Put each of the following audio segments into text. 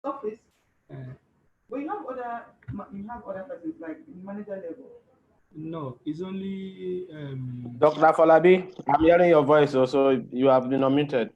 Surface. Uh, But you have other persons like manager level. no, it's only Dr. Afolabi, I'm hearing your voice also. You have been unmuted.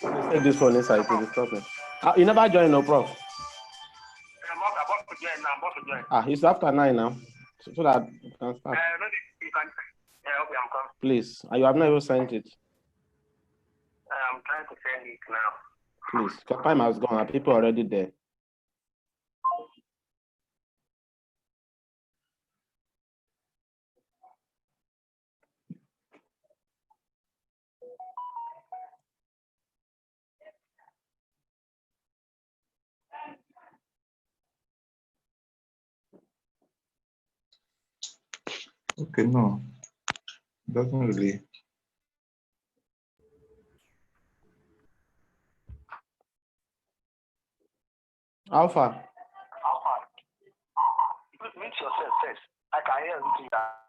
Let's take this phone inside to disturb him. You never joined, no, Prof? I'm about to join now. I'm about to join. It's after 9 now, so that you can start. Maybe you can. Yeah, okay, I'm coming. Please, you have not even sent it. I'm trying to send it now. Please, your time has gone. Are people already there? Okay, no, doesn't really. Alpha. Mute yourself first. I can hear everything that.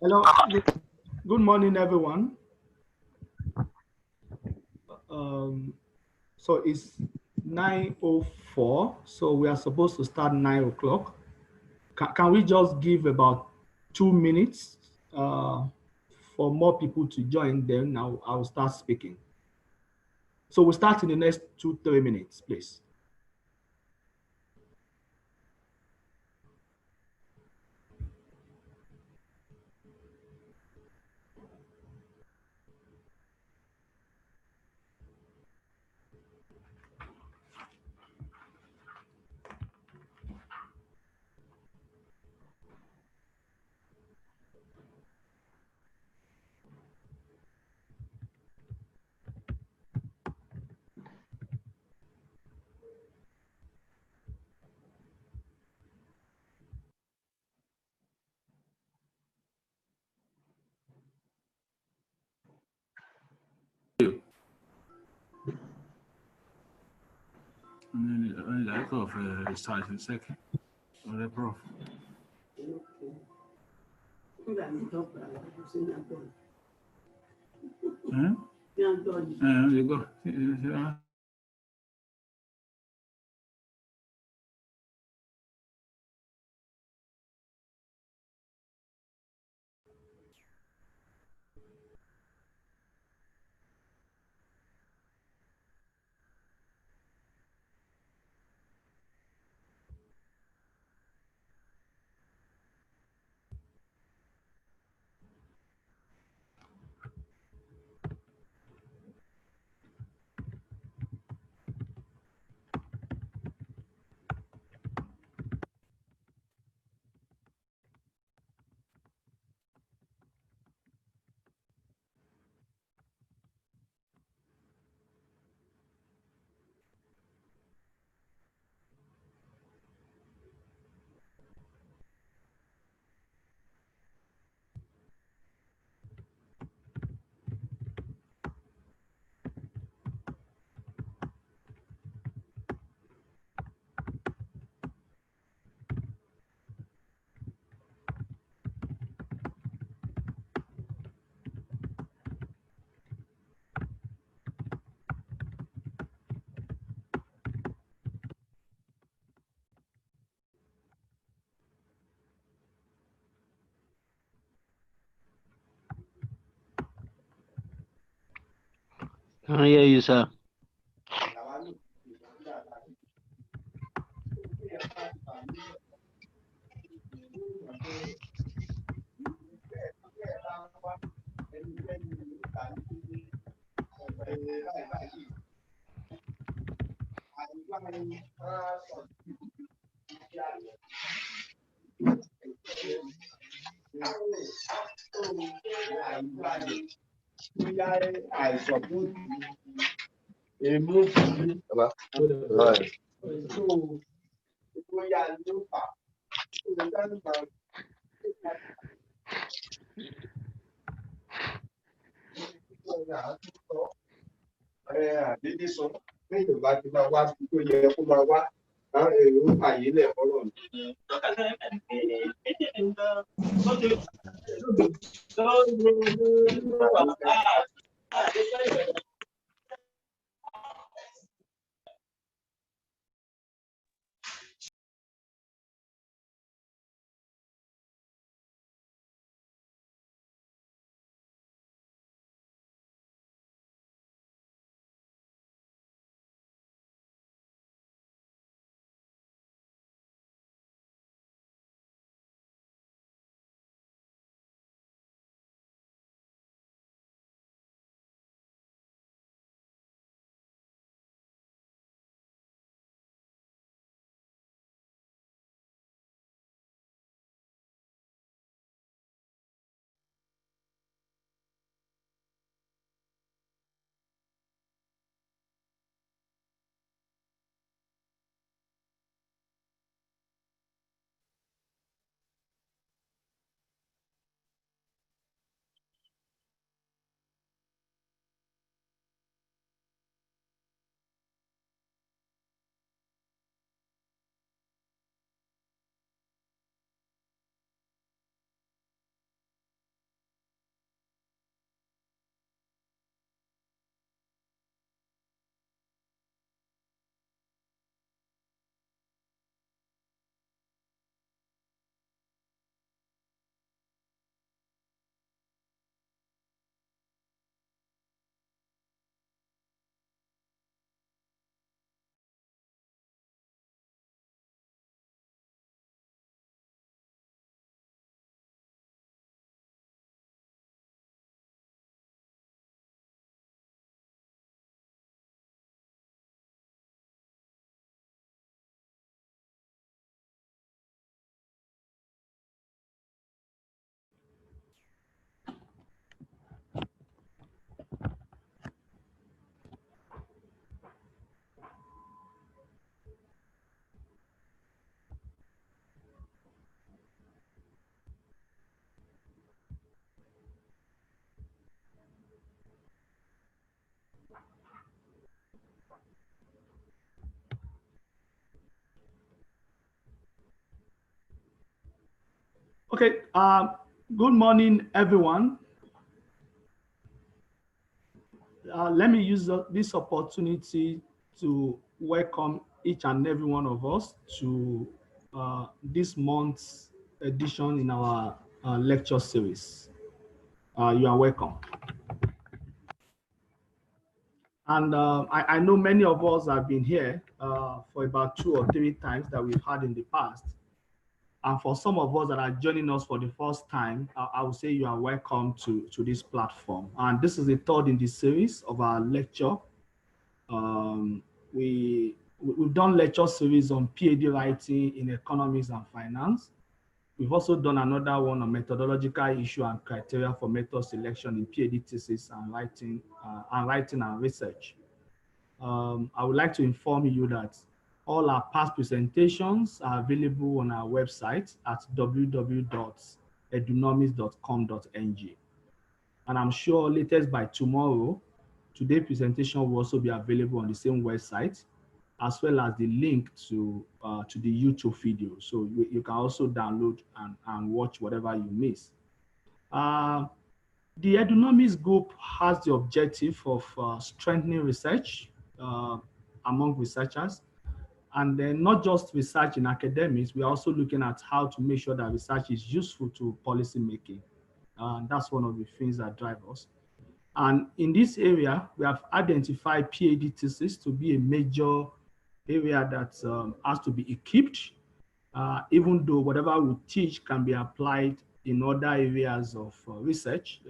hello. Good morning, everyone. So it's 9:04. So we are supposed to start 9 o'clock. Can we just give about 2 minutes for more people to join? Then I'll start speaking. So we'll start in the next 2-3 minutes, please. Lack of research in second. Or the prof. You go. I hear you, sir. Okay, good morning, everyone. Let me use this opportunity to welcome each and every one of us to this month's edition in our lecture series. You are welcome. And I know many of us have been here for about 2 or 3 times that we've had in the past. And for some of us that are joining us for the first time, I would say you are welcome to this platform. And this is the third in the series of our lecture. We've done lecture series on PhD writing in economics and finance. We've also done another one on methodological issue and criteria for method selection in PhD thesis and writing and research. I would like to inform you that all our past presentations are available on our website at www.edunomics.com.ng. And I'm sure latest by tomorrow, today's presentation will also be available on the same website, as well as the link to the YouTube video. So you can also download and watch whatever you miss. The Edunomics group has the objective of strengthening research among researchers, and then not just research in academics, we're also looking at how to make sure that research is useful to policy making. That's one of the things that drive us. And in this area, we have identified PhD thesis to be a major area that has to be equipped, even though whatever we teach can be applied in other areas of research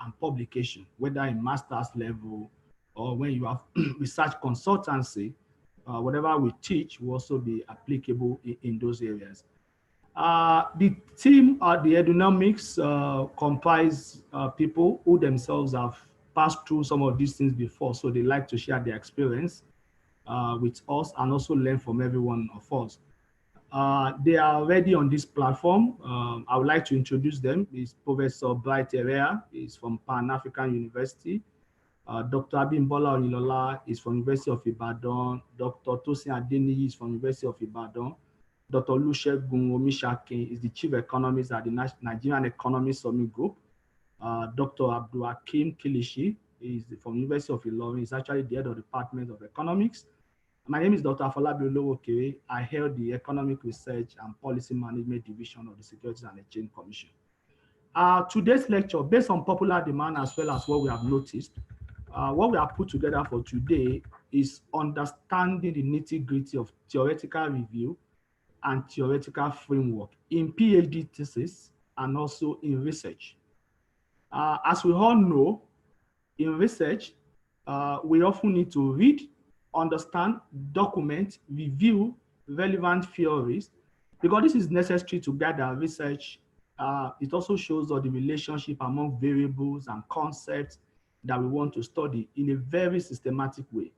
and publication, whether in master's level or when you have research consultancy, whatever we teach will also be applicable in those areas. The team at the Edunomics comprise people who themselves have passed through some of these things before, so they like to share their experience with us and also learn from every one of us. They are already on this platform. I would like to introduce them. It's Professor Bright Herrera, is from Pan-African University. Dr. Abimbola Onilola is from University of Ibadan. Dr. Tosin Adeniyi is from University of Ibadan. Dr. Olusegun Omishakin is the Chief Economist at the Nigerian Economy Summit Group. Dr. Abdulhakeem Kilishi is from University of Ilorin. He's actually the head of the Department of Economics. My name is Dr. Afolabi. I held the Economic Research and Policy Management Division of the Securities and Exchange Commission. Today's lecture, based on popular demand as well as what we have noticed, what we have put together for today is understanding the nitty-gritty of theoretical review and theoretical framework in PhD thesis and also in research. As we all know, in research, we often need to read, understand, document, review relevant theories, because this is necessary to guide our research. It also shows us the relationship among variables and concepts that we want to study in a very systematic way.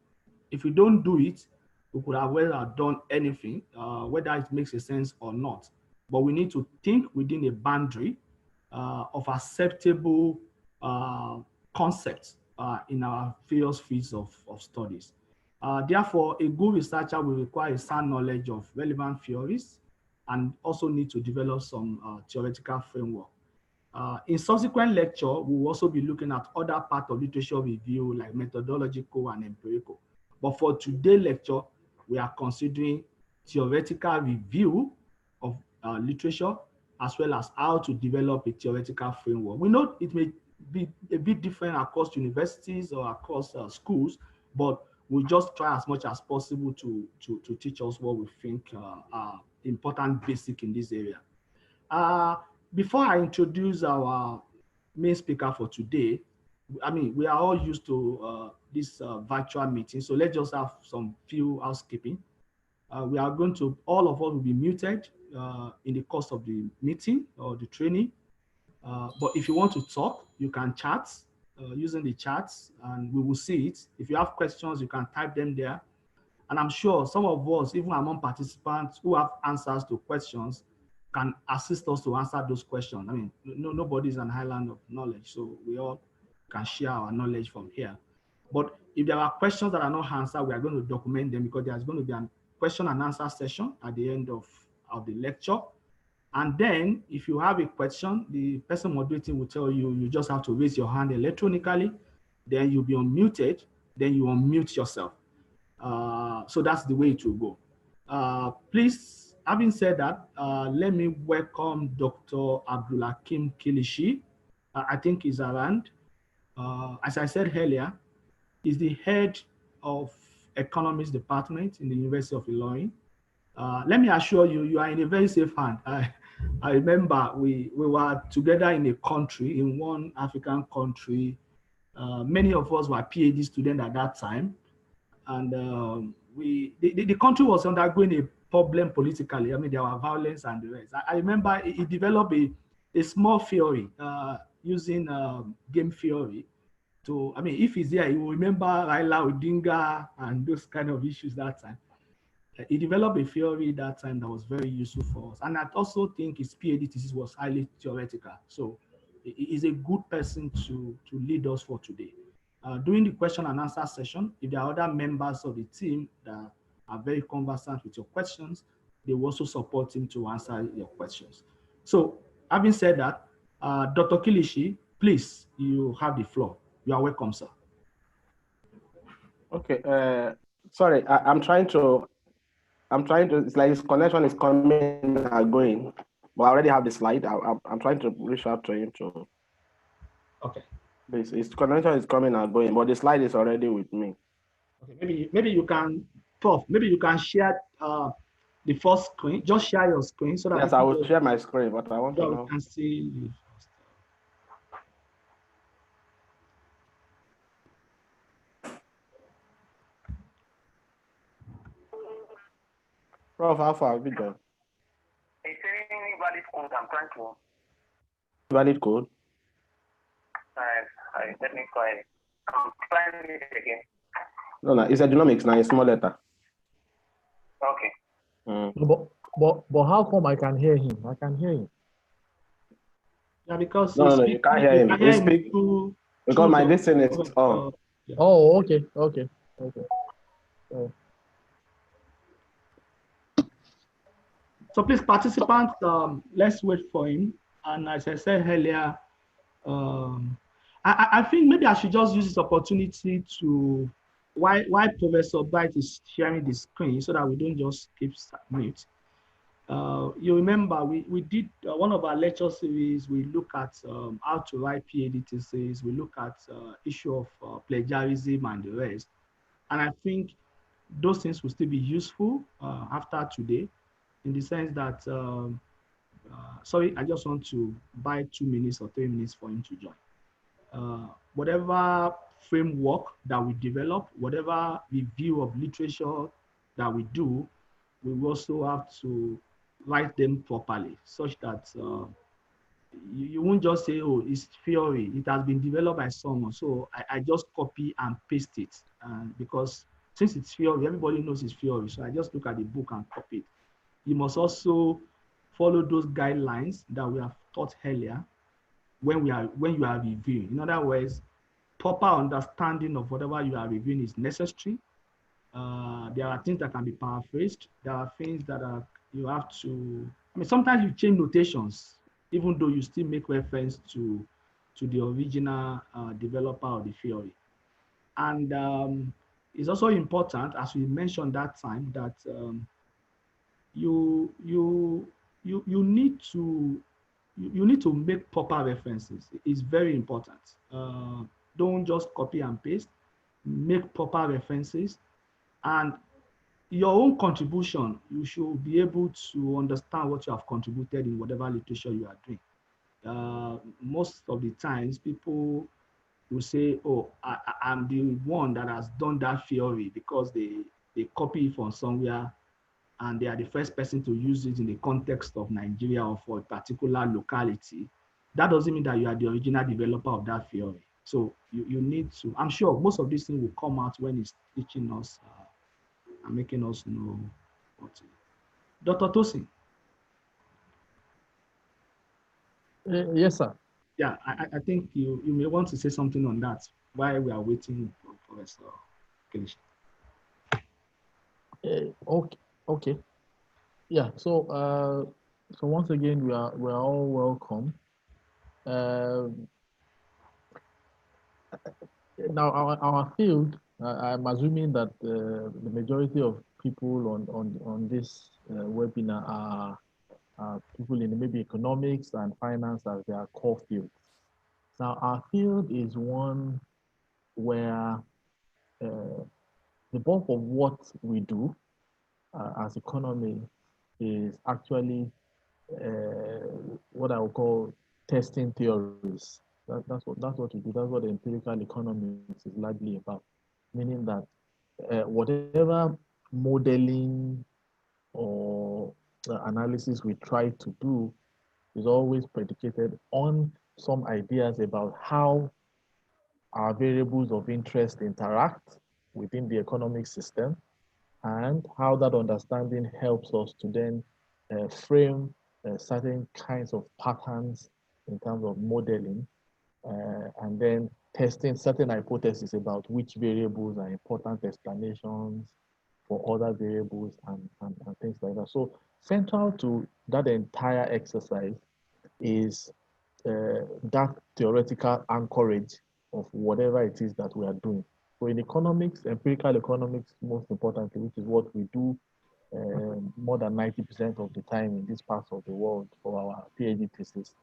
If we don't do it, we could have well done anything, whether it makes a sense or not. But we need to think within a boundary of acceptable concepts in our various fields of studies. Therefore, a good researcher will require a sound knowledge of relevant theories and also need to develop some theoretical framework. In subsequent lecture, we will also be looking at other parts of literature review like methodological and empirical. But for today's lecture, we are considering theoretical review of literature as well as how to develop a theoretical framework. We know it may be a bit different across universities or across schools, but we'll just try as much as possible to teach us what we think are important basic in this area. Before I introduce our main speaker for today, I mean, we are all used to this virtual meeting, so let's just have some few housekeeping. We are going to, all of us will be muted in the course of the meeting or the training. But if you want to talk, you can chat using the chats and we will see it. If you have questions, you can type them there. And I'm sure some of us, even among participants who have answers to questions, can assist us to answer those questions. I mean, nobody's an island of knowledge, so we all can share our knowledge from here. But if there are questions that are not answered, we are going to document them because there's going to be a question and answer session at the end of the lecture. And then if you have a question, the person moderating will tell you, you just have to raise your hand electronically, then you'll be unmuted, then you unmute yourself. So that's the way it will go. Please, having said that, let me welcome Dr. Abdulhakeem Kilishi. I think he's around. As I said earlier, he's the head of economics department in the University of Ilorin. Let me assure you, you are in a very safe hand. I remember we were together in a country, in one African country. Many of us were PhD students at that time. And the country was undergoing a problem politically. I mean, there were violence and the rest. I remember he developed a small theory using game theory. So, I mean, if he's there, he will remember Raila Odinga and those kind of issues that time. He developed a theory that time that was very useful for us. And I also think his PhD thesis was highly theoretical. So he's a good person to lead us for today. During the question and answer session, if there are other members of the team that are very conversant with your questions, they will also support him to answer your questions. So having said that, Dr. Kilishi, please, you have the floor. You are welcome, sir. Okay, sorry, I'm trying to, it's like his connection is coming and going, but I already have the slide. I'm trying to reach out to him to. Okay. This connection is coming and going, but the slide is already with me. Okay, maybe you can, Prof. Maybe you can share the first screen. Just share your screen so that Yes, I will share my screen, but I want to know. Can see you. Prof, how far have you done? It's saying valid code. I'm trying to. Valid code? Let me try. I'm trying it again. No, it's Edunomics now, a small letter. Okay. But how come I can hear him? I can hear him. Yeah, because no, you can't hear him. He speak because my listen is on. Yeah. Oh, okay. Oh. So please, participants, let's wait for him. And as I said earlier, I think maybe I should just use this opportunity to, while Professor Bright is sharing the screen so that we don't just keep mute. You remember we did one of our lecture series, we look at how to write PhD thesis, we look at issue of plagiarism and the rest. And I think those things will still be useful after today, in the sense that, sorry, I just want to buy 2 minutes or 3 minutes for him to join. Whatever framework that we develop, whatever review of literature that we do, we also have to write them properly, such that you won't just say, oh, it's theory, it has been developed by someone, so I just copy and paste it. Because since it's theory, everybody knows it's theory, so I just look at the book and copy it. You must also follow those guidelines that we have taught earlier when you are reviewing. In other words, proper understanding of whatever you are reviewing is necessary. There are things that can be paraphrased. There are things that you have to, sometimes you change notations, even though you still make reference to the original developer of the theory. And it's also important, as we mentioned that time, that you need to make proper references. It's very important. Don't just copy and paste. Make proper references, and your own contribution, you should be able to understand what you have contributed in whatever literature you are doing. Most of the times, people will say, oh, I'm the one that has done that theory because they copy it from somewhere and they are the first person to use it in the context of Nigeria or for a particular locality. That doesn't mean that you are the original developer of that theory. So you need to, I'm sure most of these things will come out when he's teaching us and making us know what to do. Dr. Tosin. Yes, sir. Yeah, I think you may want to say something on that while we are waiting for Professor Kelechi. Okay. Yeah. So once again, we're all welcome. Now our field, I'm assuming that the majority of people on this webinar are people in maybe economics and finance as their core fields. Now our field is one where the bulk of what we do as economy is actually what I would call testing theories. That's what we do. That's what the empirical economics is largely about. Meaning that whatever modeling or analysis we try to do is always predicated on some ideas about how our variables of interest interact within the economic system, and how that understanding helps us to then frame certain kinds of patterns in terms of modeling, and then testing certain hypotheses about which variables are important explanations for other variables and things like that. So central to that entire exercise is that theoretical anchorage of whatever it is that we are doing. So in economics, empirical economics, most importantly, which is what we do more than 90% of the time in this part of the world for our PhD thesis,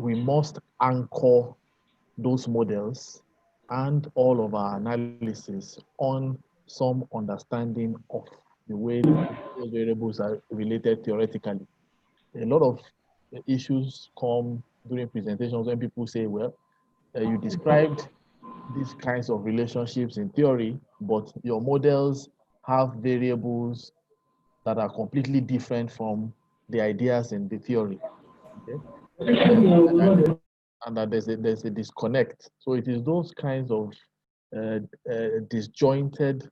we must anchor those models and all of our analysis on some understanding of the way those variables are related theoretically. A lot of issues come during presentations when people say, well, you described these kinds of relationships in theory, but your models have variables that are completely different from the ideas in the theory. Okay? And that there's a disconnect. So it is those kinds of disjointed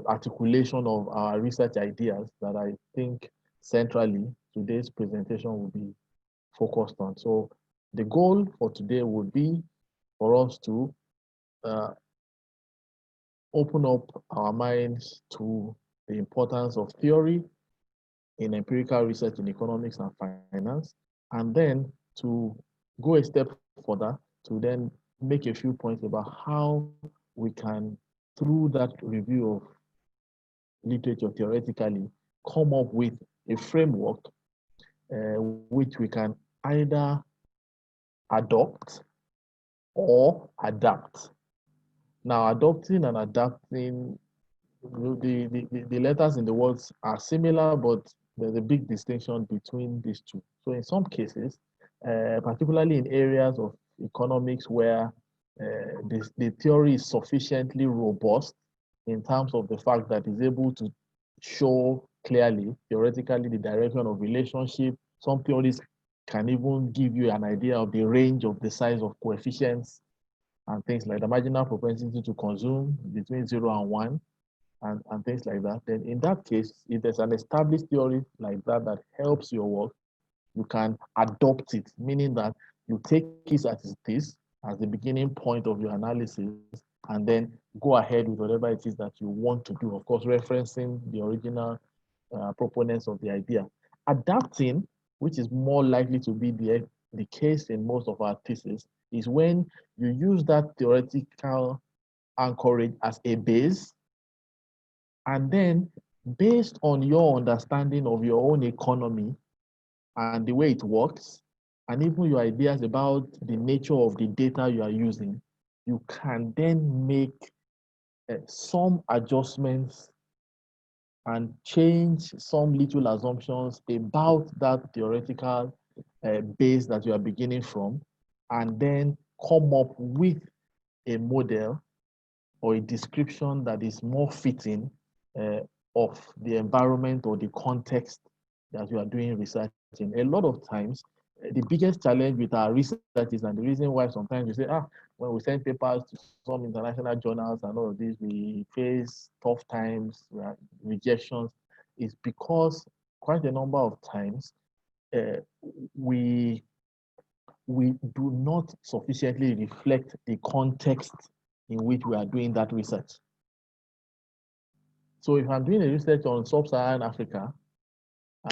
articulation of our research ideas that I think centrally today's presentation will be focused on. So the goal for today would be for us to open up our minds to the importance of theory in empirical research in economics and finance, and then to go a step further to then make a few points about how we can, through that review of literature theoretically, come up with a framework which we can either adopt or adapt. Now, adopting and adapting, the letters in the words are similar, but there's a big distinction between these two. So in some cases, particularly in areas of economics where the theory is sufficiently robust in terms of the fact that it's able to show clearly, theoretically, the direction of relationship. Some theories can even give you an idea of the range of the size of coefficients and things like the marginal propensity to consume between 0 and 1 and things like that. Then in that case, if there's an established theory like that that helps your work, you can adopt it, meaning that you take it as it is, as the beginning point of your analysis, and then go ahead with whatever it is that you want to do, of course, referencing the original proponents of the idea. Adapting, which is more likely to be the case in most of our theses, is when you use that theoretical anchorage as a base, and then based on your understanding of your own economy and the way it works, and even your ideas about the nature of the data you are using, you can then make some adjustments and change some little assumptions about that theoretical base that you are beginning from, and then come up with a model or a description that is more fitting of the environment or the context that you are doing research in. A lot of times, the biggest challenge with our research is, and the reason why sometimes we say, when we send papers to some international journals and all of this, we face tough times, rejections, is because quite a number of times we do not sufficiently reflect the context in which we are doing that research. So if I'm doing a research on sub-Saharan Africa,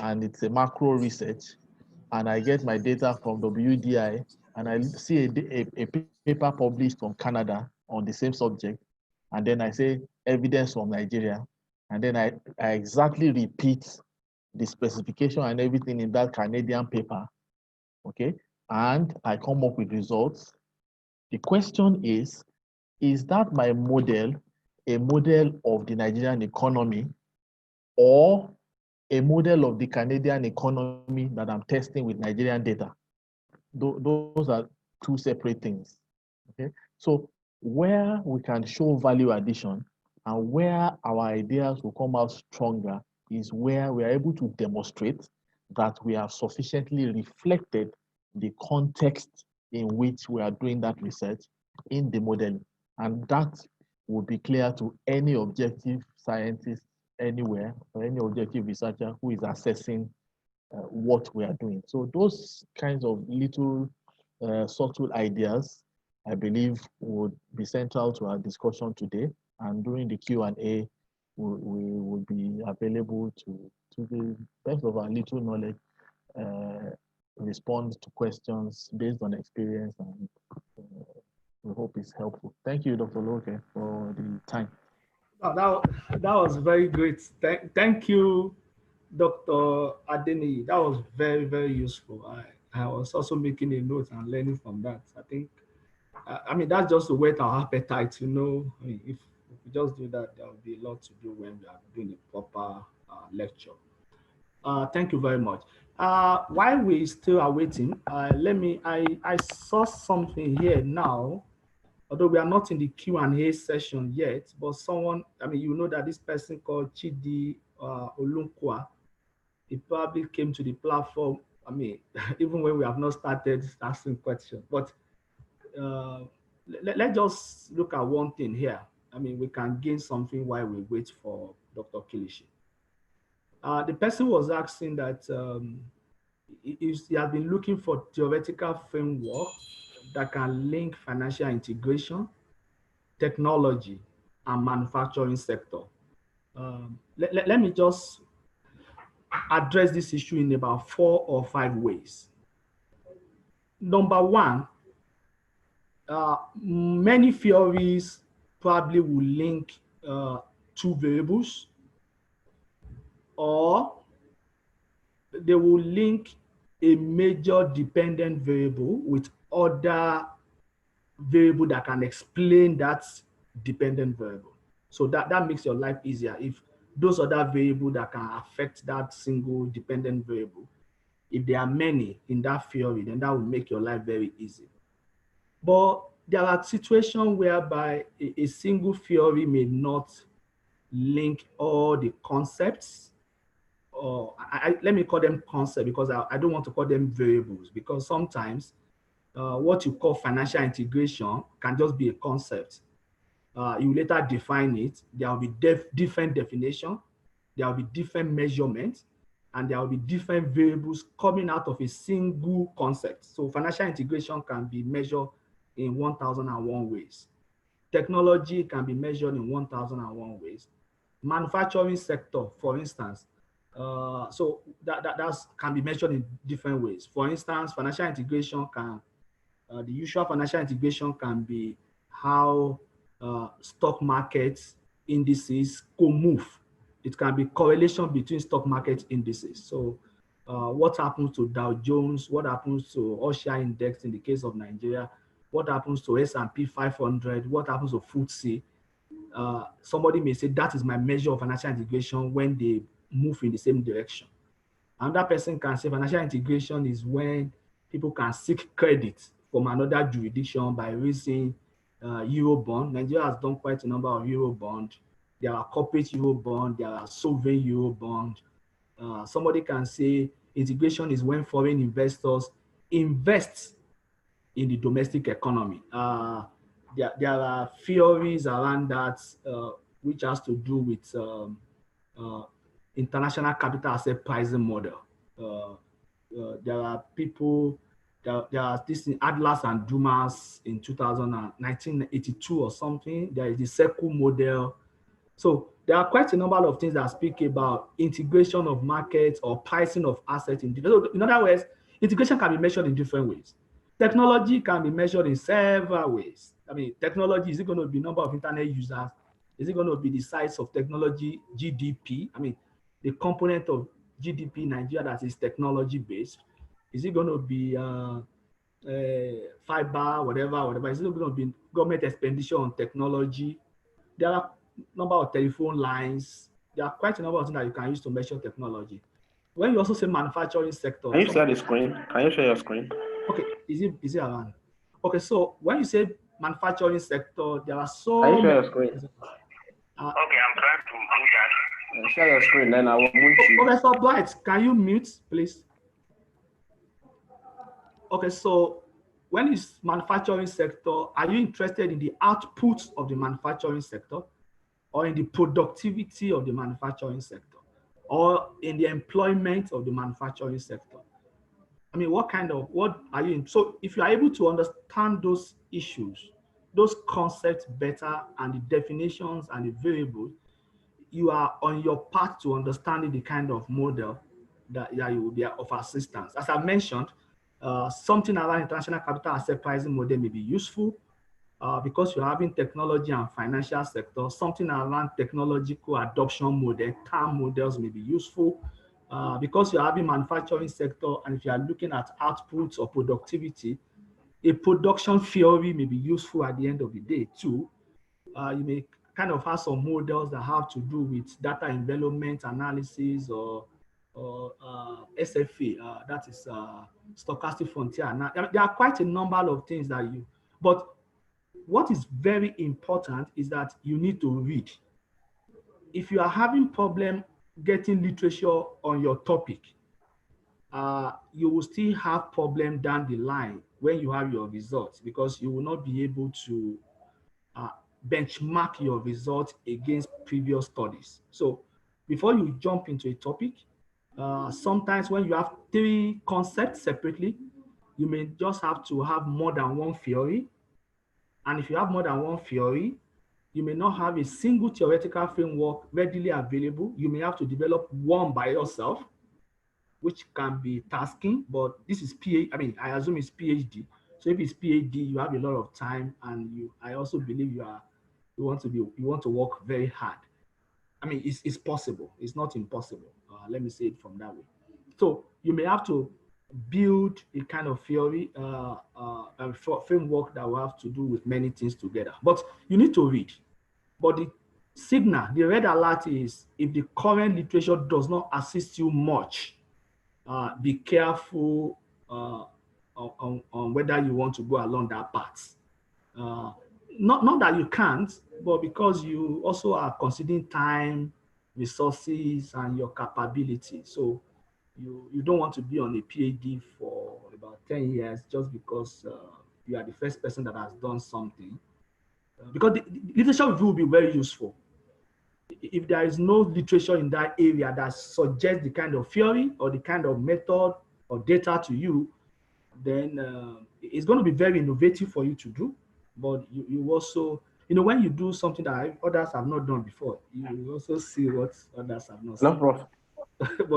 and it's a macro research, and I get my data from WDI, and I see a paper published from Canada on the same subject, and then I say evidence from Nigeria, and then I exactly repeat the specification and everything in that Canadian paper, okay? And I come up with results. The question is that my model a model of the Nigerian economy or a model of the Canadian economy that I'm testing with Nigerian data? Those are two separate things, okay? So where we can show value addition and where our ideas will come out stronger is where we are able to demonstrate that we have sufficiently reflected the context in which we are doing that research in the modeling. And that will be clear to any objective scientist anywhere or any objective researcher who is assessing what we are doing. So those kinds of little subtle ideas, I believe, would be central to our discussion today. And during the Q&A, we will be available to the best of our little knowledge, respond to questions based on experience, and we hope it's helpful. Thank you, Dr. Loke, for the time. Oh, that was very great. Thank you, Dr. Adeniyi. That was very, very useful. I was also making a note and learning from that. I think, I mean, that's just to whet our appetite to know. I mean, if we just do that, there will be a lot to do when we are doing a proper lecture. Thank you very much. While we still are waiting, I saw something here now, although we are not in the Q&A session yet, but someone, I mean, you know that this person called Chidi Olunkwa, he probably came to the platform, I mean, even when we have not started asking questions, but let's just look at one thing here. I mean, we can gain something while we wait for Dr. Kilishi. The person was asking that he has been looking for theoretical framework that can link financial integration, technology, and manufacturing sector. Let me just address this issue in about 4 or 5 ways. Number one, many theories probably will link 2 variables, or they will link a major dependent variable with other variable that can explain that dependent variable. So that makes your life easier if those other variables that can affect that single dependent variable, if there are many in that theory, then that will make your life very easy. But there are situations whereby a single theory may not link all the concepts, or let me call them concepts because I don't want to call them variables, because sometimes what you call financial integration can just be a concept. You later define it. There will be different definition, there will be different measurements, and there will be different variables coming out of a single concept. So financial integration can be measured in 1001 ways. Technology can be measured in 1001 ways. Manufacturing sector, for instance, so that can be measured in different ways. For instance, financial integration can, the usual financial integration can be how stock markets indices could move. It can be correlation between stock market indices. So what happens to Dow Jones, what happens to Osha index in the case of Nigeria, what happens to S&P 500, what happens to FTSE. Somebody may say that is my measure of financial integration when they move in the same direction. Another person can say financial integration is when people can seek credit from another jurisdiction by raising Eurobond. Nigeria has done quite a number of Eurobond. There are corporate Eurobond, there are sovereign Eurobond. Somebody can say integration is when foreign investors invest in the domestic economy. There are theories around that which has to do with international capital asset pricing model. There are people, there are this in Atlas and Dumas in 1982 or something. There is the circle model. So there are quite a number of things that speak about integration of markets or pricing of assets. In other words, integration can be measured in different ways. Technology can be measured in several ways. I mean, technology, is it going to be number of internet users? Is it going to be the size of technology, GDP? I mean, the component of GDP in Nigeria that is technology based. Is it going to be fiber, whatever? Is it going to be government expenditure on technology? There are a number of telephone lines. There are quite a number of things that you can use to measure technology. When you also say manufacturing sector. Can you share the screen? Can you share your screen? Okay, is it around? Okay, so when you say manufacturing sector, there are so Can you share many. your screen? Okay, I'm trying to do that. Share your screen, then I will mute you. Professor Dwight, can you mute, please? Okay, so when it's manufacturing sector, are you interested in the outputs of the manufacturing sector, or in the productivity of the manufacturing sector, or in the employment of the manufacturing sector? I mean, what are you in? So if you are able to understand those issues, those concepts better, and the definitions and the variables, you are on your path to understanding the kind of model that you will be of assistance. As I mentioned, something around international capital asset pricing model may be useful because you're having technology and financial sector. Something around technological adoption model, TAM models may be useful. because you're having manufacturing sector, and if you are looking at outputs or productivity, a production theory may be useful at the end of the day too. You may kind of have some models that have to do with data envelopment analysis or SFA, that is stochastic frontier. Now, there are quite a number of things that but what is very important is that you need to read. If you are having problem getting literature on your topic, you will still have problem down the line when you have your results, because you will not be able to benchmark your results against previous studies. So before you jump into a topic, sometimes when you have 3 concepts separately, you may just have to have more than one theory. And if you have more than one theory, you may not have a single theoretical framework readily available. You may have to develop one by yourself, which can be tasking, but this is I assume it's PhD. So if it's PhD, you have a lot of time, and I also believe you want to work very hard. I mean, it's possible. It's not impossible. Let me say it from that way. So you may have to build a kind of theory, a framework that will have to do with many things together. But you need to read. But the signal, the red alert is, if the current literature does not assist you much, be careful on whether you want to go along that path. Not that you can't, but because you also are considering time, resources, and your capability. So you don't want to be on a PhD for about 10 years just because you are the first person that has done something. Because the literature review will be very useful. If there is no literature in that area that suggests the kind of theory or the kind of method or data to you, then it's going to be very innovative for you to do. But you also, when you do something that others have not done before, you also see what others have not seen. No, Prof. But the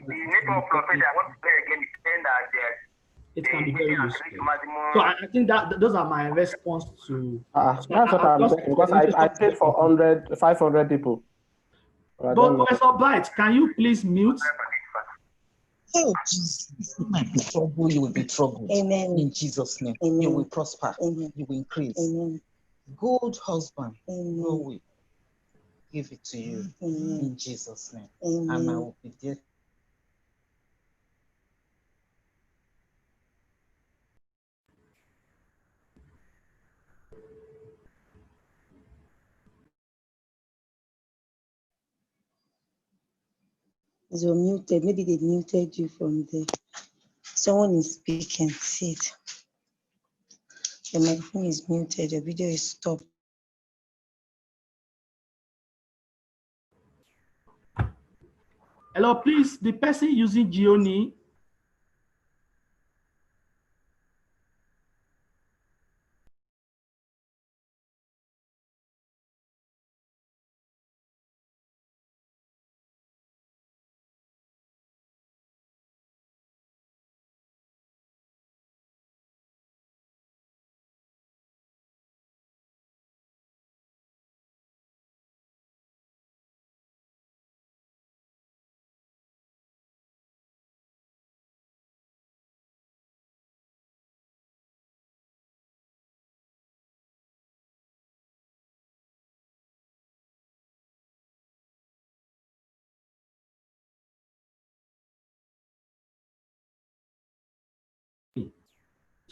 network professor, I want to say again, saying that it can be very useful. So I think that those are my response to. That's what I'm saying, because I paid for 500 people. But Professor Bright, can you please mute? Oh, Jesus, you might be trouble, you will be troubled. Amen. In Jesus' name. Amen. You will prosper. Amen. You will increase. Amen. Good husband, no way. Give it to you. Amen. In Jesus' name. Amen. And I will be there. You're muted. Maybe they muted you from there. Someone is speaking. See it. Your microphone is muted. Your video is stopped. Hello, please. The person using GIONEE.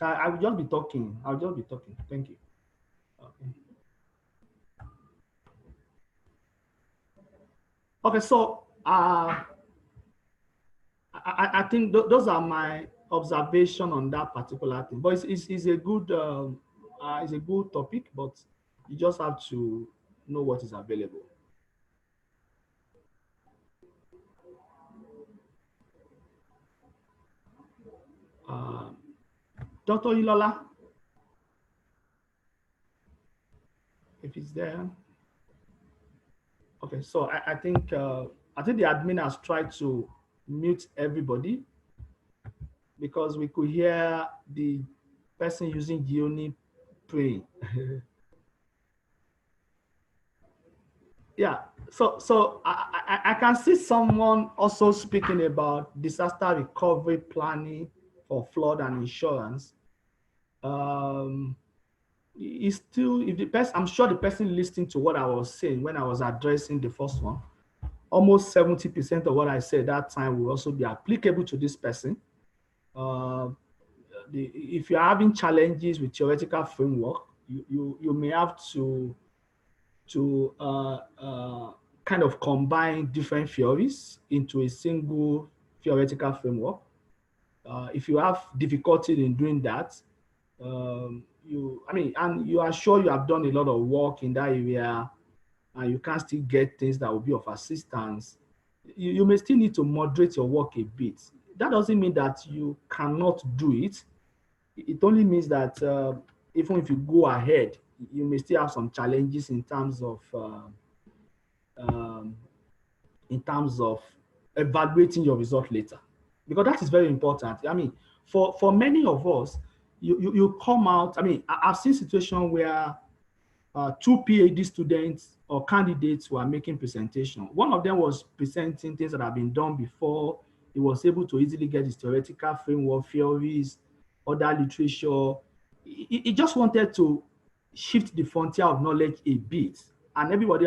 I will just be talking. I'll just be talking. Thank you. Okay, so I think those are my observation on that particular thing. But it's a good topic, but you just have to know what is available. Dr. Ilola, if it's there. Okay, so I think the admin has tried to mute everybody because we could hear the person using GIONEE praying. Yeah. So I can see someone also speaking about disaster recovery planning for flood and insurance. It's still, if the person, I'm sure the person listening to what I was saying when I was addressing the first one, almost 70% of what I said that time will also be applicable to this person. If you're having challenges with theoretical framework, you may have to kind of combine different theories into a single theoretical framework. If you have difficulty in doing that, and you are sure you have done a lot of work in that area and you can still get things that will be of assistance, you may still need to moderate your work a bit. That doesn't mean that you cannot do it. It only means that even if you go ahead, you may still have some challenges in terms of evaluating your result later, because that is very important. I mean, for many of us, you come out. I mean, I've seen situations where two PhD students or candidates were making presentation. One of them was presenting things that have been done before. He was able to easily get his theoretical framework, theories, other literature. He just wanted to shift the frontier of knowledge a bit, and everybody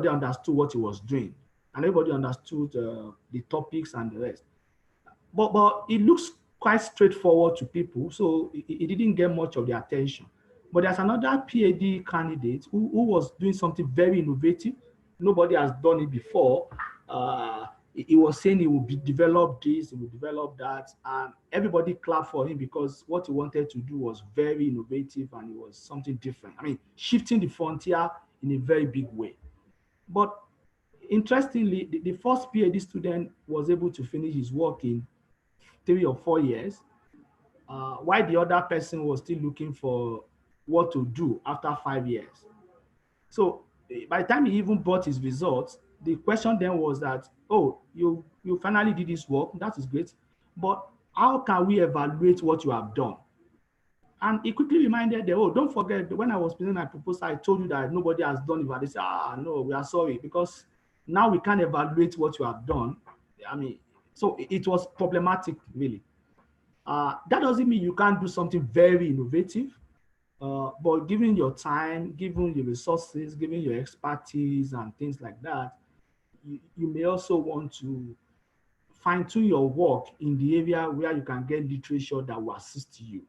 understood what he was doing, and everybody understood the topics and the rest. But it looks quite straightforward to people, so it didn't get much of the attention. But there's another PhD candidate who was doing something very innovative. Nobody has done it before. He was saying he would develop this, he would develop that, and everybody clapped for him because what he wanted to do was very innovative and it was something different. I mean, shifting the frontier in a very big way. But interestingly, the first PhD student was able to finish his work in 3 or 4 years, while the other person was still looking for what to do after 5 years. So by the time he even brought his results, the question then was that, oh, you finally did this work, that is great, but how can we evaluate what you have done? And he quickly reminded them, oh, don't forget, when I was presenting my proposal, I told you that nobody has done it. They said, no, we are sorry, because now we can't evaluate what you have done. I mean, so it was problematic, really. That doesn't mean you can't do something very innovative, but given your time, given your resources, given your expertise and things like that, you may also want to fine-tune your work in the area where you can get literature that will assist you.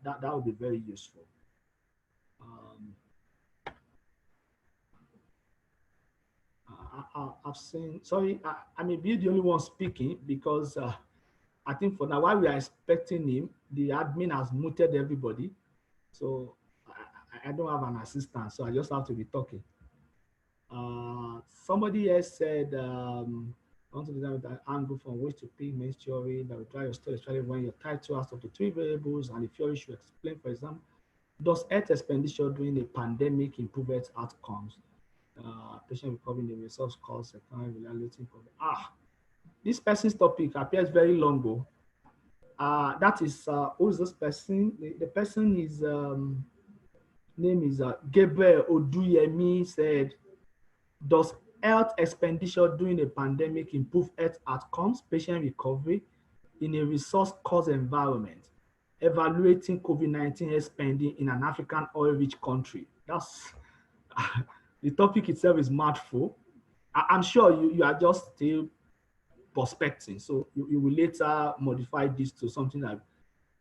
That would be very useful. I've seen, sorry, I may be the only one speaking because I think for now, while we are expecting him, the admin has muted everybody. So I don't have an assistant, so I just have to be talking. Somebody else said, I want to design with an angle from which to pick main theory that will drive your story, especially when your title has of the 3 variables and the theory should explain, for example, does health expenditure during a pandemic improve health outcomes? Patient recovering the resource costs, economic reality. This person's topic appears very long ago. That is, who is this person? The person is, name is Gabriel Oduyemi. Said, does health expenditure during a pandemic improve health outcomes, patient recovery in a resource-cost environment, evaluating COVID-19 health spending in an African oil-rich country? That's the topic itself is mouthful. I'm sure you are just still prospecting, so you will later modify this to something that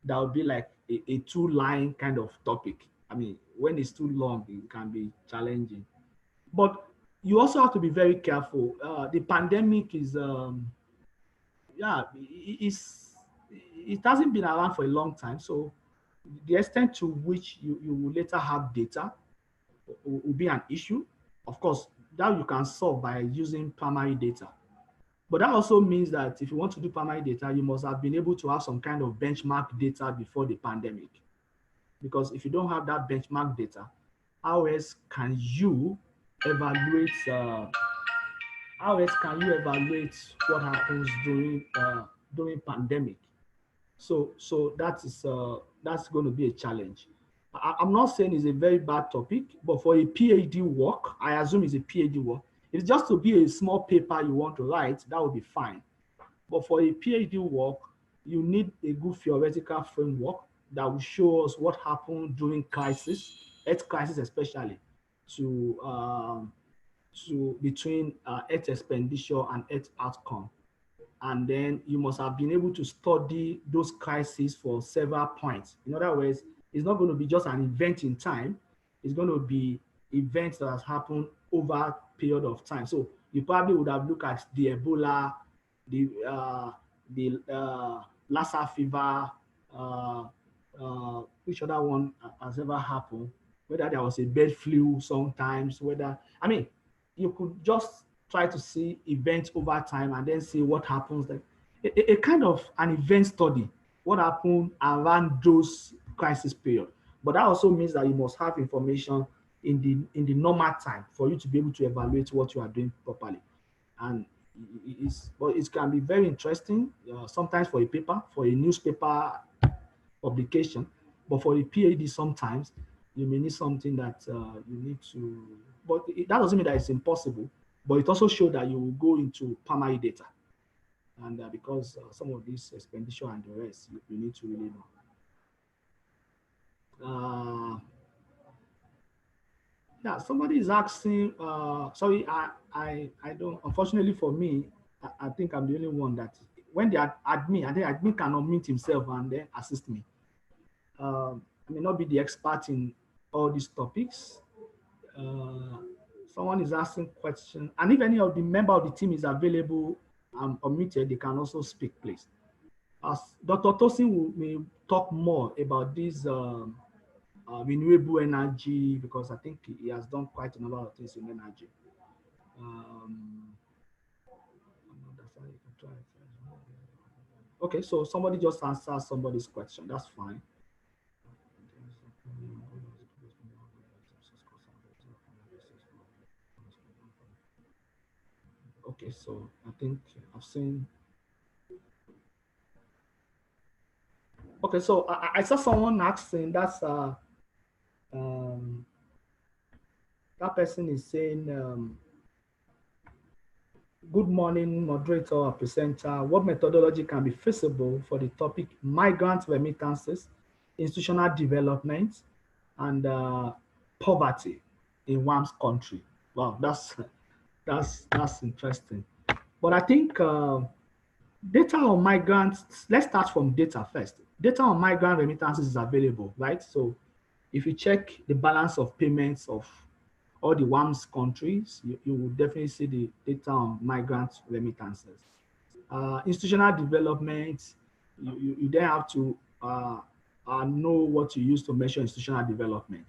will be like a 2-line kind of topic. I mean, when it's too long, it can be challenging. But you also have to be very careful. The pandemic is, it hasn't been around for a long time. So the extent to which you will later have data will be an issue. Of course, that you can solve by using primary data. But that also means that if you want to do primary data, you must have been able to have some kind of benchmark data before the pandemic. Because if you don't have that benchmark data, how else can you evaluate what happens during pandemic? So that's going to be a challenge. I'm not saying it's a very bad topic, but for a PhD work, I assume it's a PhD work. If it's just to be a small paper you want to write, that would be fine. But for a PhD work, you need a good theoretical framework that will show us what happened during crisis, health crisis especially, to between health expenditure and health outcome. And then you must have been able to study those crises for several points. In other words, it's not going to be just an event in time. It's going to be events that has happened over a period of time. So you probably would have looked at the Ebola, the Lassa fever, which other one has ever happened, whether there was a bird flu sometimes, whether, I mean, you could just try to see events over time and then see what happens. Like a kind of an event study, what happened around those crisis period. But that also means that you must have information in the normal time for you to be able to evaluate what you are doing properly. And it can be very interesting, sometimes for a paper, for a newspaper publication, but for a PhD sometimes you may need something that you need to, but that doesn't mean that it's impossible, but it also shows that you will go into primary data. And because some of this expenditure and the rest, you need to really know. Yeah, somebody is asking, sorry, I don't, unfortunately for me, I think I'm the only one that, when they admin, I think admin can unmute himself and then assist me. I may not be the expert in all these topics. Someone is asking questions, and if any of the member of the team is available and unmuted, they can also speak, please. As Dr. Tosin may talk more about this renewable energy, because I think he has done quite a number of things in energy. Okay, so somebody just answered somebody's question. That's fine. Okay, so I think I've seen. Okay, so I saw someone asking, that's that person is saying, good morning, moderator or presenter. What methodology can be feasible for the topic migrant remittances, institutional development, and poverty in one's country? Wow, that's interesting. But I think data on migrants, let's start from data first. Data on migrant remittances is available, right? So if you check the balance of payments of all the WAMS countries, you will definitely see the data on migrant remittances. Institutional development, you then have to know what you use to measure institutional development.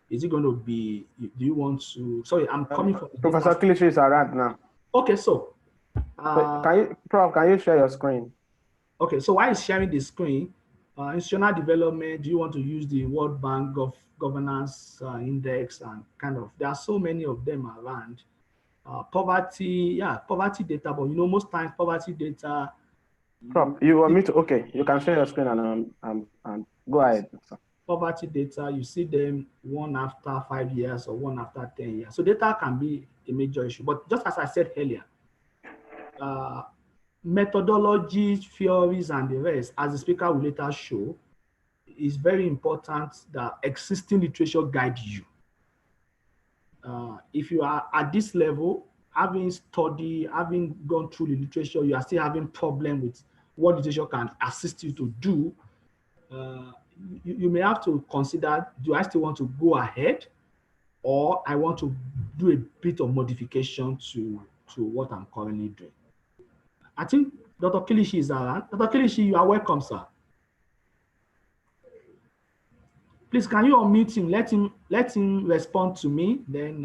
Is it going to be, do you want to, sorry, I'm coming from. Professor Kilichi is around now. Okay, so. Prof, can you share your screen? Okay, so while he's sharing the screen, institutional development, do you want to use the World Bank governance index, and kind of, there are so many of them around. Poverty, yeah, poverty data, but you know, most times poverty data. Prof, you want me to, okay, you can share your screen and go ahead. Poverty data, you see them one after 5 years or one after 10 years. So data can be a major issue, but just as I said earlier, methodologies, theories, and the rest, as the speaker will later show, is very important that existing literature guide you. If you are at this level, having studied, having gone through the literature, you are still having problem with what literature can assist you to do, you may have to consider, do I still want to go ahead, or I want to do a bit of modification to what I'm currently doing. I think Dr. Kilichi is around. Dr. Kilichi, you are welcome, sir. Please, can you unmute him? Let him respond to me. Then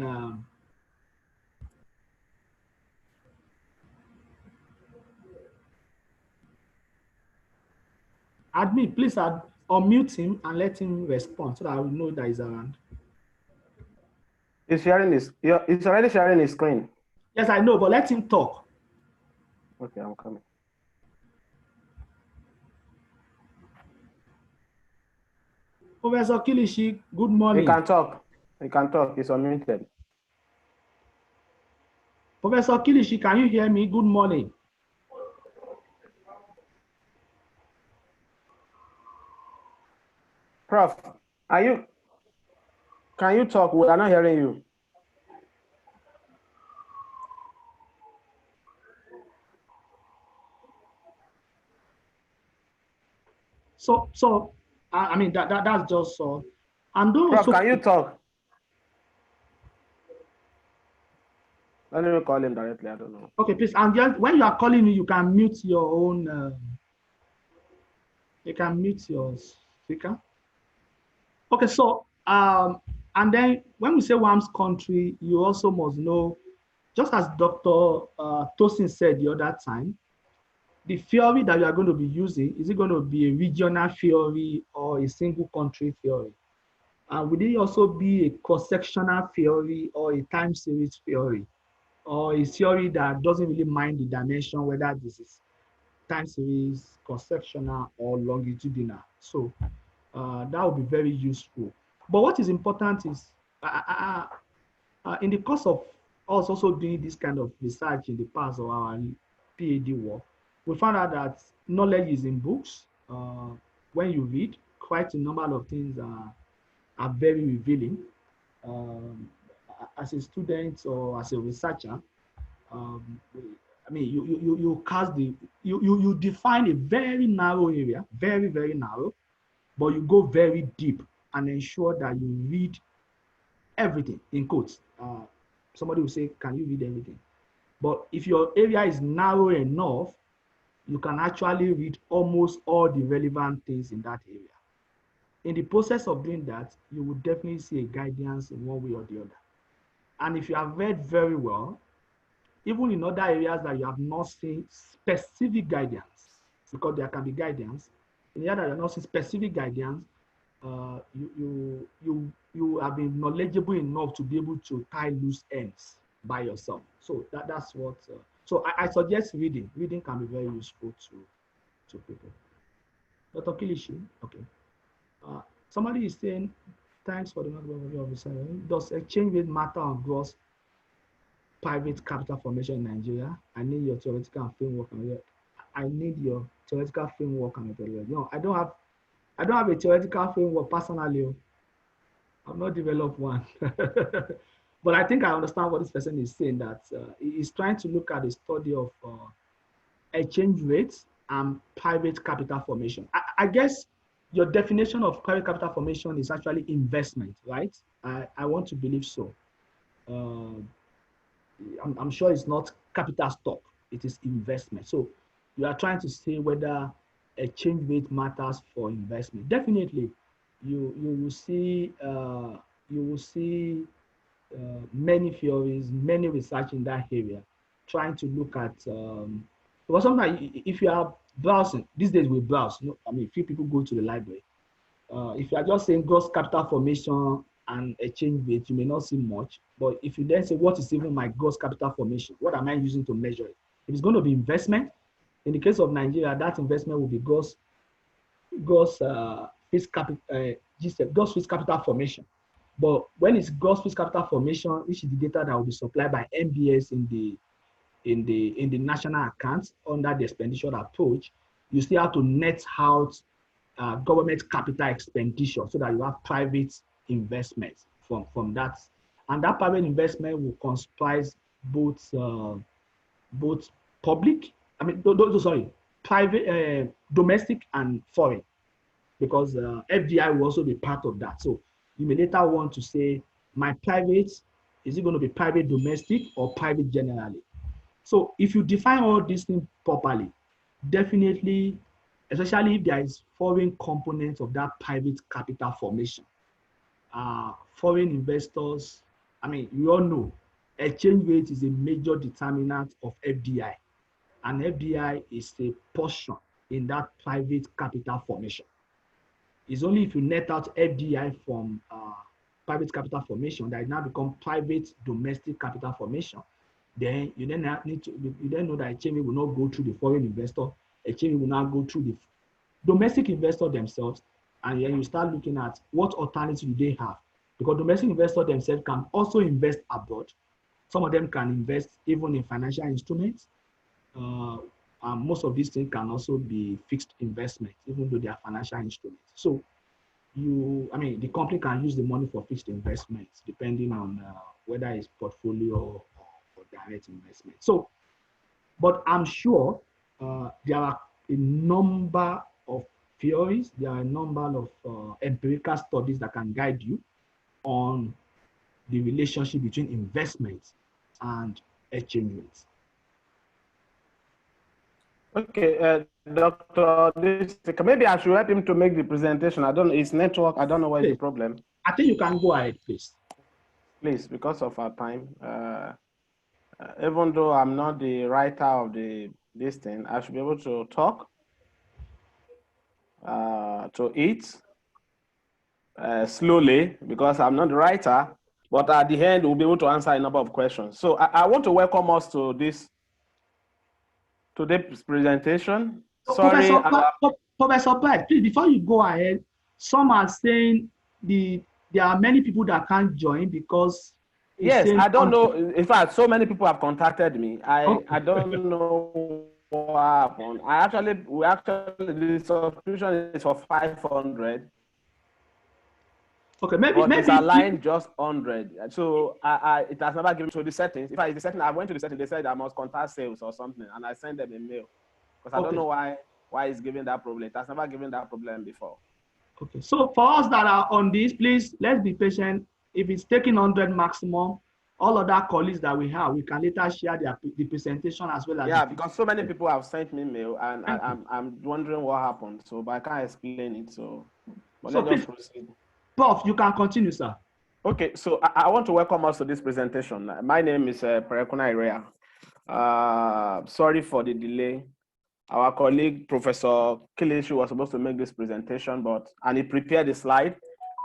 admin, please unmute him and let him respond so that I will know that he's around. He's sharing his. He's already sharing his screen. Yes, I know, but let him talk. Okay, I'm coming. Professor Kilishi, good morning. You can talk. You can talk. It's unmuted. Professor Kilishi, can you hear me? Good morning. Prof, can you talk? We are not hearing you. So I mean that's just so. And Prof, can you talk? Let me call him directly. I don't know. Okay, please. And just when you are calling me, you can mute your own. You can mute your speaker. Okay, so and then when we say WAM's country, you also must know, just as Dr. Tosin said the other time, the theory that you are going to be using, is it going to be a regional theory or a single country theory? And will it also be a cross-sectional theory or a time series theory, or a theory that doesn't really mind the dimension, whether this is time series, cross-sectional, or longitudinal? So that would be very useful. But what is important is, in the course of us also doing this kind of research in the past of our PhD work, we found out that knowledge is in books. When you read, quite a number of things are very revealing. As a student or as a researcher, I mean, you define a very narrow area, very, very narrow, but you go very deep and ensure that you read everything in quotes. Somebody will say, can you read everything? But if your area is narrow enough, you can actually read almost all the relevant things in that area. In the process of doing that, you will definitely see a guidance in one way or the other. And if you have read very well, even in other areas that you have not seen specific guidance, because there can be guidance, in the area that you have not seen specific guidance, you have been knowledgeable enough to be able to tie loose ends by yourself. So that's what. So I suggest reading. Reading can be very useful to people. Dr. Kilishi, okay. Somebody is saying, thanks for the overview of the. Does exchange rate matter on gross private capital formation in Nigeria? I need your theoretical framework. I need your theoretical framework and methodology. No, I don't have a theoretical framework personally. I've not developed one. But I think I understand what this person is saying, that he's trying to look at the study of exchange rates and private capital formation. I guess your definition of private capital formation is actually investment, right? I want to believe so. I'm sure it's not capital stock, it is investment. So you are trying to say whether exchange rate matters for investment. Definitely, you will see many theories, many research in that area, trying to look at, because sometimes if you are browsing, these days we browse, I mean, few people go to the library. If you are just saying gross capital formation and exchange rate, you may not see much. But if you then say, what is even my gross capital formation? What am I using to measure it? If it's going to be investment, in the case of Nigeria, that investment will be gross fixed capital formation. But when it's gross fixed capital formation, which is the data that will be supplied by MBS in the national accounts under the expenditure approach, you still have to net out government capital expenditure so that you have private investment from that. And that private investment will comprise both public, private, domestic and foreign, because FDI will also be part of that. So you may later want to say, my private, is it going to be private domestic or private generally? So if you define all these things properly, definitely, especially if there is foreign components of that private capital formation, foreign investors, I mean, you all know, exchange rate is a major determinant of FDI. And FDI is a portion in that private capital formation. It's only if you net out FDI from private capital formation that it now becomes private domestic capital formation. Then you then know that exchange rate will not go through the foreign investor. Exchange rate will now go through the domestic investor themselves, And then you start looking at what alternatives do they have. Because domestic investors themselves can also invest abroad. Some of them can invest even in financial instruments. And most of these things can also be fixed investments, even though they are financial instruments. So the company can use the money for fixed investments, depending on whether it's portfolio or direct investment. So, but I'm sure there are a number of theories, there are a number of empirical studies that can guide you on the relationship between investments and exchange rates. Okay, Dr. Maybe I should help him to make the presentation. I don't know, his network, I don't know what is the problem. I think you can go ahead, please. Please, because of our time. Even though I'm not the writer of this thing, I should be able to talk, to eat slowly, because I'm not the writer, but at the end, we'll be able to answer a number of questions. So I want to welcome us to today's presentation. Sorry. Professor Pat, please, before you go ahead, some are saying there are many people that can't join because yes, I don't know. In fact, so many people have contacted me. I don't know what happened. The subscription is for 500. Okay, maybe it's aligned just 100. So it has never given to the settings. If the setting, I went to the setting, they said I must contact sales or something, and I sent them a mail because I don't know why it's giving that problem. It has never given that problem before. Okay, so for us that are on this, please let's be patient. If it's taking 100 maximum, all other colleagues that we have, we can later share the presentation as well as because so many people have sent me mail, and I'm wondering what happened. So, but I can't explain it. So let's just proceed. Prof, you can continue, sir. Okay, so I want to welcome us to this presentation. My name is Perekuna Irea. Sorry for the delay. Our colleague, Professor Kilishi, was supposed to make this presentation, and he prepared the slide,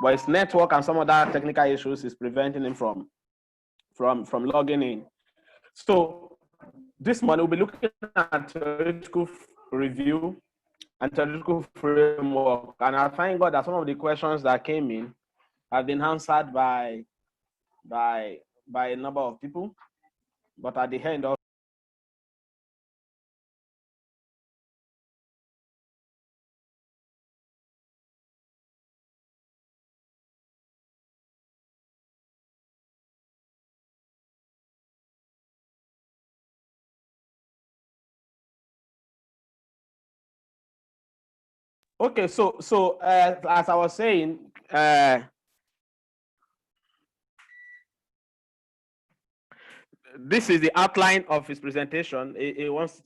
but his network and some other technical issues is preventing him from logging in. So this morning we'll be looking at theoretical review and theoretical framework. And I thank God that some of the questions that came in have been answered by a number of people. But at the end of okay, so as I was saying, this is the outline of his presentation. It wants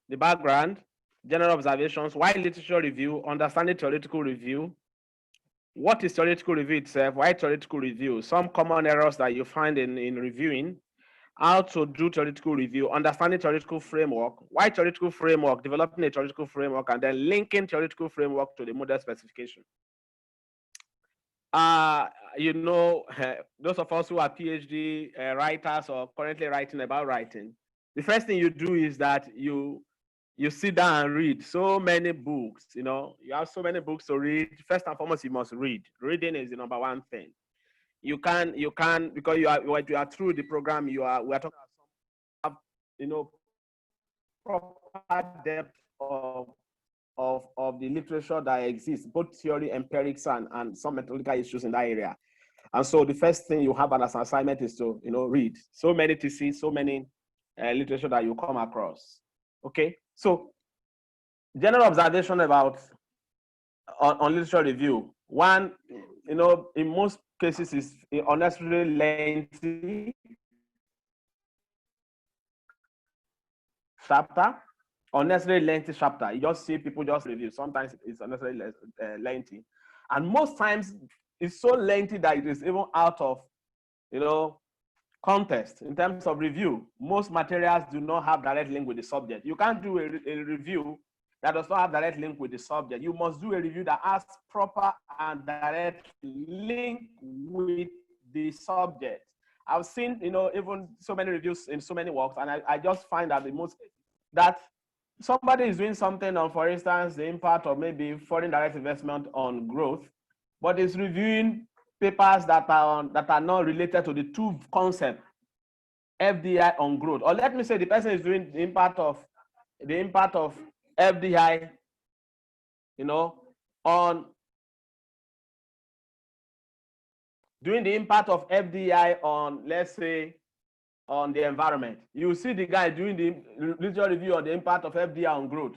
the background, general observations, why literature review, understanding theoretical review, what is theoretical review itself, why theoretical review, some common errors that you find in reviewing, how to do theoretical review, understanding theoretical framework, why theoretical framework, developing a theoretical framework, and then linking theoretical framework to the model specification. Those of us who are PhD writers or currently writing about writing, the first thing you do is that you sit down and read so many books. You have so many books to read. First and foremost, you must read. Reading is the number one thing. You can because you are through the program. We are talking about some, proper depth of the literature that exists, both theory, empirics, and some methodological issues in that area. And so the first thing you have as an assignment is to read so many theses, so many literature that you come across. Okay, so general observation about on literature review. One, in most cases is unnecessarily lengthy chapter. Unnecessarily lengthy chapter. You just see people just review. Sometimes it's unnecessarily lengthy, and most times it's so lengthy that it is even out of context in terms of review. Most materials do not have direct link with the subject. You can't do a review that does not have direct link with the subject. You must do a review that has proper and direct link with the subject. I've seen, even so many reviews in so many works, and I just find that somebody is doing something on, for instance, the impact of maybe foreign direct investment on growth, but is reviewing papers that are not related to the two concepts, FDI on growth. Or let me say the person is doing the impact of FDI, on doing the impact of FDI on, let's say, on the environment. You see the guy doing the literature review on the impact of FDI on growth.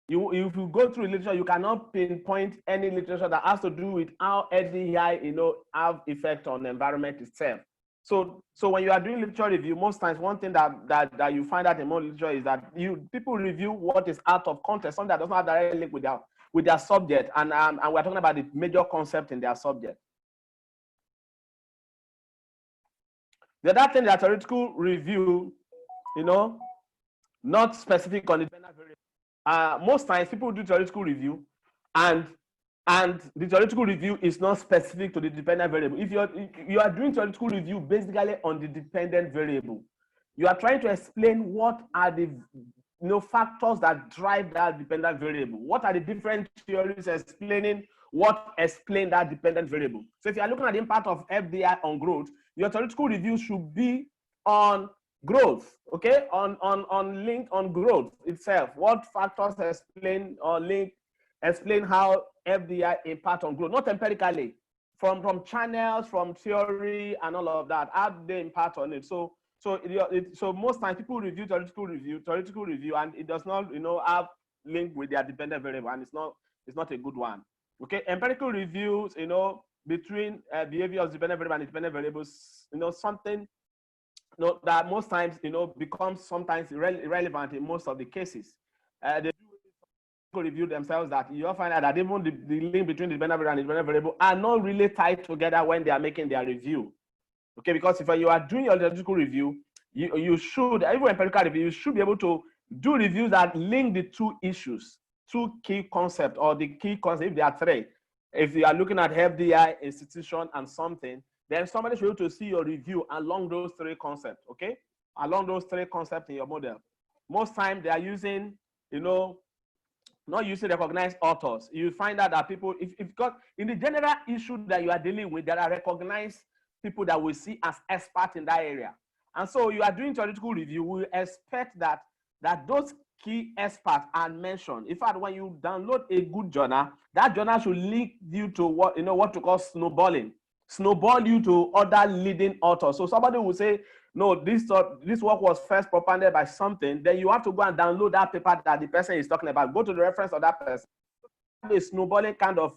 If you go through literature, you cannot pinpoint any literature that has to do with how FDI, have effect on the environment itself. So when you are doing literature review, most times one thing that you find out in more literature is that people review what is out of context, something that does not have direct link with their subject, and we're talking about the major concept in their subject. The other thing that theoretical review, not specific on the dependent variable. Most times people do theoretical review, and the theoretical review is not specific to the dependent variable. If you are doing theoretical review basically on the dependent variable, you are trying to explain what are the factors that drive that dependent variable. What are the different theories explaining what explain that dependent variable? So if you are looking at the impact of FDI on growth, your theoretical review should be on growth, okay? On link on growth itself. What factors explain or explain how FDI impact on growth, not empirically, from channels, from theory, and all of that. How they impact on it? So most times people review theoretical review, and it does not, have link with their dependent variable, and it's not a good one. Okay, empirical reviews, between behavior of dependent variable and independent variables, something that most times, becomes sometimes irrelevant in most of the cases. They do review themselves that you'll find out that even the link between the dependent variable and independent variable are not really tied together when they are making their review. Okay, because if you are doing your theoretical review, you should, even empirical review, you should be able to do reviews that link the two issues, two key concepts, or the key concepts, if there are three. If you are looking at FDI, institution, and something, then somebody should be able to see your review along those three concepts, okay? Along those three concepts in your model. Most times they are using, not using recognized authors. You find out that people, if got in the general issue that you are dealing with, there are recognized people that we see as experts in that area. And so you are doing theoretical review, we expect that those key experts are mentioned. In fact, when you download a good journal, that journal should link you to what to call snowballing. Snowball you to other leading authors. So somebody will say, no, this work was first propounded by something, then you have to go and download that paper that the person is talking about. Go to the reference of that person. A snowballing kind of,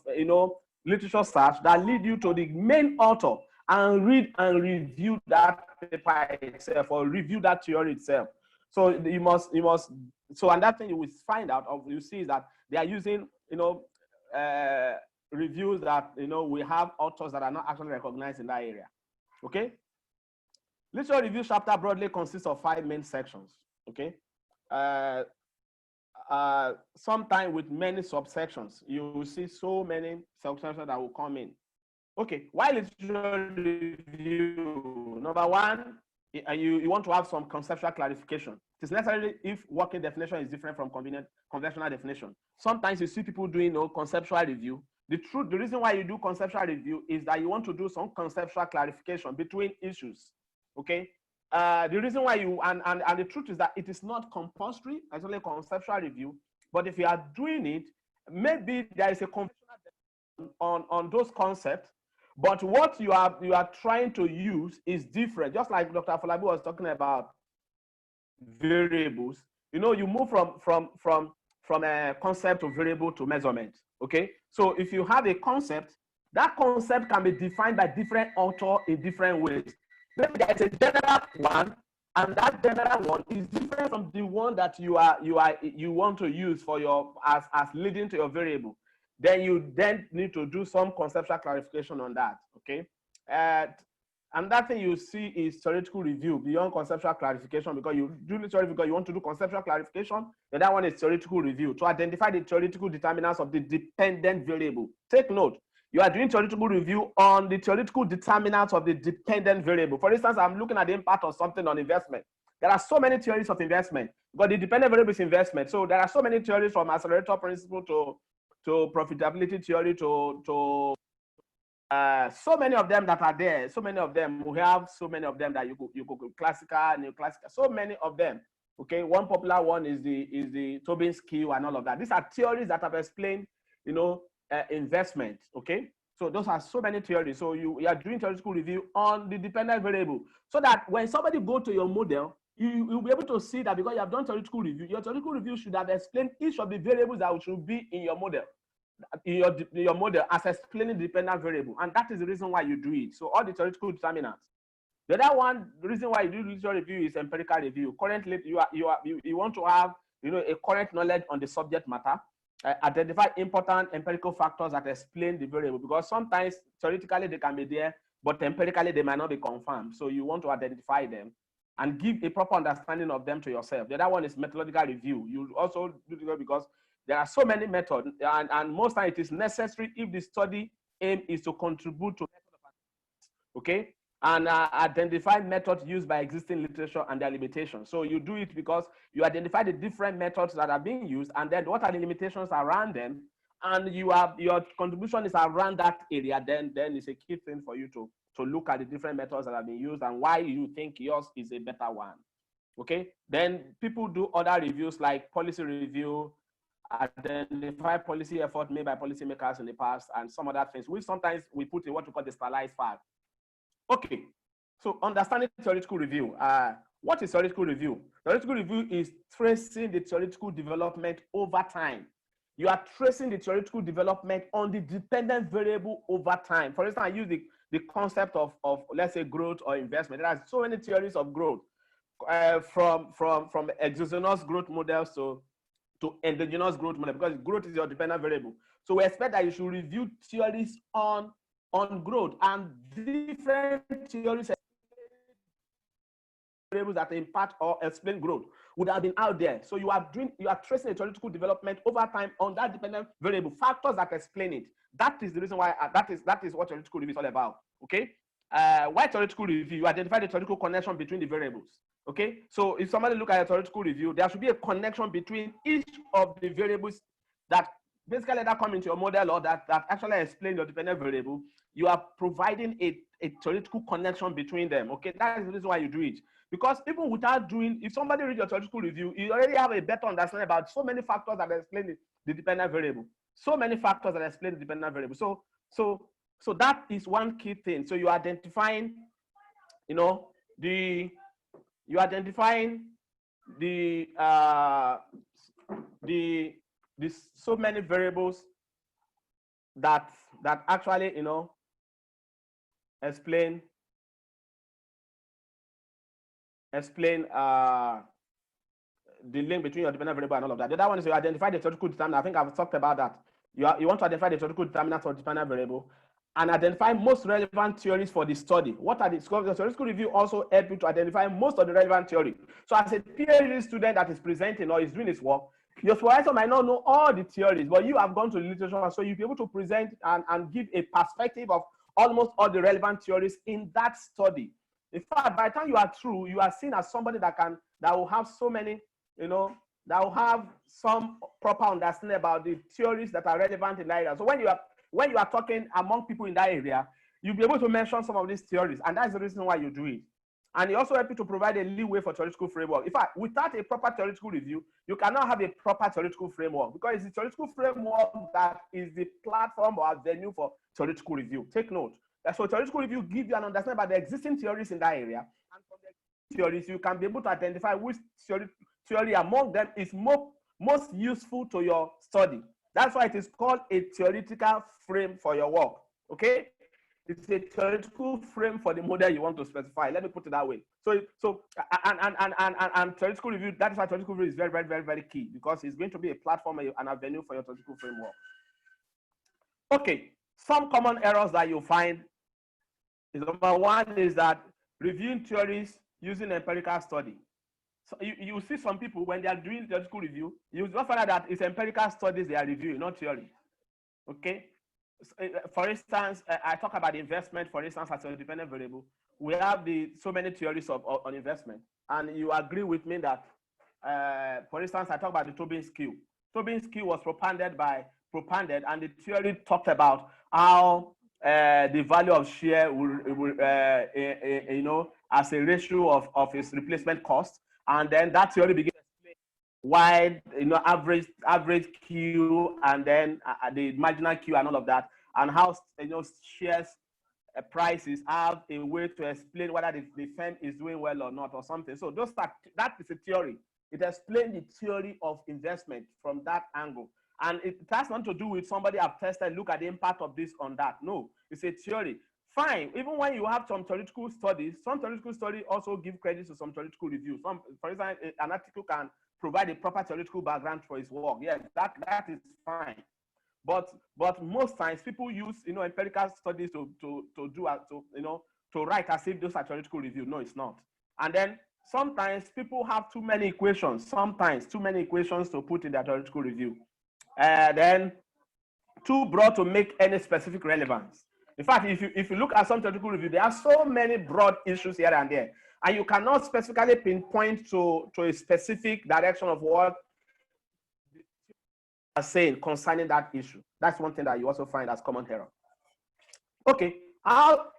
literature search that lead you to the main author and read and review that paper itself, or review that theory itself. So you must, so and that thing you will find out, or you see, is that they are using, reviews that, we have authors that are not actually recognized in that area, okay? Literature review chapter broadly consists of 5 main sections, okay? Sometimes with many subsections. You will see so many subsections that will come in. Okay, why literature review? Number one, you want to have some conceptual clarification. It is necessary if working definition is different from conventional definition. Sometimes you see people doing conceptual review. The reason why you do conceptual review is that you want to do some conceptual clarification between issues. Okay. The reason why and the truth is that it is not compulsory. It's only a conceptual review. But if you are doing it, maybe there is a conventional on those concepts. But what you are trying to use is different. Just like Dr. Afolabi was talking about variables. You move from a concept to variable to measurement. Okay. So if you have a concept, that concept can be defined by different authors in different ways. Maybe there is a general one, and that general one is different from the one that you want to use for your as leading to your variable. Then you need to do some conceptual clarification on that. Okay. And that thing you see is theoretical review beyond conceptual clarification, because you do literally because you want to do conceptual clarification. The other one is theoretical review to identify the theoretical determinants of the dependent variable. Take note, you are doing theoretical review on the theoretical determinants of the dependent variable. For instance, I'm looking at the impact of something on investment. there are so many theories of investment. But the dependent variable is investment. So there are so many theories from accelerator principle to profitability theory to so many of them that are there. So many of them, we have so many of them that you could classical, neoclassical, so many of them. Okay, one popular one is the Tobin skew and all of that. These are theories that have explained, investment. Okay, so those are so many theories. So you are doing theoretical review on the dependent variable, so that when somebody go to your model, you'll be able to see that because you have done theoretical review, your theoretical review should have explained each of the variables that should be in your model. Your model as explaining the dependent variable, and that is the reason why you do it. So all the theoretical determinants. The other one, the reason why you do literature review is empirical review. Currently, you want to have a current knowledge on the subject matter, identify important empirical factors that explain the variable, because sometimes theoretically they can be there, but empirically they might not be confirmed. So you want to identify them and give a proper understanding of them to yourself. The other one is methodological review. You also do it because there are so many methods, and most times it is necessary if the study aim is to contribute to method of analysis, okay, and identify methods used by existing literature and their limitations. So you do it because you identify the different methods that are being used, and then what are the limitations around them, and your contribution is around that area. Then it's a key thing for you to look at the different methods that are being used and why you think yours is a better one. Okay, then people do other reviews like policy review, identify policy effort made by policymakers in the past, and some other things, which sometimes we put in what we call the stylized file. Okay, so understanding theoretical review. What is theoretical review? Theoretical review is tracing the theoretical development over time. You are tracing the theoretical development on the dependent variable over time. For instance, I use the concept of let's say growth or investment. There are so many theories of growth, from exogenous growth models to endogenous growth model, because growth is your dependent variable. So we expect that you should review theories on growth, and different theories variables that impact or explain growth would have been out there. So you are tracing a theoretical development over time on that dependent variable, factors that explain it. That is the reason why that is what theoretical review is all about. Okay, why theoretical review? You identify the theoretical connection between the variables. Okay, so if somebody look at a theoretical review, there should be a connection between each of the variables that basically that come into your model or that actually explain your dependent variable. You are providing a theoretical connection between them. Okay, that is the reason why you do it. Because even without doing, if somebody reads your theoretical review, you already have a better understanding about so many factors that explain the dependent variable. So many factors that explain the dependent variable. So that is one key thing. So you're identifying, so many variables that actually explain the link between your dependent variable and all of that. The other one is you identify the theoretical determinant. I think I've talked about that. You want to identify the theoretical determinant for dependent variable and identify most relevant theories for the study. What are the theoretical review also help you to identify most of the relevant theory. So as a PhD student that is presenting or is doing his work, your supervisor might not know all the theories, but you have gone to the literature, so you'll be able to present and give a perspective of almost all the relevant theories in that study. In fact, by the time you are through, you are seen as somebody that will have so many, that will have some proper understanding about the theories that are relevant in that area. So when you are talking among people in that area, you'll be able to mention some of these theories, and that's the reason why you do it. And it also helps you to provide a leeway for theoretical framework. In fact, without a proper theoretical review, you cannot have a proper theoretical framework, because it's the theoretical framework that is the platform or venue for theoretical review. Take note. So theoretical review gives you an understanding about the existing theories in that area, and from the theories, you can be able to identify which theory among them is most useful to your study. That's why it is called a theoretical frame for your work. Okay, it's a theoretical frame for the model you want to specify. Let me put it that way. So theoretical review. That is why theoretical review is very, very, very, very key, because it's going to be a platform and a venue for your theoretical framework. Okay, some common errors that you'll find is, number one is that reviewing theories using empirical study. So you see some people, when they are doing theoretical review, you will find out that it's empirical studies they are reviewing, not theory. Okay, for instance, I talk about investment, for instance, as a dependent variable. We have so many theories on investment. And you agree with me that, for instance, I talk about the Tobin's Q. Tobin's Q was propounded, and the theory talked about how the value of share will as a ratio of its replacement cost. And then that theory began to explain why, average Q and then the marginal Q and all of that, and how, shares prices have a way to explain whether the firm is doing well or not or something. So that is a theory. It explains the theory of investment from that angle. And it has nothing to do with somebody have tested, look at the impact of this on that. No, it's a theory. Fine, even when you have some theoretical studies, some theoretical studies also give credit to some theoretical review. For example, an article can provide a proper theoretical background for its work. Yes, that is fine. But most times people use empirical studies to write as if those are theoretical review. No, it's not. And then sometimes people have too many equations. Sometimes too many equations to put in their theoretical review. Then too broad to make any specific relevance. In fact, if you look at some theoretical review, there are so many broad issues here and there, and you cannot specifically pinpoint to a specific direction of what are saying concerning that issue. That's one thing that you also find as common error. Okay, how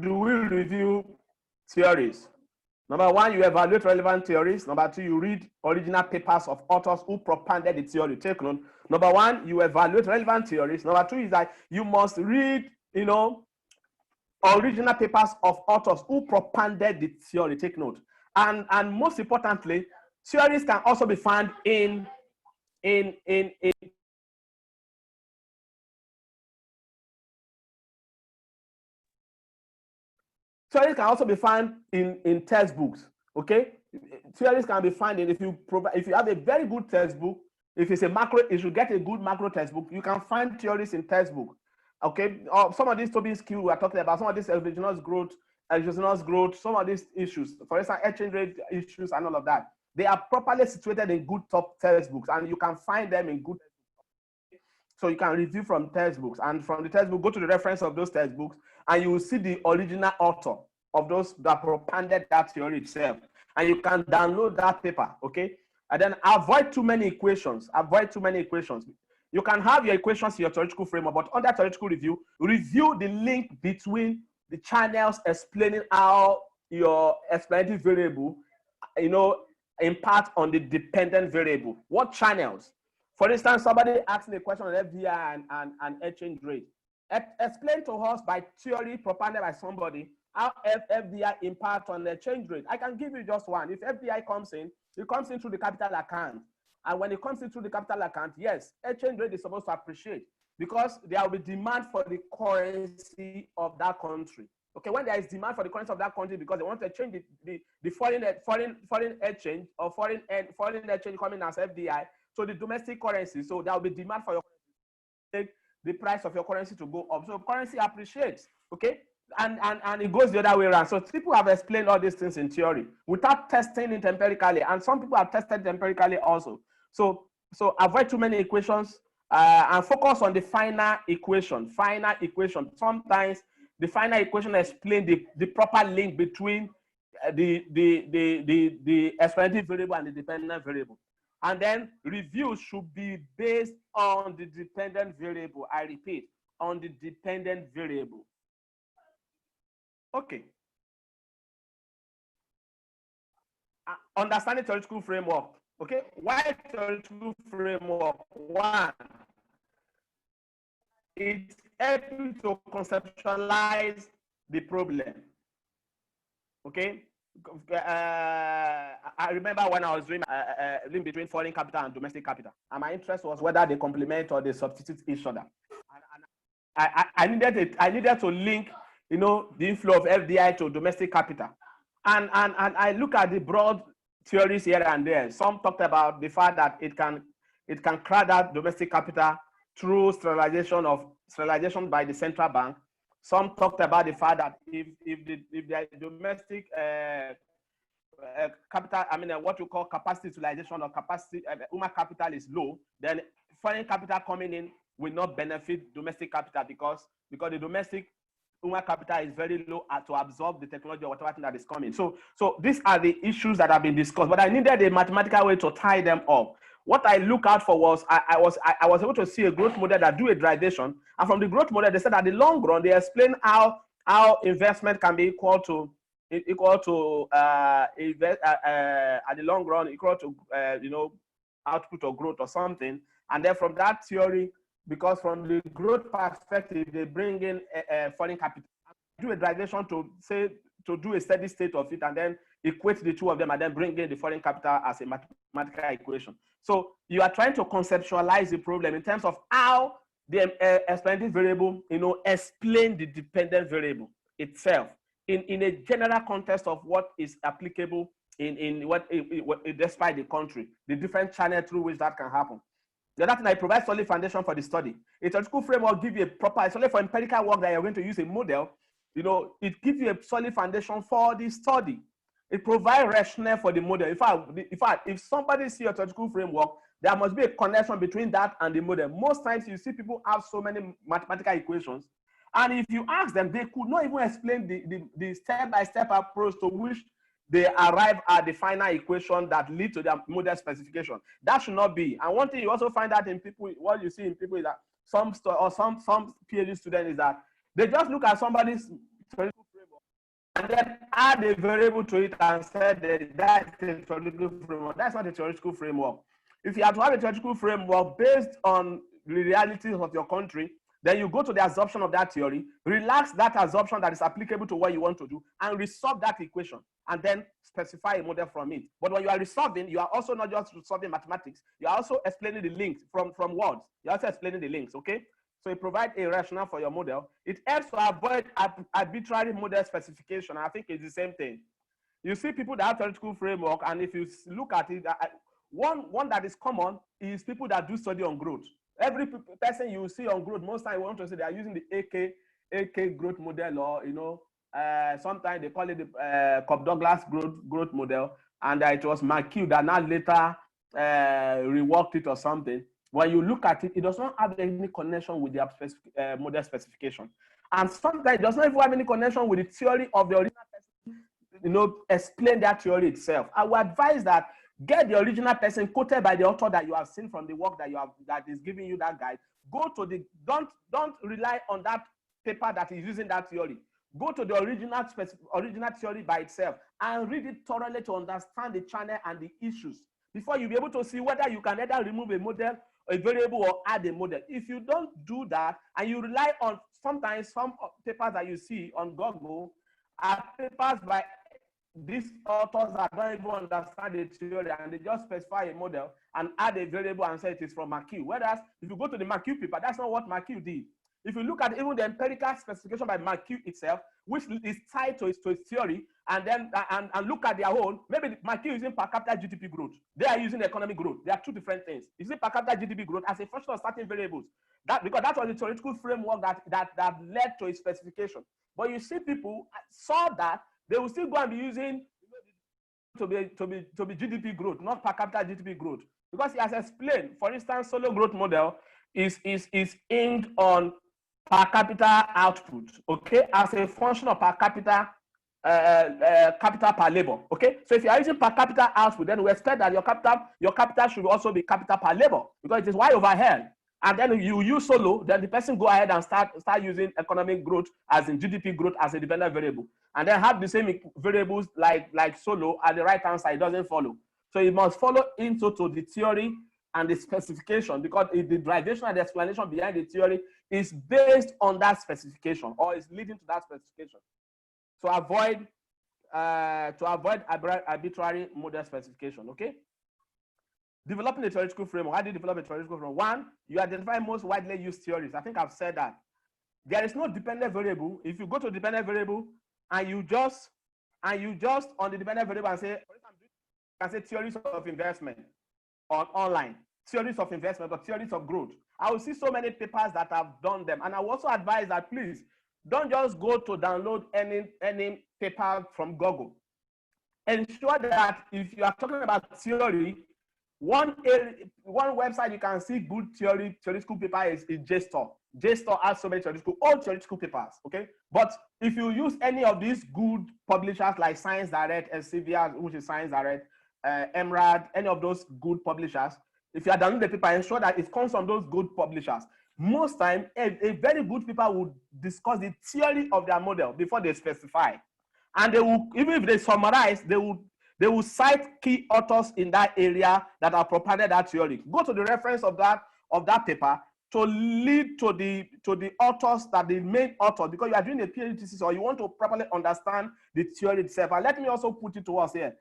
do we review theories? Number one, you evaluate relevant theories. Number two, you read original papers of authors who propounded the theory. Take note. Number one, you evaluate relevant theories. Number two is that you must read, original papers of authors who propounded the theory. Take note. And most importantly, theories can also be found in theories can also be found in textbooks. Okay, theories can be found in, if you have a very good textbook, if it's a macro, if you get a good macro textbook, you can find theories in textbook. Okay, some of these Tobin's Q we are talking about, some of these exogenous growth, some of these issues, for instance, exchange rate issues and all of that, they are properly situated in good top textbooks, and you can find them in good. So you can review from textbooks, and from the textbook, go to the reference of those textbooks, and you will see the original author of those that propounded that theory itself. And you can download that paper, okay? And then avoid too many equations. Avoid too many equations. You can have your equations in your theoretical framework, but under theoretical review, review the link between the channels explaining how your explanatory variable, impact on the dependent variable. What channels? For instance, somebody asked me a question on FDI and exchange rate. Explain to us by theory propounded by somebody how FDI impact on the exchange rate. I can give you just one. If FDI comes in, it comes in through the capital account. And when it comes in through the capital account, yes, exchange rate is supposed to appreciate because there will be demand for the currency of that country. Okay, when there is demand for the currency of that country because they want to change the foreign exchange or foreign exchange coming as FDI, so the domestic currency, so there will be demand for your currency, the price of your currency to go up. So currency appreciates, okay? And it goes the other way around. So people have explained all these things in theory without testing it empirically, and some people have tested it empirically also. So avoid too many equations and focus on the final equation. Sometimes the final equation explains the proper link between the explanatory variable and the dependent variable. And then reviews should be based on the dependent variable. I repeat, on the dependent variable. Okay. Understanding theoretical framework. Okay. Why theoretical framework? One, it helps you to conceptualize the problem. Okay. I remember when I was doing link between foreign capital and domestic capital, and my interest was whether they complement or they substitute each other. And I needed to link, the inflow of FDI to domestic capital, and I look at the broad theories here and there. Some talked about the fact that it can crowd out domestic capital through sterilization by the central bank. Some talked about the fact that if the domestic capital, what you call capacity utilization or capacity human capital is low, then foreign capital coming in will not benefit domestic capital because the domestic human capital is very low to absorb the technology or whatever thing that is coming. So these are the issues that have been discussed, but I needed a mathematical way to tie them up. What I look out for was I was able to see a growth model that do a derivation, and from the growth model, they said at the long run, they explain how investment can be equal to at the long run equal to output or growth or something. And then from that theory, because from the growth perspective, they bring in foreign capital, do a derivation to do a steady state of it, and then equate the two of them, and then bring in the foreign capital as a mathematical equation. So you are trying to conceptualize the problem in terms of how the exponential variable, explain the dependent variable itself in a general context of what is applicable in despite the country, the different channels through which that can happen. The other thing, I provide solid foundation for the study. A theoretical framework give you a proper, it's only for empirical work that you're going to use a model. It gives you a solid foundation for the study. It provides rationale for the model. In fact, if somebody sees a theoretical framework, there must be a connection between that and the model. Most times you see people have so many mathematical equations, and if you ask them, they could not even explain the step-by-step approach to which they arrive at the final equation that lead to their model specification. That should not be. And one thing you also find out in people, what you see in people is that some PhD students is that they just look at somebody's theoretical framework and then add a variable to it and say that's a theoretical framework. That's not a theoretical framework. If you have to have a theoretical framework based on the realities of your country, then you go to the assumption of that theory, relax that assumption that is applicable to what you want to do, and resolve that equation, and then specify a model from it. But when you are resolving, you are also not just resolving mathematics, you are also explaining the links from words. You're also explaining the links, okay? So it provides a rationale for your model. It helps to avoid arbitrary model specification. I think it's the same thing. You see people that have theoretical framework, and if you look at it, one that is common is people that do study on growth. Every person you see on growth, most times you want to say they are using the AK growth model, or sometimes they call it the Cobb-Douglas growth model, and it was McHugh that now later reworked it or something. When you look at it, it does not have any connection with the model specification, and sometimes it does not even have any connection with the theory of the original person. Explain that theory itself. I would advise that get the original person quoted by the author that you have seen from the work that is giving you that guide. Go to the don't rely on that paper that is using that theory. Go to the original theory by itself and read it thoroughly to understand the channel and the issues before you be able to see whether you can either remove a model, a variable, or add a model. If you don't do that and you rely on sometimes some papers that you see on Google are papers by these authors that don't even understand the theory, and they just specify a model and add a variable and say it is from McHugh. Whereas if you go to the McHugh paper, that's not what McHugh did. If you look at even the empirical specification by McHugh itself, which is tied to its theory, and then and look at their own, maybe McHugh is using per capita GDP growth. They are using economic growth. They are two different things. You see per capita GDP growth as a function of certain variables. Because that was the theoretical framework that led to its specification. But you see people saw that they will still go and be using to be GDP growth, not per capita GDP growth. Because he has explained, for instance, solo growth model is aimed on per capita output, okay, as a function of per capita capital per labor, okay. So if you are using per capita output, then we expect that your capital should also be capital per labor, because it is Y over L. And then you use solo, then the person go ahead and start using economic growth as in GDP growth as a dependent variable, and then have the same variables like solo at the right hand side. It doesn't follow. So it must follow into the theory and the specification, because the derivation and the explanation behind the theory is based on that specification, or is leading to that specification. So avoid arbitrary model specification, okay? Developing a theoretical framework. How do you develop a theoretical framework? One, you identify most widely used theories. I think I've said that. There is no dependent variable. If you go to dependent variable and you just on the dependent variable and say, for example, you can say theories of investment on online, theories of investment or theories of growth. I will see so many papers that have done them. And I will also advise that please don't just go to download any paper from Google. Ensure that if you are talking about theory, One website you can see good theoretical paper is JSTOR. JSTOR has so many all theoretical papers, okay? But if you use any of these good publishers like Science Direct, Elsevier, which is Science Direct, Emrad, any of those good publishers, if you are downloading the paper, ensure that it comes from those good publishers. Most time, a very good paper would discuss the theory of their model before they specify. And they will, even if they summarize, they will cite key authors in that area that have propounded that theory. Go to the reference of that paper to lead to the authors that the main author, because you are doing a PhD thesis or you want to properly understand the theory itself. And let me also put it to us here.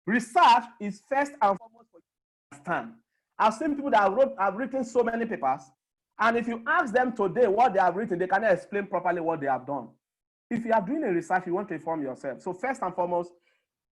Research is first and foremost for you to understand. I've seen people that have written so many papers, and if you ask them today what they have written, they cannot explain properly what they have done. If you are doing a research, you want to inform yourself. So first and foremost,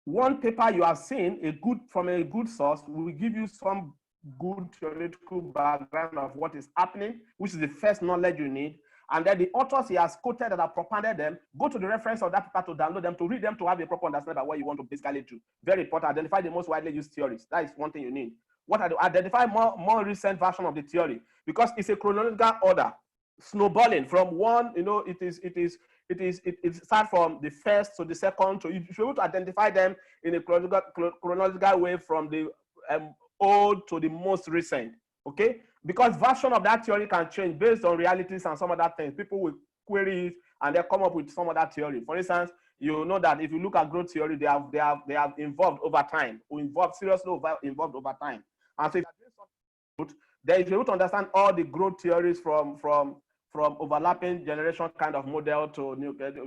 one paper you have seen from a good source will give you some good theoretical background of what is happening, which is the first knowledge you need. And then the authors he has quoted that have propounded them, go to the reference of that paper to download them, to read them, to have a proper understanding about what you want to basically do. Very important. Identify the most widely used theories. That is one thing you need. What are the, identify more recent version of the theory, because it's a chronological order, snowballing from one. You know, it starts from the first to the second. So you should be able to identify them in a chronological way from the old to the most recent. Okay, because version of that theory can change based on realities and some other things. People will query it and they come up with some other theory. For instance, you know that if you look at growth theory, they have evolved over time, seriously involved over time. And so if you're doing something, then if you're able to understand all the growth theories from overlapping generation kind of model to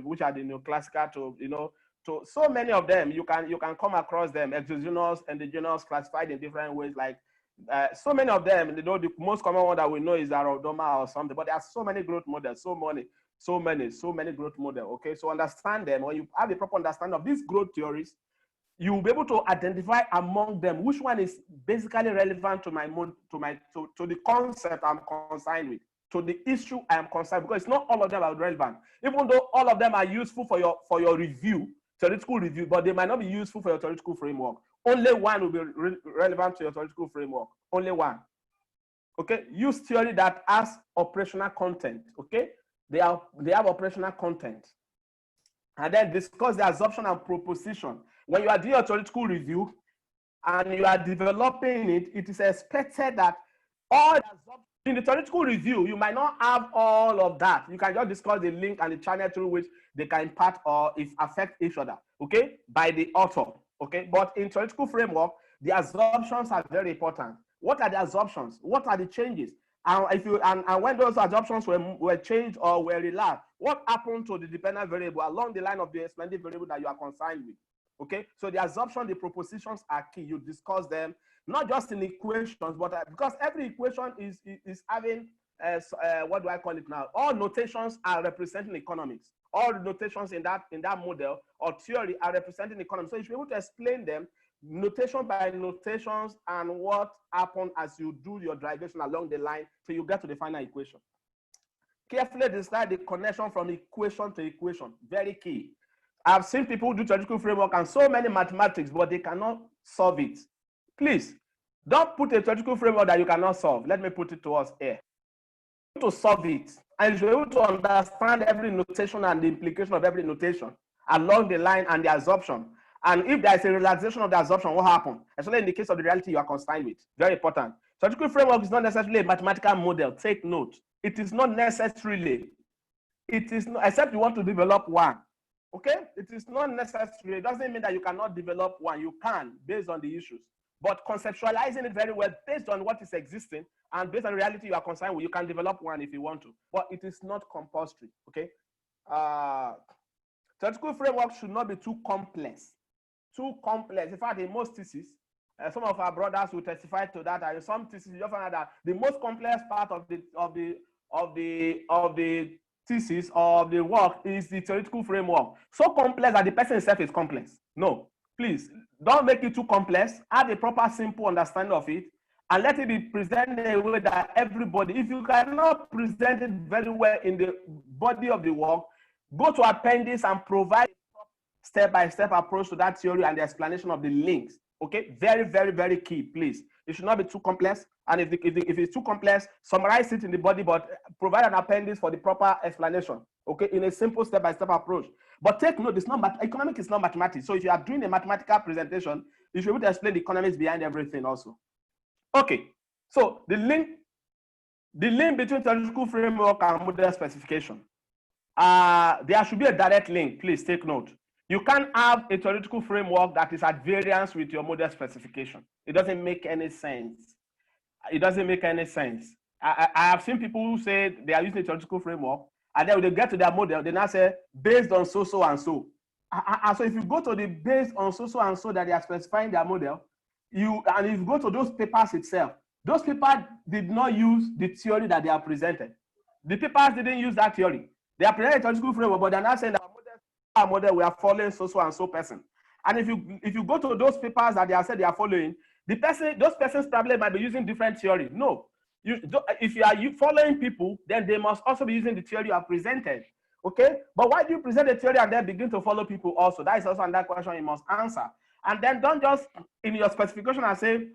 which are the neoclassical to, you know, to so many of them, you can come across them, exogenous, endogenous, classified in different ways. Like so many of them, you know, the most common one that we know is Arodoma or something, but there are so many growth models, so many growth models. Okay, so understand them. When you have a proper understanding of these growth theories, you will be able to identify among them which one is basically relevant to the concept I'm concerned with, to the issue I am concerned, because it's not all of them are relevant. Even though all of them are useful for your review, theoretical review, but they might not be useful for your theoretical framework. Only one will be relevant to your theoretical framework. Only one. Okay, use theory that has operational content. Okay, they have operational content, and then discuss the assumption and proposition. When you are doing a theoretical review and you are developing it, it is expected that all the assumptions in the theoretical review, you might not have all of that. You can just discuss the link and the channel through which they can impact or if affect each other, okay, by the author, okay? But in theoretical framework, the assumptions are very important. What are the assumptions? What are the changes? And when those assumptions were changed or were relaxed, what happened to the dependent variable along the line of the expanded variable that you are concerned with? Okay, so the assumption, the propositions are key. You discuss them, not just in equations, but because every equation is having, what do I call it now? All notations are representing economics. All the notations in that model or theory are representing economics. So you should be able to explain them notation by notations and what happened as you do your derivation along the line till you get to the final equation. Carefully describe the connection from equation to equation. Very key. I've seen people do theoretical framework and so many mathematics, but they cannot solve it. Please, don't put a theoretical framework that you cannot solve. Let me put it to us here. To solve it, and you should be able to understand every notation and the implication of every notation along the line and the assumption. And if there is a relaxation of the assumption, what happens? Especially in the case of the reality you are concerned with. Very important. Theoretical framework is not necessarily a mathematical model. Take note. It is not necessarily. It is not, except you want to develop one. Okay? It is not necessary. It doesn't mean that you cannot develop one. You can, based on the issues. But conceptualizing it very well, based on what is existing, and based on the reality you are concerned with, you can develop one if you want to. But it is not compulsory. Okay? Theoretical framework should not be too complex. Too complex. In fact, in most theses, some of our brothers will testify to that. And in some theses, you find out that the most complex part of the thesis or the work is the theoretical framework. So complex that the person itself is complex. No, please don't make it too complex. Have a proper, simple understanding of it, and let it be presented in a way that everybody, if you cannot present it very well in the body of the work, go to appendix and provide step-by-step approach to that theory and the explanation of the links Okay, very, very, very key, please. It should not be too complex. And if it's too complex, summarize it in the body, but provide an appendix for the proper explanation. Okay, in a simple step-by-step approach. But take note, it's not economics is not mathematics. So if you are doing a mathematical presentation, you should be able to explain the economics behind everything also. Okay, so the link between theoretical framework and model specification. There should be a direct link. Please take note. You can't have a theoretical framework that is at variance with your model specification. It doesn't make any sense. It doesn't make any sense. I have seen people who say they are using a theoretical framework, and then when they get to their model, they now say, based on so, so, and so. So if you go to the based on so, so, and so that they are specifying their model, and if you go to those papers itself, those papers did not use the theory that they are presented. The papers didn't use that theory. They are presenting a theoretical framework, but they're not saying that our model we are following so, so, and so person. And if you go to those papers that they are said they are following, those persons probably might be using different theory. No, if you are following people, then they must also be using the theory you have presented. Okay, but why do you present the theory and then begin to follow people also? That is also another question you must answer. And then don't just in your specification and say,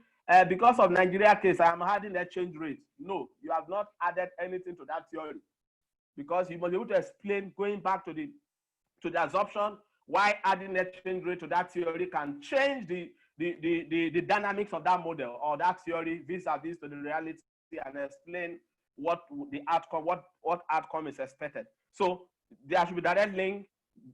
because of Nigeria case, I am adding exchange rate. No, you have not added anything to that theory, because you must be able to explain, going back to the assumption, why adding exchange rate to that theory can change the dynamics of that model or that theory vis-a-vis to the reality, and explain what the outcome, what outcome is expected. So there should be direct link.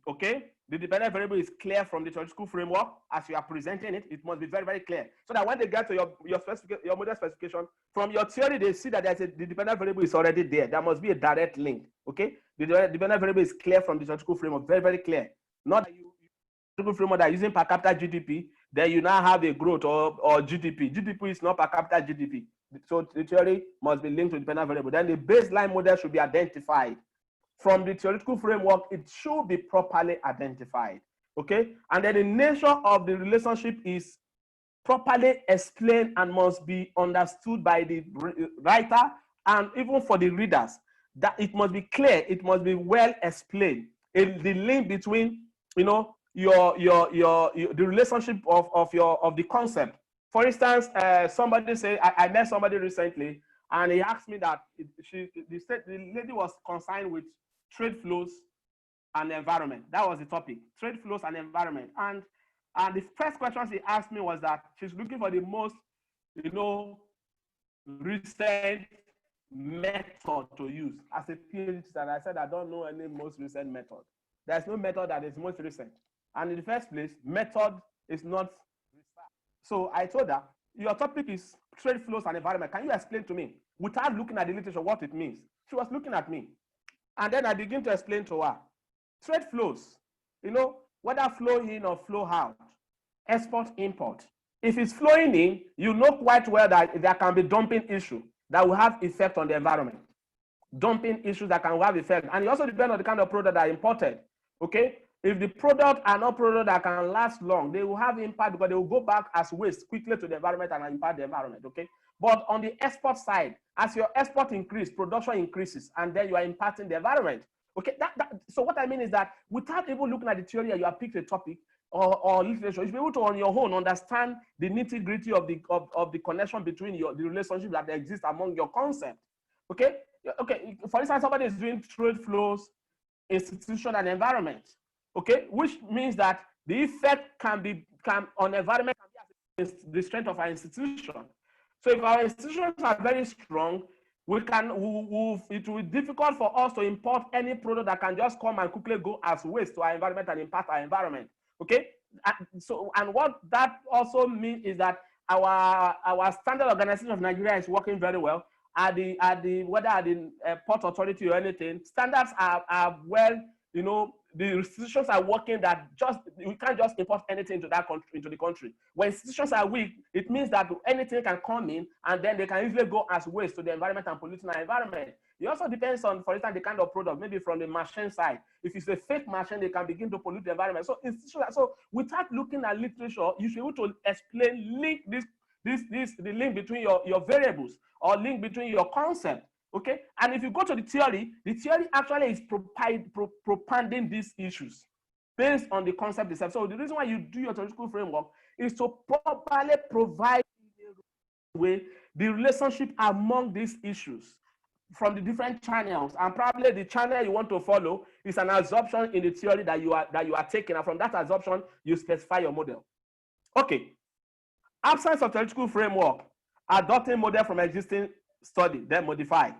Okay, the dependent variable is clear from the theoretical framework as you are presenting it. It must be very, very clear, so that when they get to your model specification, from your theory they see that the dependent variable is already there. There must be a direct link. Okay, the dependent variable is clear from the theoretical framework, very, very clear. Not that theoretical framework that are using per capita GDP, then you now have a growth or GDP. GDP is not per capita GDP. So the theory must be linked to the dependent variable. Then the baseline model should be identified. From the theoretical framework, it should be properly identified. Okay, and then the nature of the relationship is properly explained and must be understood by the writer and even for the readers. That it must be clear, it must be well explained. The link between, you know, the relationship of the concept. For instance, somebody say, I met somebody recently, and he asked me that the lady was concerned with trade flows and environment. That was the topic, trade flows and environment. And the first question she asked me was that she's looking for the most, you know, recent method to use. As a PhD, and I said, I don't know any most recent method. There's no method that is most recent. And in the first place, method is not research. So I told her, your topic is trade flows and environment. Can you explain to me, without looking at the literature, what it means? She was looking at me. And then I begin to explain to her, trade flows, you know, whether flow in or flow out, export, import. If it's flowing in, you know quite well that there can be dumping issue that will have effect on the environment. Dumping issues that can have effect. And it also depends on the kind of product that are imported. Okay? If the product are not product that can last long, they will have impact because they will go back as waste quickly to the environment and impact the environment. Okay? But on the export side, as your export increases, production increases, and then you are impacting the environment. Okay, so what I mean is that without even looking at the theory, you have picked a topic or literature, you should be able to on your own understand the nitty-gritty of the connection between the relationship that exists among your concept. Okay, for instance, somebody is doing trade flows, institution, and environment. Okay, which means that the effect can on environment can be the strength of our institution. So if our institutions are very strong, it will be difficult for us to import any product that can just come and quickly go as waste to our environment and impact our environment. Okay, and what that also means is that our standard organization of Nigeria is working very well. Whether at the port authority or anything, standards are well, you know, the institutions are working that we can't just import anything into that country, into the country. When institutions are weak, it means that anything can come in and then they can easily go as waste to the environment and polluting our environment. It also depends on, for instance, the kind of product, maybe from the machine side. If it's a fake machine, they can begin to pollute the environment. So institutions, so without looking at literature, you should be able to explain, link the link between your variables or link between your concept. Okay, and if you go to the theory actually is propounding these issues based on the concept itself. So the reason why you do your theoretical framework is to properly provide the relationship among these issues from the different channels, and probably the channel you want to follow is an assumption in the theory that you are taking, and from that assumption you specify your model. Okay, absence of theoretical framework, adopting model from existing study, then modify.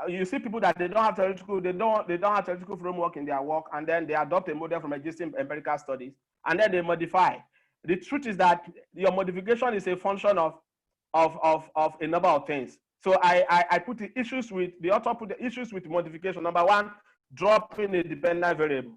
You see people that they don't have theoretical framework in their work, and then they adopt a model from existing empirical studies, and then they modify. The truth is that your modification is a function of a number of things. So I put the issues with, the author put the issues with modification. Number one, dropping a dependent variable.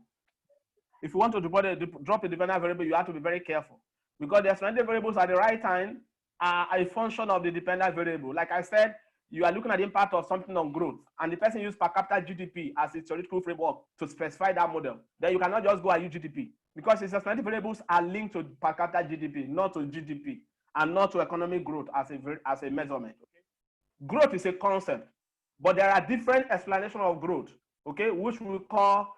If you want to drop a dependent variable, you have to be very careful, because the explanatory variables at the right time are a function of the dependent variable. Like I said, you are looking at the impact of something on growth, and the person used per capita GDP as a theoretical framework to specify that model. Then you cannot just go and use GDP, because its explanatory variables are linked to per capita GDP, not to GDP, and not to economic growth as a measurement. Okay? Growth is a concept, but there are different explanations of growth, okay, which we call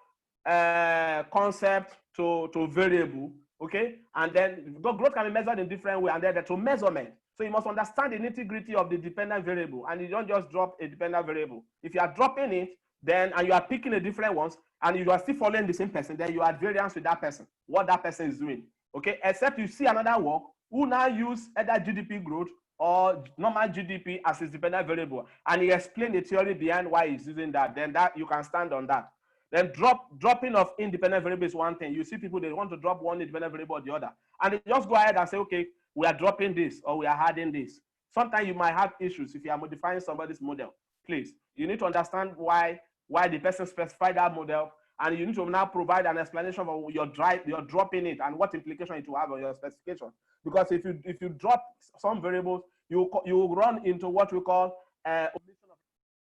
concept to variable, okay, and then growth can be measured in different ways, and then to measurement. So you must understand the nitty-gritty of the dependent variable, and you don't just drop a dependent variable. If you are dropping it, then and you are picking a different ones, and you are still following the same person, then you are at variance with that person, what that person is doing, okay, except you see another work who now use either GDP growth or normal GDP as his dependent variable, and he explained the theory behind why he's using that, then that you can stand on that. Then dropping of independent variable is one thing. You see people, they want to drop one independent variable or the other, and they just go ahead and say, okay, we are dropping this or we are adding this. Sometimes you might have issues if you are modifying somebody's model. Please, you need to understand why the person specified that model, and you need to now provide an explanation of you're dropping it and what implication it will have on your specification. Because if you drop some variables, you run into what we call omission of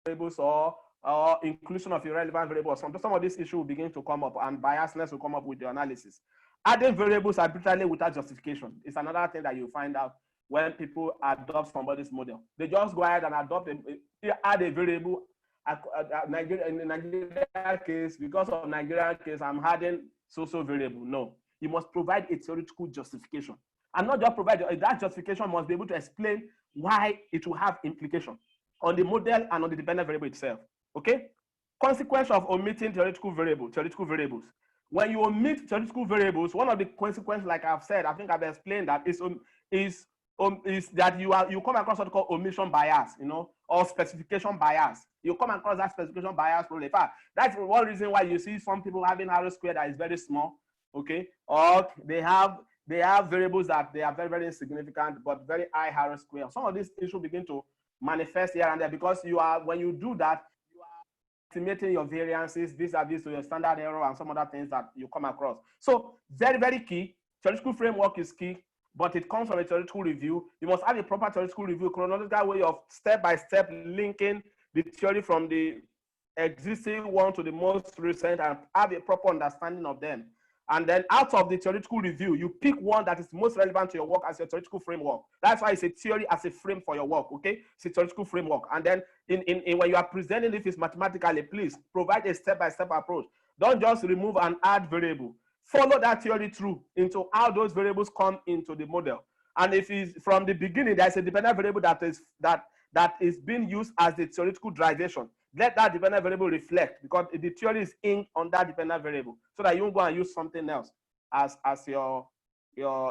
variables or inclusion of irrelevant variables. Some of these issues will begin to come up, and biasness will come up with the analysis. Adding variables arbitrarily without justification is another thing that you find out when people adopt somebody's model. They just go ahead and add a variable. In the Nigerian case, because of Nigerian case, I'm adding so variable. No, you must provide a theoretical justification, and not just provide that justification must be able to explain why it will have implication on the model and on the dependent variable itself. Okay, consequence of omitting theoretical variables. When you omit theoretical variables, one of the consequences, like I've said, I think I've explained that is that you come across what called omission bias, or specification bias. You come across that specification bias problem. In fact, that's one reason why you see some people having arrow square that is very small, okay, or they have variables that they are very, very insignificant but very high arrow square. Some of these issues begin to manifest here and there, because when you do that, estimating your variances vis-a-vis to your standard error and some other things that you come across. So very, very key. Theoretical framework is key, but it comes from a theoretical review. You must have a proper theoretical review, chronological way of step-by-step linking the theory from the existing one to the most recent, and have a proper understanding of them. And then out of the theoretical review, you pick one that is most relevant to your work as your theoretical framework. That's why it's a theory as a frame for your work, okay? It's a theoretical framework. And then when you are presenting it mathematically, please provide a step-by-step approach. Don't just remove and add variable. Follow that theory through into how those variables come into the model. And if it's from the beginning, there's a dependent variable that is being used as the theoretical derivation. Let that dependent variable reflect, because the theory is inked on that dependent variable, so that you won't go and use something else as your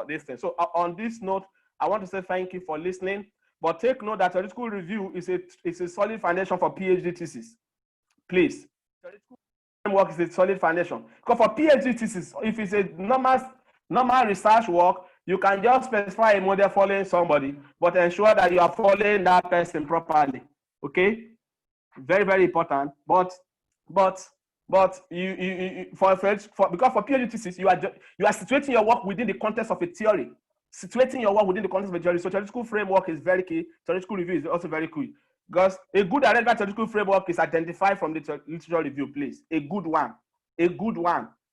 this thing. So on this note, I want to say thank you for listening, but take note that theoretical review is a solid foundation for PhD thesis. Please, theoretical framework is a solid foundation. Because for PhD thesis, if it's a normal research work, you can just specify a model following somebody, but ensure that you are following that person properly. Okay. Very, very important. But because for PhD thesis, you are situating your work within the context of a theory. Situating your work within the context of a theory. So theoretical framework is very key. Theoretical review is also very key. Because a good and relevant theoretical framework is identified from the literature review, please. A good one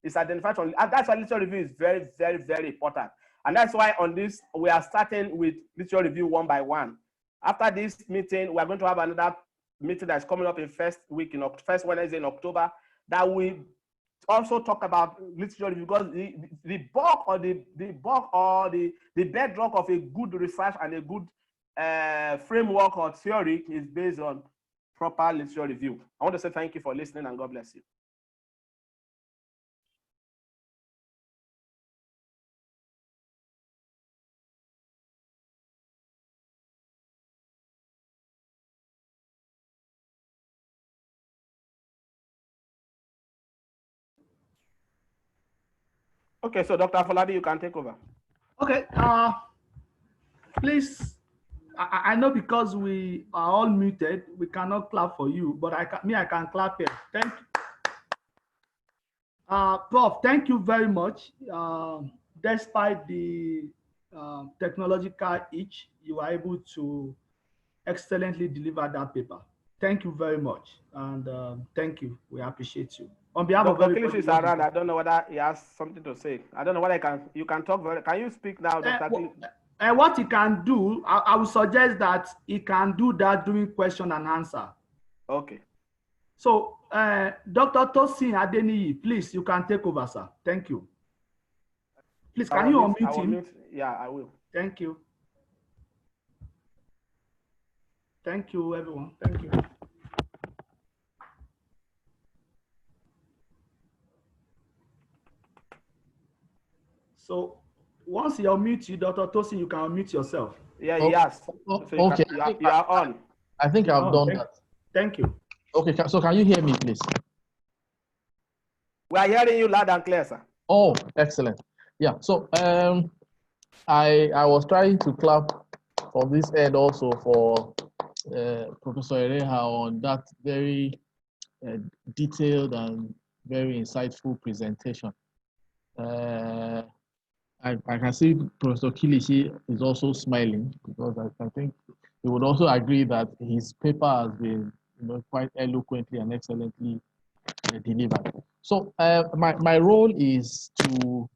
is identified from, and that's why literature review is very, very, very important. And that's why on this, we are starting with literature review one by one. After this meeting, we are going to have another meeting that's coming up in first Wednesday in October, that will also talk about literature review, because the bulk or the bedrock of a good research and a good framework or theory is based on proper literature review. I want to say thank you for listening and God bless you. Okay, so Dr. Afolabi, you can take over. Okay, please, I know because we are all muted, we cannot clap for you, but I can clap here. Thank you. Prof, thank you very much. Despite the technological itch, you were able to excellently deliver that paper. Thank you very much, and thank you. We appreciate you. On behalf of everybody is around, I don't know whether he has something to say. I don't know whether you can talk. Can you speak now, Dr. And what he can do, I would suggest that he can do that during question and answer. Okay. So, Dr. Tosin Adeniyi, please, you can take over, sir. Thank you. Please, can you unmute him? Yeah, I will. Thank you. Thank you, everyone. Thank you. So, once you unmute you, Dr. Tosin, you can unmute yourself. Yeah, yes. So okay. You are on. I think I've done that. Thank you. Okay, so can you hear me, please? We are hearing you loud and clear, sir. Oh, excellent. Yeah, so I was trying to clap from this end also for Professor Ereha on that very detailed and very insightful presentation. I can see Professor Kilishi is also smiling because I think he would also agree that his paper has been quite eloquently and excellently delivered. So my role is to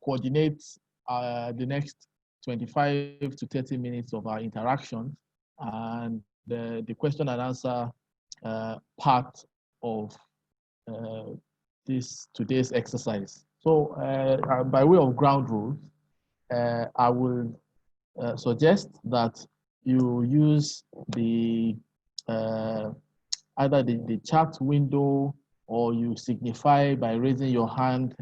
coordinate the next 25 to 30 minutes of our interaction and the question and answer part of today's exercise. So by way of ground rules, I will suggest that you use the either the chat window or you signify by raising your hand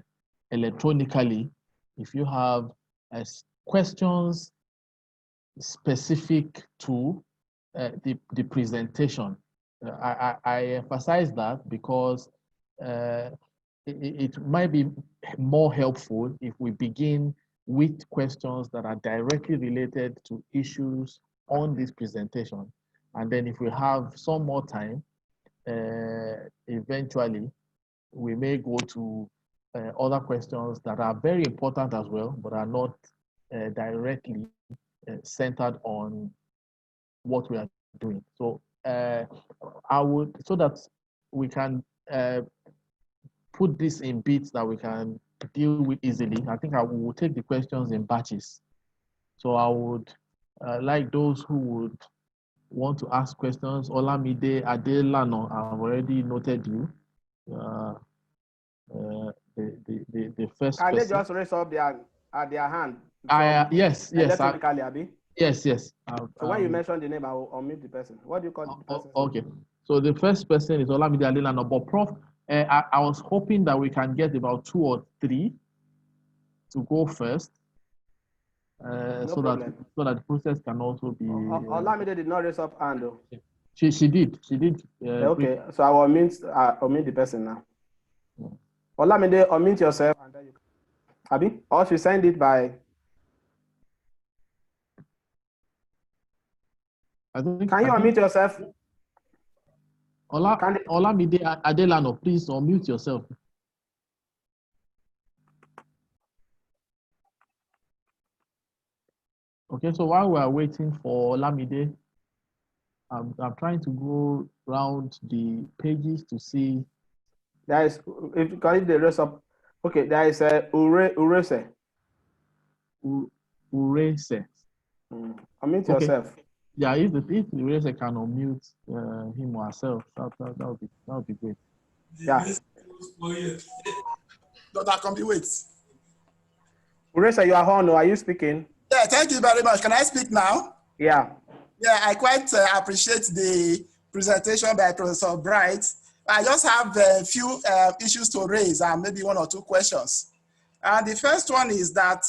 electronically if you have questions specific to the presentation. I emphasize that because it might be more helpful if we begin with questions that are directly related to issues on this presentation. And then if we have some more time, eventually, we may go to other questions that are very important as well, but are not directly centered on what we are doing. So I would, so that we can put this in bits that we can deal with easily, I think I will take the questions in batches. So I would like those who would want to ask questions. Olamide Adelano, I've already noted you. The first Can person. they just raise up their hand? Yes. Electronically, yes. So when you mention the name, I will unmute the person. What do you call the person? Okay. So the first person is Olamide Adelano. But Prof, I was hoping that we can get about 2 or 3 to go first. So that the process can also be. Olamide did not raise up hand though. She did. Okay, so I will unmute the person now. Yeah. Olamide, unmute yourself. And then you can... Abi, or she send it by. Can you unmute yourself? Olamide Adelano, please unmute yourself. Okay, so while we are waiting for Olamide, I'm trying to go around the pages to see. There is, if you can leave the rest up. Okay, there is a Urese. Urese. Unmute yourself. Yeah, if Urese can unmute him or herself, that would be great. Yeah. Dr. Kombi, wait. Uresa, you are on, or are you speaking? Yeah, thank you very much. Can I speak now? Yeah. Yeah, I quite appreciate the presentation by Professor Bright. I just have a few issues to raise and maybe one or two questions. The first one is that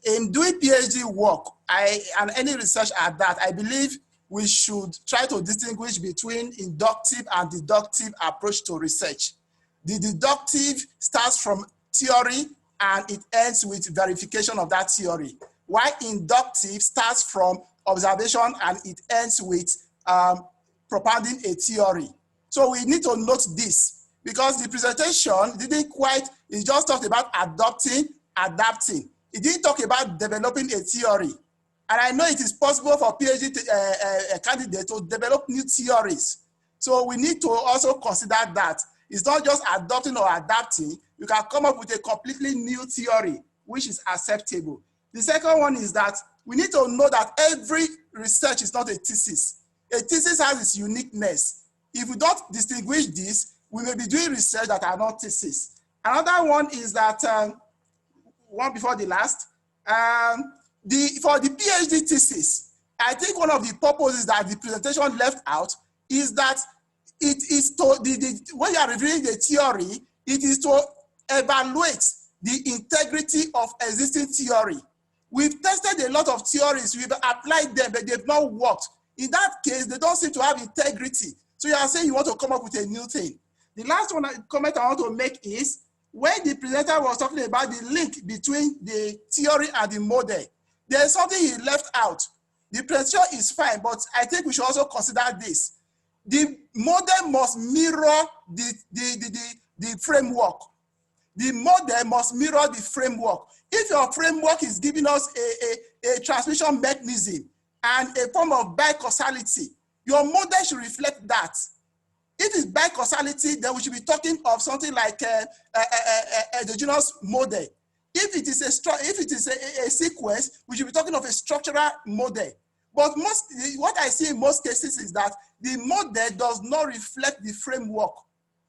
in doing PhD work, and any research at that, I believe we should try to distinguish between inductive and deductive approach to research. The deductive starts from theory and it ends with verification of that theory, while inductive starts from observation and it ends with propounding a theory. So we need to note this because the presentation didn't quite, it just talked about adopting, adapting. It didn't talk about developing a theory. And I know it is possible for PhD candidates to develop new theories. So we need to also consider that. It's not just adopting or adapting. You can come up with a completely new theory, which is acceptable. The second one is that we need to know that every research is not a thesis. A thesis has its uniqueness. If we don't distinguish this, we may be doing research that are not thesis. Another one is that, one before the last, for the PhD thesis, I think one of the purposes that the presentation left out is that it is to, when you are reviewing the theory, it is to evaluate the integrity of existing theory. We've tested a lot of theories, we've applied them, but they've not worked. In that case, they don't seem to have integrity. So you are saying you want to come up with a new thing. The last comment I want to make is, when the presenter was talking about the link between the theory and the model, there's something he left out. The presentation is fine, but I think we should also consider this. The model must mirror the framework. The model must mirror the framework. If your framework is giving us a transmission mechanism and a form of bicausality, your model should reflect that. If it's bicausality, then we should be talking of something like a endogenous model. If it is a sequence, we should be talking of a structural model. But what I see in most cases is that the model does not reflect the framework.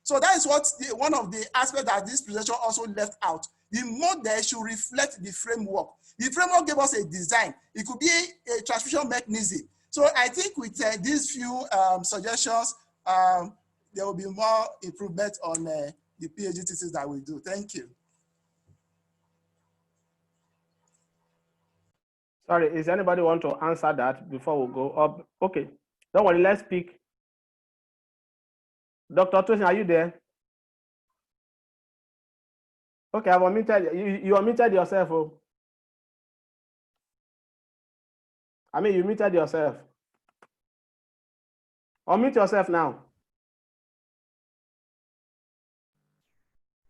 So that is one of the aspects that this presentation also left out. The model should reflect the framework. The framework gave us a design. It could be a transmission mechanism. So I think with these few suggestions, there will be more improvement on the PhD thesis that we do. Thank you. Sorry, is anybody want to answer that before we go up? Okay, don't worry, let's speak. Dr. Tosin, are you there? Okay, I've unmuted. You unmuted yourself. Oh. I mean, you muted yourself. Unmute yourself now.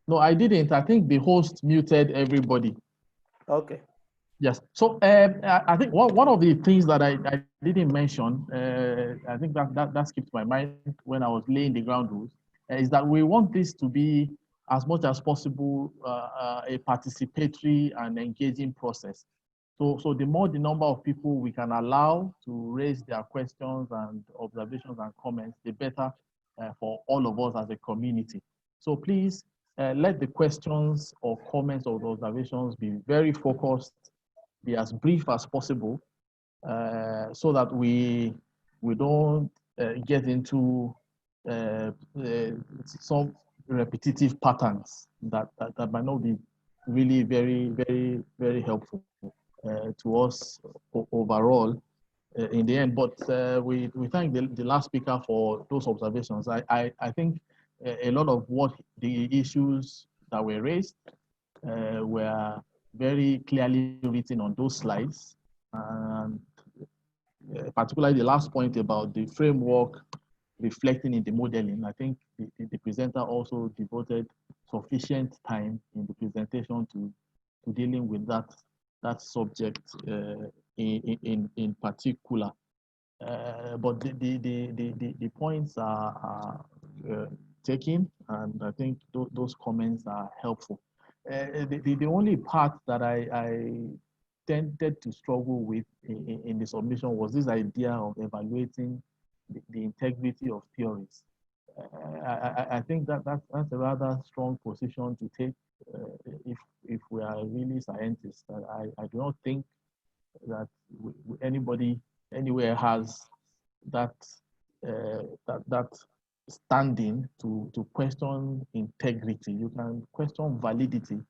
No, I didn't. I think the host muted everybody. Okay. Yes. So I think one of the things that I didn't mention, I think that skipped my mind when I was laying the ground rules, is that we want this to be as much as possible a participatory and engaging process. So the more the number of people we can allow to raise their questions and observations and comments, the better for all of us as a community. So please let the questions or comments or the observations be very focused, be as brief as possible, so that we don't get into some repetitive patterns that might not be really very, very, very helpful to us overall in the end. But we thank the last speaker for those observations. I think a lot of what the issues that were raised were very clearly written on those slides, and particularly the last point about the framework reflecting in the modeling. I think the presenter also devoted sufficient time in the presentation to dealing with that subject in particular. But the points are taken, and I think those comments are helpful. The only part that I tended to struggle with in the submission was this idea of evaluating the integrity of theories. I think that's a rather strong position to take if we are really scientists. I do not think that anybody anywhere has that that standing to question integrity. You can question validity,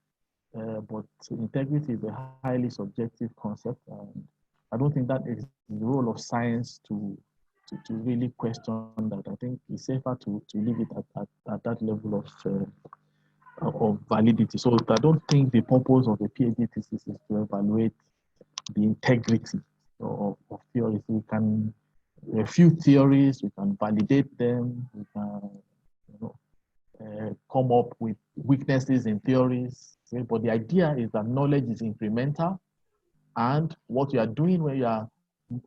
but integrity is a highly subjective concept, and I don't think that is the role of science to really question that. I think it's safer to leave it at that level of validity. So I don't think the purpose of the PhD thesis is to evaluate the integrity of theories. We can refute theories, we can validate them, we can come up with weaknesses in theories. But the idea is that knowledge is incremental, and what you are doing when you are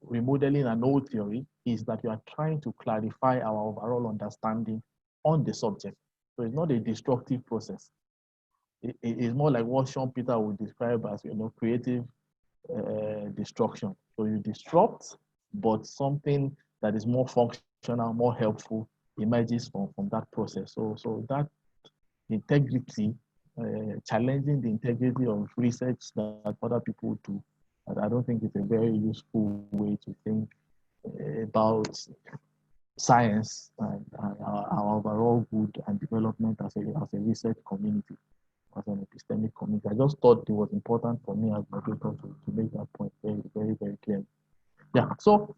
remodeling an old theory is that you are trying to clarify our overall understanding on the subject. So it's not a destructive process. It is more like what Sean Peter would describe as creative destruction. So you disrupt, but something that is more functional, more helpful emerges from that process. So that integrity, challenging the integrity of research that other people do, I don't think it's a very useful way to think about science and our overall good and development as a research community, as an epistemic community. I just thought it was important for me as moderator to make that point very, very, very clear. Yeah, so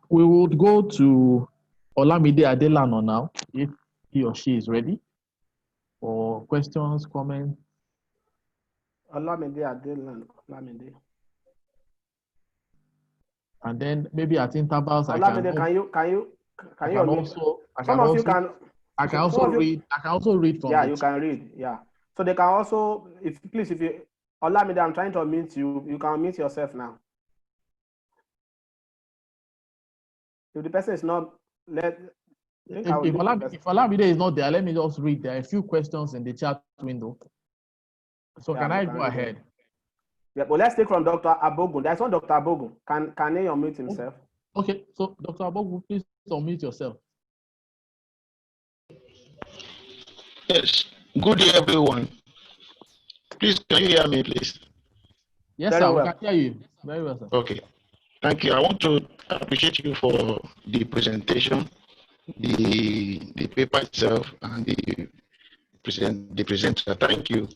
we would go to Olamide Adelano now, if he or she is ready for questions, comments. Olamide Adelano, Olamide. And then maybe at intervals, Olamide, I can also read from. Yeah, you can read. Yeah. So they can also, if you, Olamide, I'm trying to unmute you. You can unmute yourself now. If the person is not, if Olamide is not there, let me just read. There are a few questions in the chat window. So can I go ahead? Yeah, but let's take from Dr. Abogun. There's one Dr. Abogun. Can he unmute himself? Okay, so Dr. Abogun, please unmute yourself. Yes. Good day, everyone. Please, can you hear me, please? Yes, sir. We can hear you. Very well, sir. Okay. Thank you. I want to appreciate you for the presentation, the paper itself, and the presenter. Thank you.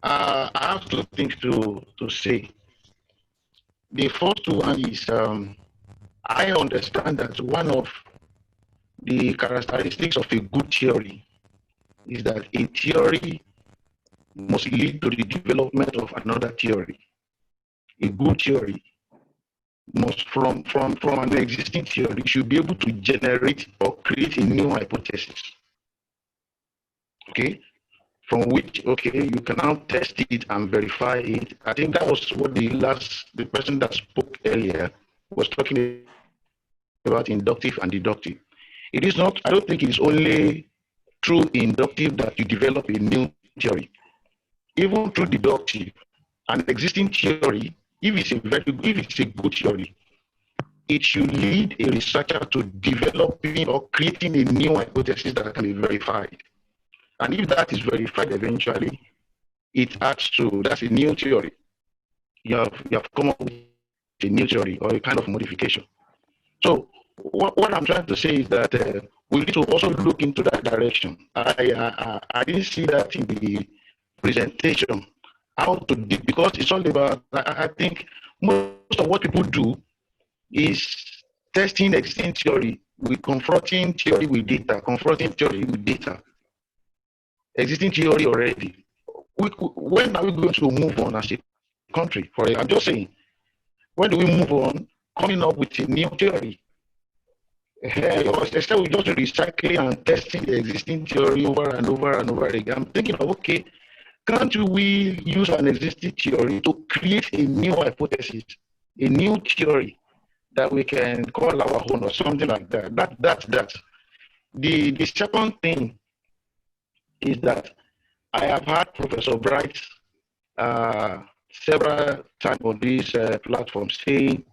I have two things to say. The first one is I understand that one of the characteristics of a good theory is that a theory must lead to the development of another theory. A good theory must, from an existing theory, should be able to generate or create a new hypothesis. Okay? From which, okay, you can now test it and verify it. I think that was what the person that spoke earlier was talking about, inductive and deductive. It is not, I don't think it is only through inductive that you develop a new theory. Even through deductive, an existing theory, if it's a good theory, it should lead a researcher to developing or creating a new hypothesis that can be verified. And if that is verified eventually, it adds to, that's a new theory. You have come up with a new theory or a kind of modification. So what I'm trying to say is that we need to also look into that direction. I didn't see that in the presentation, how to do, because it's all about, I think most of what people do is testing existing theory with confronting theory with data, confronting theory with data. Existing theory already. When are we going to move on as a country? I'm just saying, when do we move on coming up with a new theory? Instead we just recycling and testing the existing theory over and over and over again. I'm thinking of, okay, can't we use an existing theory to create a new hypothesis, a new theory that we can call our own or something like that? That's that. The second thing is that I have heard Professor Bright several times on this platform saying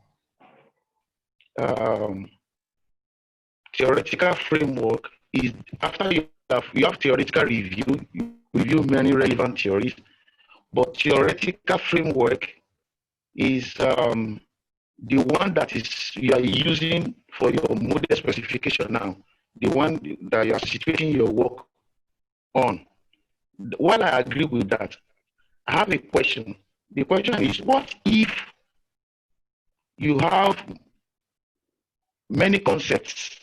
theoretical framework is after you have theoretical review, you review many relevant theories, but theoretical framework is the one that you are using for your model specification now, the one that you are situating your work on. While I agree with that, I have a question. The question is, what if you have many concepts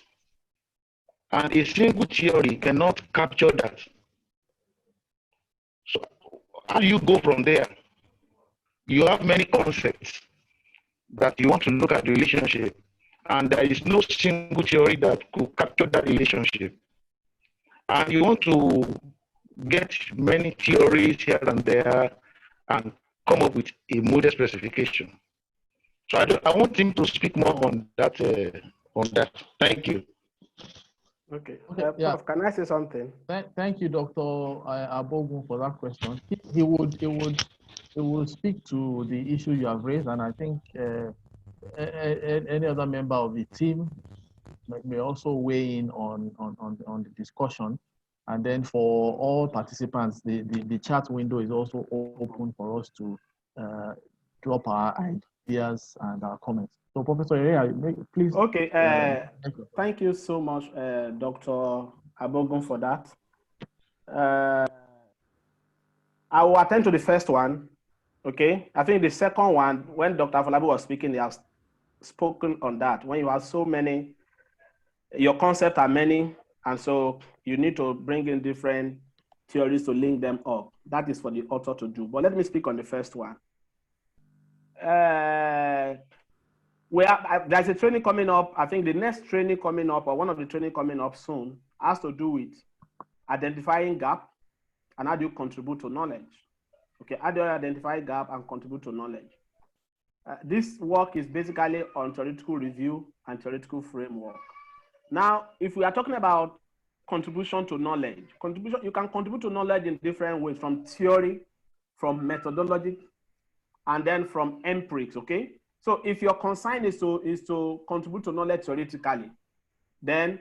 and a single theory cannot capture that? So how do you go from there? You have many concepts that you want to look at the relationship, and there is no single theory that could capture that relationship. And you want to get many theories here and there and come up with a model specification. So I want him to speak more on that. Thank you. Okay. Yeah. Can I say something? Thank you, Dr. Abogun, for that question. He would speak to the issue you have raised, and I think any other member of the team may also weigh in on the discussion. And then for all participants, the chat window is also open for us to drop our ideas and our comments. So, Professor Area, please. Okay. Thank you so much, Dr. Abogun, for that. I will attend to the first one. Okay. I think the second one, when Dr. Afolabi was speaking, he has spoken on that. When you have so many, your concepts are many, and so you need to bring in different theories to link them up. That is for the author to do. But let me speak on the first one. There's a training coming up. I think the next training coming up, or one of the training coming up soon, has to do with identifying gap and how do you contribute to knowledge. Okay, how do you identify gap and contribute to knowledge? This work is basically on theoretical review and theoretical framework. Now, if we are talking about contribution to knowledge, you can contribute to knowledge in different ways, from theory, from methodology, and then from empirics, okay? So if your concern is to contribute to knowledge theoretically, then,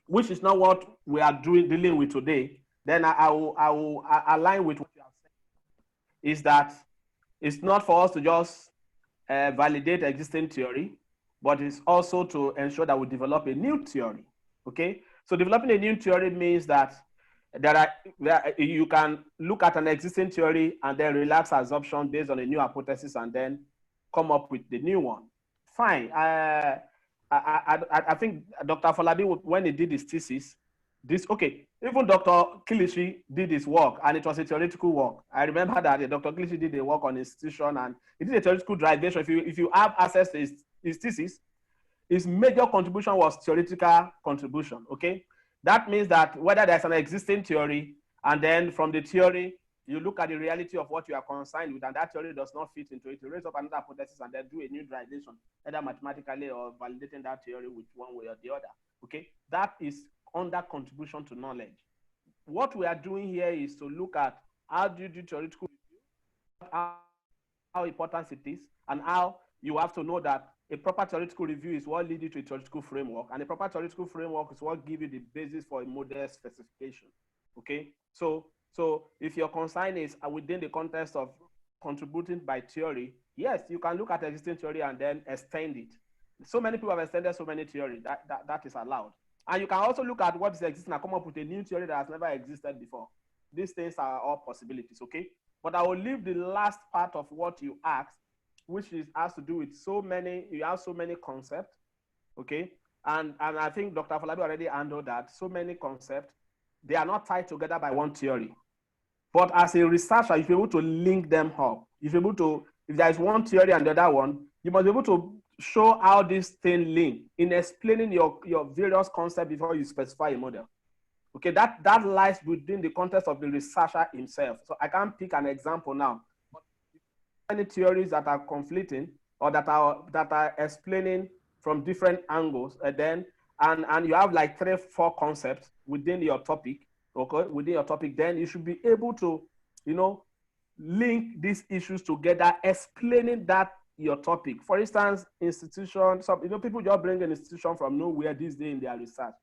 which is not what we are dealing with today, then I will align with what you have said, is that it's not for us to just validate existing theory, but it's also to ensure that we develop a new theory, okay? So developing a new theory means that you can look at an existing theory and then relax assumption based on a new hypothesis and then come up with the new one. Fine. I think Dr. Afolabi, when he did his thesis, even Dr. Kilishi did his work, and it was a theoretical work. I remember that Dr. Kilishi did a work on institution, and he did a theoretical derivation. If you have access to his thesis, his major contribution was theoretical contribution, okay? That means that whether there's an existing theory, and then from the theory, you look at the reality of what you are concerned with, and that theory does not fit into it, you raise up another hypothesis and then do a new derivation, either mathematically or validating that theory with one way or the other, okay? That is under contribution to knowledge. What we are doing here is to look at how do you do theoretical review, how important it is, and how you have to know that a proper theoretical review is what leads you to a theoretical framework, and a proper theoretical framework is what gives you the basis for a model specification, okay? So if your concern is within the context of contributing by theory, yes, you can look at existing theory and then extend it. So many people have extended so many theories that is allowed. And you can also look at what is existing and come up with a new theory that has never existed before. These things are all possibilities, okay? But I will leave the last part of what you asked, which has to do with you have so many concepts, okay? And I think Dr. Afolabi already handled that. So many concepts, they are not tied together by one theory. But as a researcher, you're able to link them up. If there is one theory and the other one, you must be able to show how this thing link in explaining your various concepts before you specify a model. Okay, that lies within the context of the researcher himself. So I can't pick an example now. But many theories that are conflicting or that are explaining from different angles, and you have like 3-4 concepts within your topic. Okay, within your topic, then you should be able to, link these issues together, explaining that your topic. For instance, institution, people just bring an institution from nowhere these days in their research.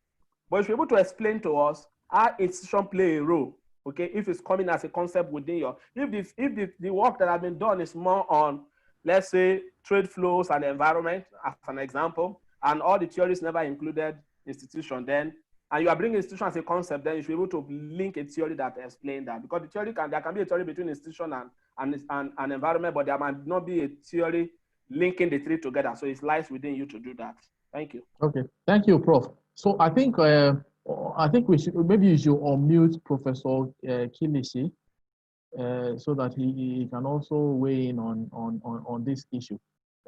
but you should be able to explain to us how institution play a role, okay, if it's coming as a concept within your, if the work that has been done is more on, let's say, trade flows and environment, as an example, and all the theories never included institution, then, and you are bringing institution as a concept, then you should be able to link a theory that explains that, because the theory there can be a theory between institution and environment, but there might not be a theory linking the three together. So it lies within you to do that. Thank you. Okay, thank you, Prof. So I think we should, maybe you should unmute Professor Kilishi so that he can also weigh in on this issue.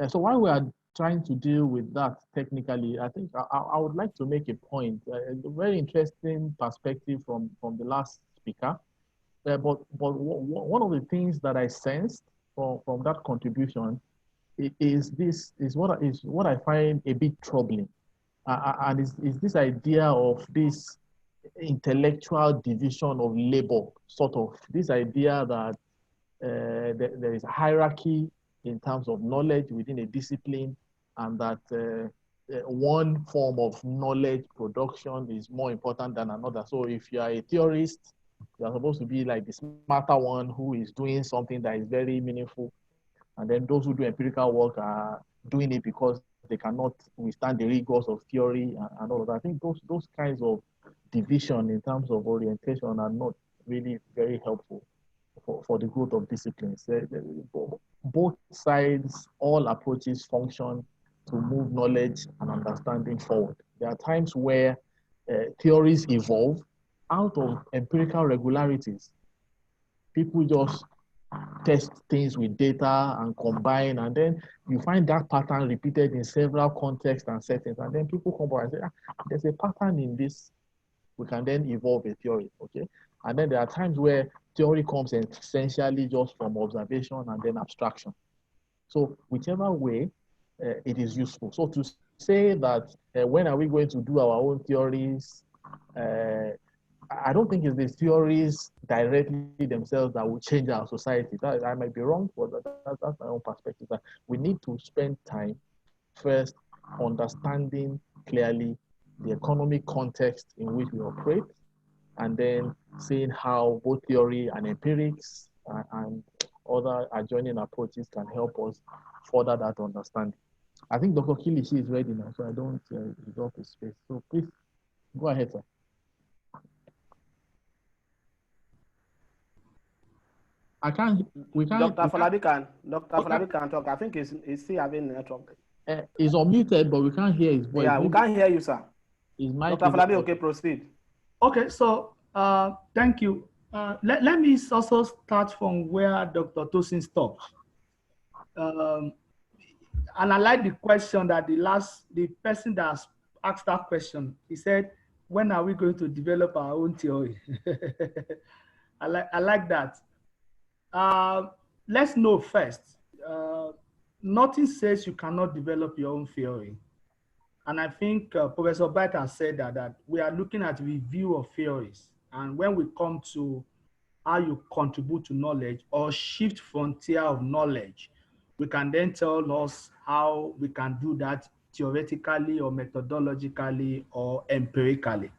So while we are trying to deal with that technically, I think I would like to make a point, a very interesting perspective from the last speaker. But one of the things that I sensed from that contribution is what I find a bit troubling, and is this idea of this intellectual division of labor, sort of this idea that there is a hierarchy in terms of knowledge within a discipline, and that one form of knowledge production is more important than another. So if you are a theorist, you are supposed to be like the smarter one who is doing something that is very meaningful. And then those who do empirical work are doing it because they cannot withstand the rigors of theory and all of that. I think those kinds of division in terms of orientation are not really very helpful for the growth of disciplines. Both sides, all approaches function to move knowledge and understanding forward. There are times where theories evolve out of empirical regularities. People just test things with data and combine, and then you find that pattern repeated in several contexts and settings, and then people come back and say, there's a pattern in this, we can then evolve a theory, okay? And then there are times where theory comes essentially just from observation and then abstraction. So whichever way, it is useful. So to say that when are we going to do our own theories, I don't think it's the theories directly themselves that will change our society. I might be wrong, but that's my own perspective. That we need to spend time first understanding clearly the economic context in which we operate, and then seeing how both theory and empirics and other adjoining approaches can help us further that understanding. I think Dr. Kilishi is ready now, so I don't exhaust his space. So please go ahead, sir. We can't. Dr. Afolabi can talk. I think he's still having network. He's unmuted, but we can't hear his voice. Yeah, we can't hear you, sir. Dr. Afolabi, okay, proceed. Okay, so thank you. Let me also start from where Dr. Tosin stopped. And I like the question that the person that asked that question, he said, when are we going to develop our own theory? I like that. Let's know first, nothing says you cannot develop your own theory. And I think Professor Bright has said that we are looking at review of theories. And when we come to how you contribute to knowledge or shift frontier of knowledge, we can then tell us how we can do that theoretically or methodologically or empirically.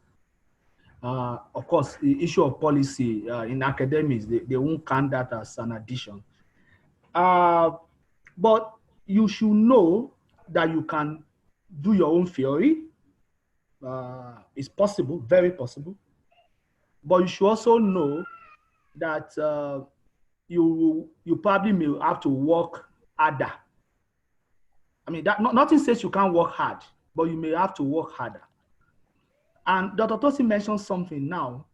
Of course, the issue of policy in academics, they won't count that as an addition. But you should know that you can do your own theory. It's possible, very possible. But you should also know that you probably may have to work harder. I mean, nothing says you can't work hard, but you may have to work harder. And Dr. Tosin mentioned something now.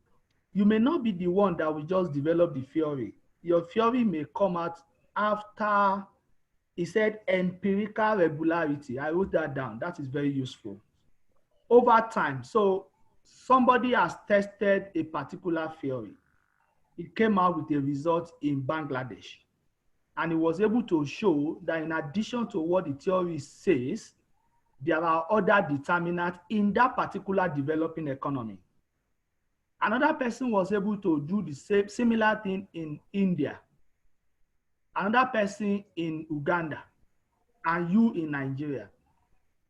You may not be the one that will just develop the theory. Your theory may come out after, he said, empirical regularity. I wrote that down. That is very useful. Over time. So somebody has tested a particular theory. It came out with a result in Bangladesh. And it was able to show that in addition to what the theory says, there are other determinants in that particular developing economy. Another person was able to do the same similar thing in India. Another person in Uganda, and you in Nigeria.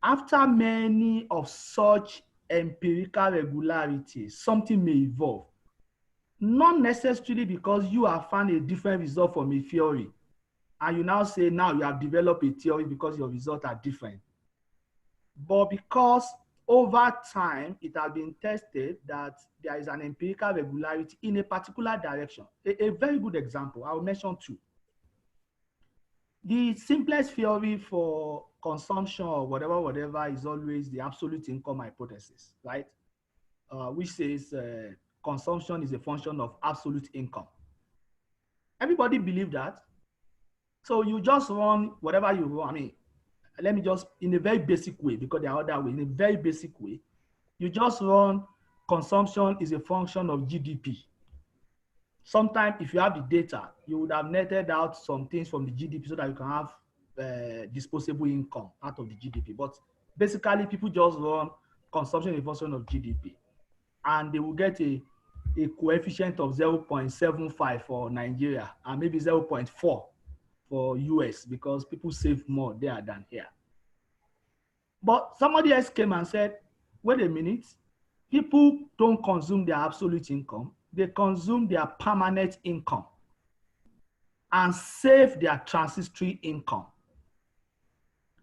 After many of such empirical regularity, something may evolve. Not necessarily because you have found a different result from a theory, and you now say now you have developed a theory because your results are different. But because over time it has been tested that there is an empirical regularity in a particular direction. A very good example, I'll mention two. The simplest theory for consumption or whatever is always the absolute income hypothesis, right? Which says consumption is a function of absolute income. Everybody believes that. So you just run whatever you run. I mean, let me just, in a very basic way, because there are other ways, in a very basic way, you just run consumption is a function of GDP. Sometimes if you have the data, you would have netted out some things from the GDP so that you can have disposable income out of the GDP. But basically, people just run consumption is a function of GDP. And they will get a coefficient of 0.75 for Nigeria and maybe 0.4 for US because people save more there than here. But somebody else came and said, wait a minute, people don't consume their absolute income, they consume their permanent income and save their transitory income.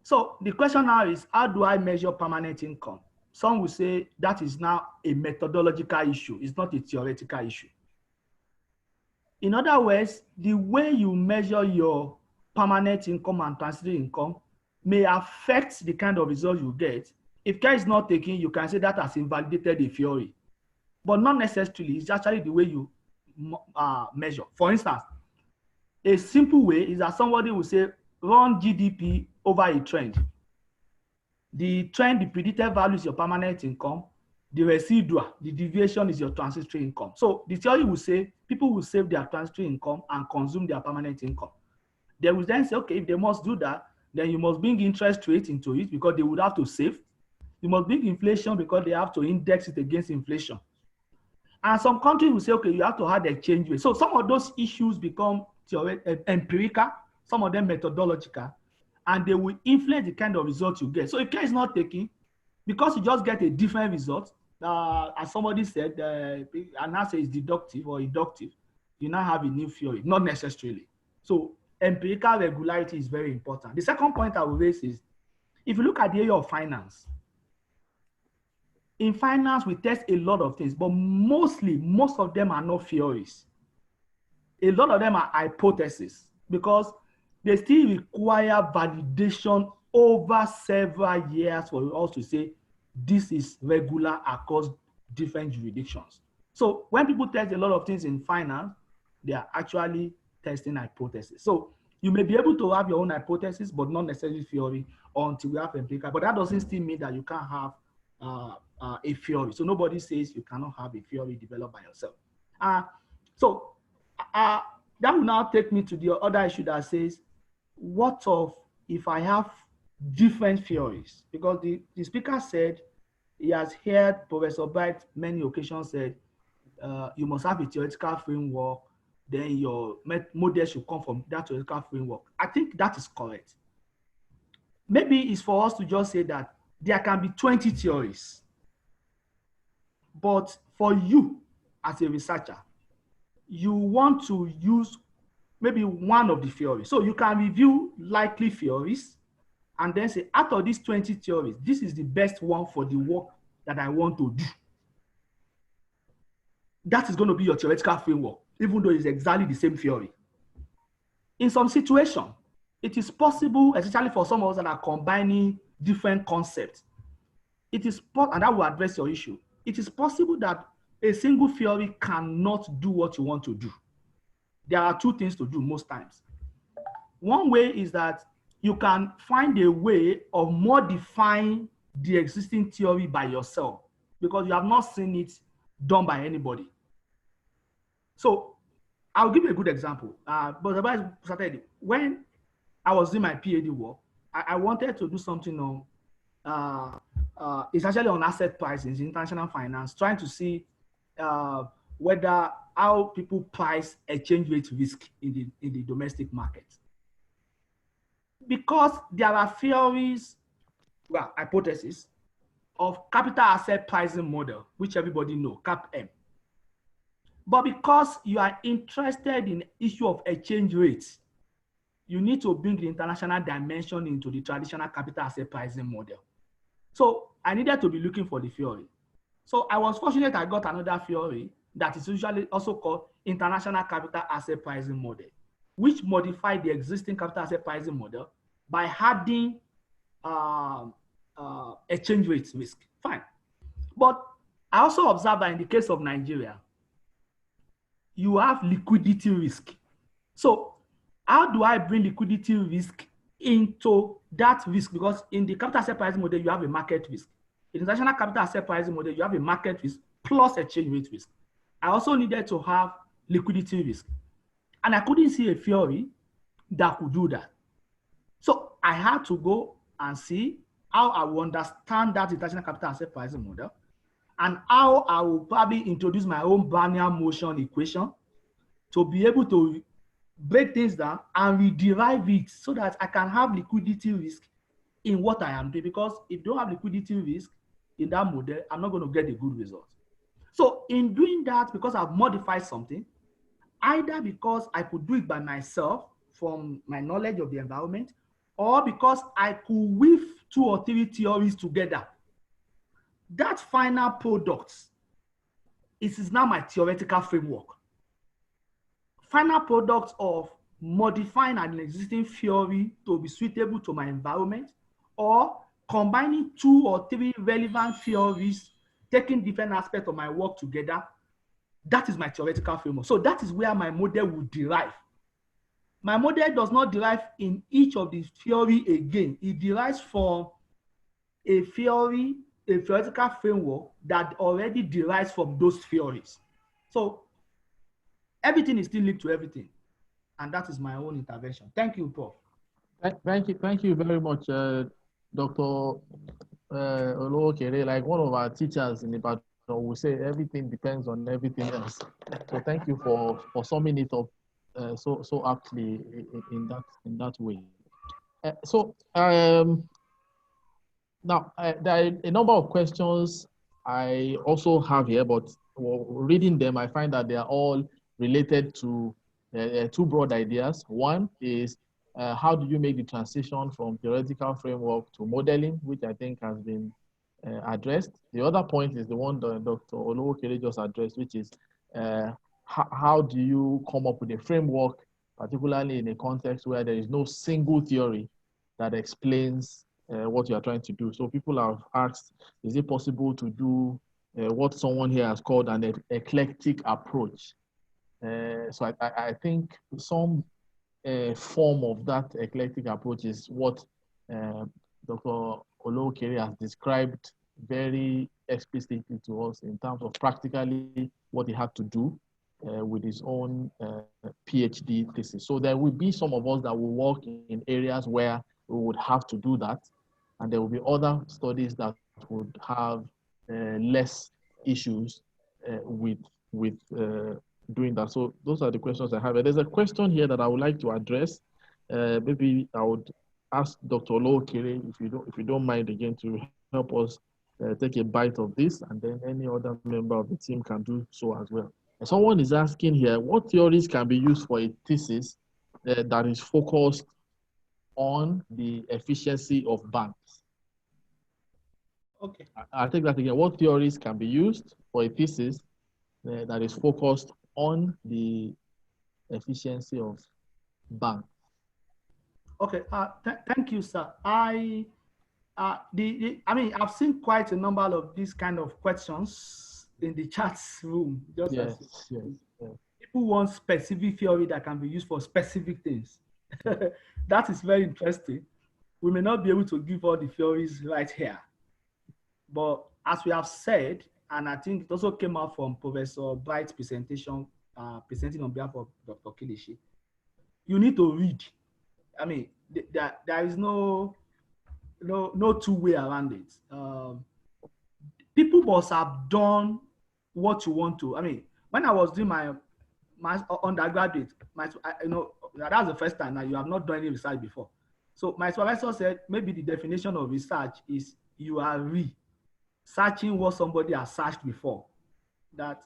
So the question now is, how do I measure permanent income? Some will say that is now a methodological issue, it's not a theoretical issue. In other words, the way you measure your permanent income and transitory income may affect the kind of results you get. If care is not taken, you can say that has invalidated the theory, but not necessarily. It's actually the way you measure. For instance, a simple way is that somebody will say, run GDP over a trend. The trend, the predicted value is your permanent income. The residual, the deviation is your transitory income. So the theory will say people will save their transitory income and consume their permanent income. They will then say, okay, if they must do that, then you must bring interest rate into it because they would have to save. You must bring inflation because they have to index it against inflation. And some countries will say, okay, you have to have the exchange rate. So some of those issues become empirical, some of them methodological, and they will influence the kind of results you get. So if care is not taken, because you just get a different result, as somebody said, an answer is deductive or inductive, you now have a new theory, not necessarily. So empirical regularity is very important. The second point I will raise is, if you look at the area of finance, in finance, we test a lot of things, but most of them are not theories. A lot of them are hypotheses because they still require validation over several years for us to say this is regular across different jurisdictions. So when people test a lot of things in finance, they are actually testing hypotheses. So you may be able to have your own hypothesis, but not necessarily theory until we have empirical. But that doesn't still mean that you can't have a theory. So nobody says you cannot have a theory developed by yourself. That will now take me to the other issue that says, what of if I have different theories? Because the speaker said he has heard Professor Bright many occasions said you must have a theoretical framework, then your model should come from that theoretical framework. I think that is correct. Maybe it's for us to just say that there can be 20 theories, but for you as a researcher, you want to use maybe one of the theories. So you can review likely theories and then say, out of these 20 theories, this is the best one for the work that I want to do. That is going to be your theoretical framework, even though it's exactly the same theory. In some situations, it is possible, especially for some of us that are combining different concepts, it is, and that will address your issue. It is possible that a single theory cannot do what you want to do. There are two things to do most times. One way is that you can find a way of modifying the existing theory by yourself because you have not seen it done by anybody. So I'll give you a good example. But when I was doing my PhD work, I wanted to do something on, it's actually on asset pricing, international finance, trying to see whether how people price exchange rate risk in the domestic market. Because there are theories, well, hypotheses, of capital asset pricing model, which everybody know, CAPM. But because you are interested in issue of exchange rates, you need to bring the international dimension into the traditional capital asset pricing model. So I needed to be looking for the theory. So I was fortunate I got another theory that is usually also called international capital asset pricing model, which modified the existing capital asset pricing model by adding exchange rate risk. Fine. But I also observed that in the case of Nigeria, you have liquidity risk. So how do I bring liquidity risk into that risk? Because in the capital asset pricing model, you have a market risk. In the international capital asset pricing model, you have a market risk plus exchange rate risk. I also needed to have liquidity risk. And I couldn't see a theory that could do that. So I had to go and see how I will understand that international capital asset pricing model and how I will probably introduce my own Barnier motion equation to be able to break things down and rederive it so that I can have liquidity risk in what I am doing. Because if you don't have liquidity risk in that model, I'm not going to get a good result. So in doing that, because I've modified something, either because I could do it by myself from my knowledge of the environment, or because I could weave 2 or 3 theories together, that final product is now my theoretical framework. Final product of modifying an existing theory to be suitable to my environment, or combining 2 or 3 relevant theories, taking different aspects of my work together, that is my theoretical framework. So that is where my model will derive. My model does not derive in each of the theory again. It derives from a theory, a theoretical framework that already derives from those theories. So everything is still linked to everything. And that is my own intervention. Thank you, Prof. Thank you very much, Dr. Oluwakere. Like one of our teachers in the baton will say, everything depends on everything else. So thank you for summing it up so aptly in that way. Now there are a number of questions I also have here, but reading them, I find that they are all related to 2 broad ideas. One is how do you make the transition from theoretical framework to modeling, which I think has been addressed. The other point is the one that Dr. Oluwakere just addressed, which is how do you come up with a framework, particularly in a context where there is no single theory that explains what you are trying to do. So people have asked, is it possible to do what someone here has called an eclectic approach? So I think some form of that eclectic approach is what Dr. Oluwakere has described very explicitly to us in terms of practically what he had to do with his own PhD thesis. So there will be some of us that will work in areas where we would have to do that, and there will be other studies that would have less issues with doing that. So those are the questions I have. There's a question here that I would like to address. Maybe I would ask Dr. Oluwakere, if you don't mind again, to help us take a bite of this, and then any other member of the team can do so as well. Someone is asking here, what theories can be used for a thesis that is focused on the efficiency of banks? Okay. I'll take that again. What theories can be used for a thesis that is focused on the efficiency of banks? Okay, thank you, sir. I mean, I've seen quite a number of these kind of questions in the chat room. Yes. People want specific theory that can be used for specific things. That is very interesting. We may not be able to give all the theories right here, but as we have said, and I think it also came out from Professor Bright's presentation, presenting on behalf of Dr. Kilishi, you need to read. I mean, there is no two way around it. People must have done what you want to. I mean, when I was doing my undergraduate, that's the first time that you have not done any research before. So my supervisor said maybe the definition of research is you are searching what somebody has searched before. That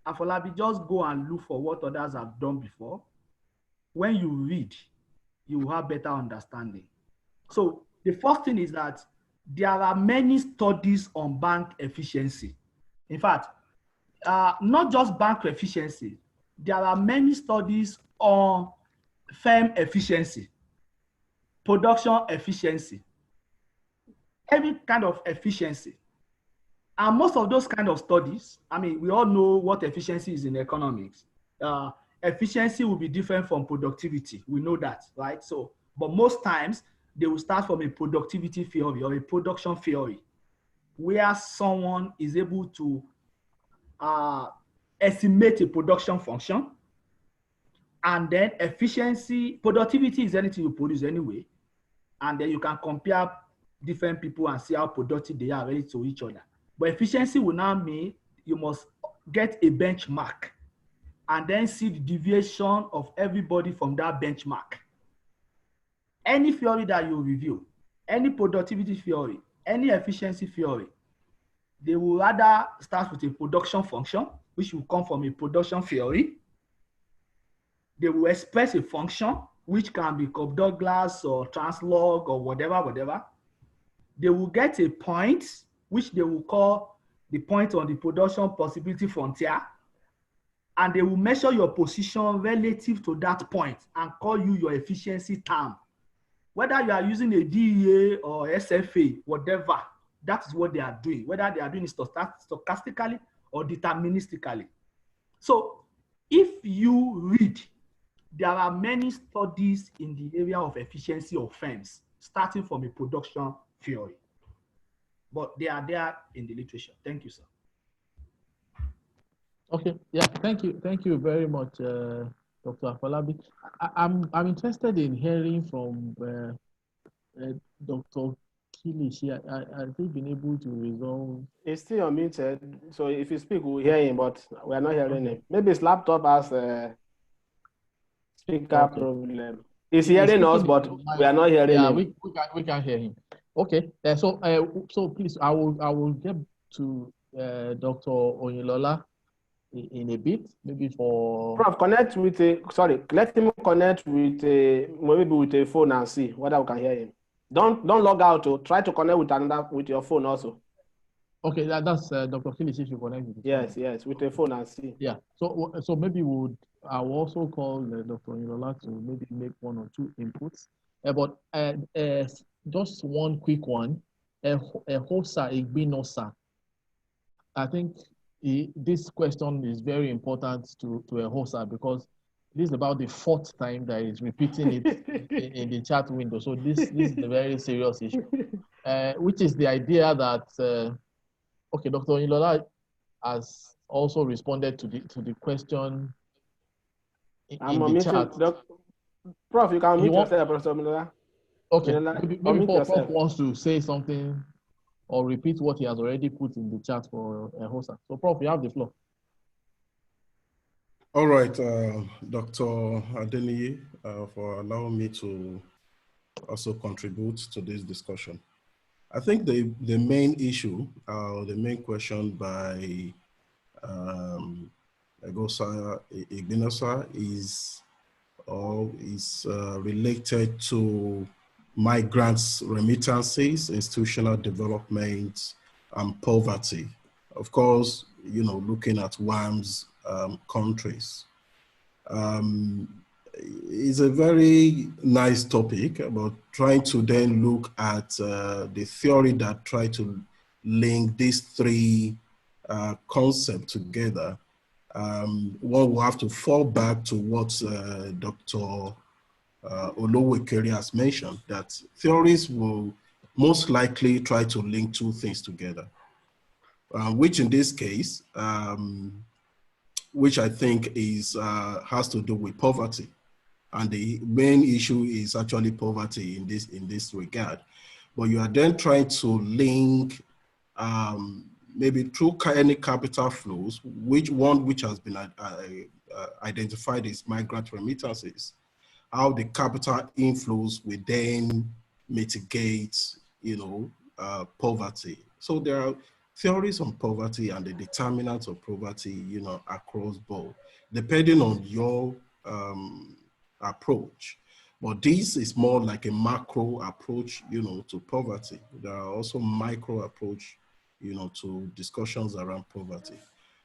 Afolabi, just go and look for what others have done before. When you read, you will have better understanding. So the first thing is that there are many studies on bank efficiency. In fact, not just bank efficiency, there are many studies on firm efficiency, production efficiency, every kind of efficiency. And most of those kind of studies, I mean, we all know what efficiency is in economics. Efficiency will be different from productivity. We know that, right? So, but most times they will start from a productivity theory or a production theory, where someone is able to estimate a production function, and then efficiency, productivity is anything you produce anyway, and then you can compare different people and see how productive they are relative to each other. But efficiency will now mean you must get a benchmark and then see the deviation of everybody from that benchmark. Any theory that you review, any productivity theory, any efficiency theory, they will rather start with a production function, which will come from a production theory. They will express a function, which can be Cobb-Douglas or translog or whatever. They will get a point, which they will call the point on the production possibility frontier, and they will measure your position relative to that point and call you your efficiency term. Whether you are using a DEA or SFA, whatever, that is what they are doing, whether they are doing it stochastically or deterministically. So if you read, there are many studies in the area of efficiency of firms, starting from a production theory. But they are there in the literature. Thank you, sir. Okay, yeah, thank you very much, Dr. Afolabi. I'm interested in hearing from Dr. Kilishi. Has he been able to resolve? He's still unmuted, so if you speak, we'll hear him, but we are not hearing him. Maybe his laptop has a speaker problem. He's hearing us, but we are not hearing him. We can hear him. Okay, so please, I will get to Dr. Oyinlola in a bit, maybe for. Prof, connect with let him connect with maybe with a phone and see whether we can hear him. Don't log out. Try to connect with your phone also. Okay, that's Dr. Kilishi should connect with. Yes, with a phone and see. Yeah. So maybe I will also call Dr. Oyinlola to maybe make one or two inputs. But just one quick one. Hosa Igbinosa. I think this question is very important to a Hosa because this is about the fourth time that he's repeating it in the chat window. So this is a very serious issue, which is the idea that okay, Dr. Oyinlola has also responded to the question in the chat. Prof, you can unmute yourself, Professor Oyinlola. Okay, maybe Prof wants to say something or repeat what he has already put in the chat for Hosa. So Prof, you have the floor. All right, Dr. Adeniyi, for allowing me to also contribute to this discussion. I think the main issue, the main question by Hosa Igbinosa is related to migrants' remittances, institutional development, and poverty. Of course, looking at WAM's countries. It's a very nice topic about trying to then look at the theory that try to link these three concepts together. One will have to fall back to what Dr. Oluwatobiloba has mentioned, that theories will most likely try to link two things together, which in this case, which I think is has to do with poverty. And the main issue is actually poverty in this regard. But you are then trying to link maybe through any capital flows, which has been identified as migrant remittances, how the capital inflows will then mitigate, poverty. So there are theories on poverty and the determinants of poverty, across board, depending on your approach. But this is more like a macro approach, to poverty. There are also micro approach, to discussions around poverty.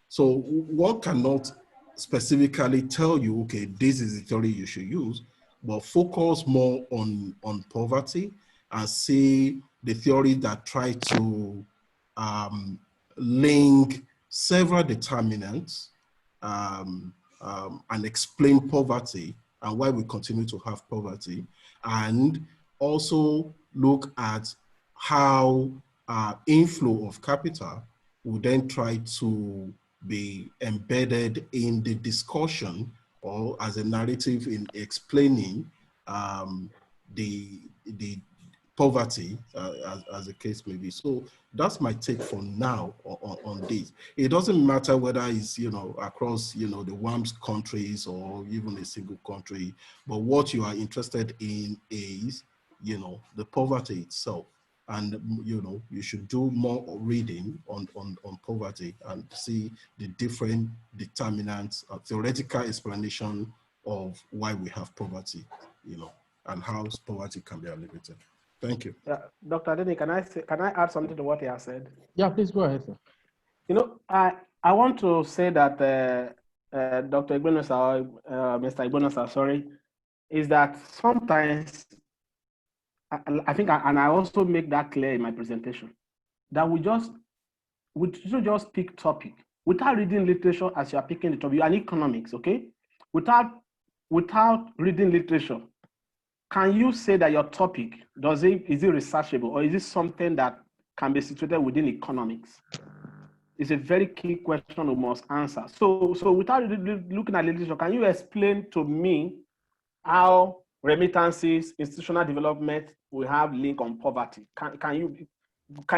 So one cannot specifically tell you, okay, this is the theory you should use, but focus more on poverty and see the theory that try to link several determinants and explain poverty and why we continue to have poverty, and also look at how inflow of capital will then try to be embedded in the discussion or as a narrative in explaining the poverty, as the case may be. So that's my take for now on this. It doesn't matter whether it's, across, the WAMS countries or even a single country, but what you are interested in is, the poverty itself. And, you should do more reading on poverty and see the different determinants, theoretical explanation of why we have poverty, and how poverty can be alleviated. Thank you. Yeah, Dr. Adeniyi, can I add something to what he has said? Yeah, please go ahead, sir. I want to say that Dr. Mr. Igbonosa, sorry, is that sometimes I think, and I also make that clear in my presentation, that we should just pick topic without reading literature as you are picking the topic. You are in economics, okay? Without reading literature, can you say that your topic, is it researchable, or is it something that can be situated within economics? It's a very key question we must answer. So without looking at literature, can you explain to me how remittances, institutional development will have link on poverty? Can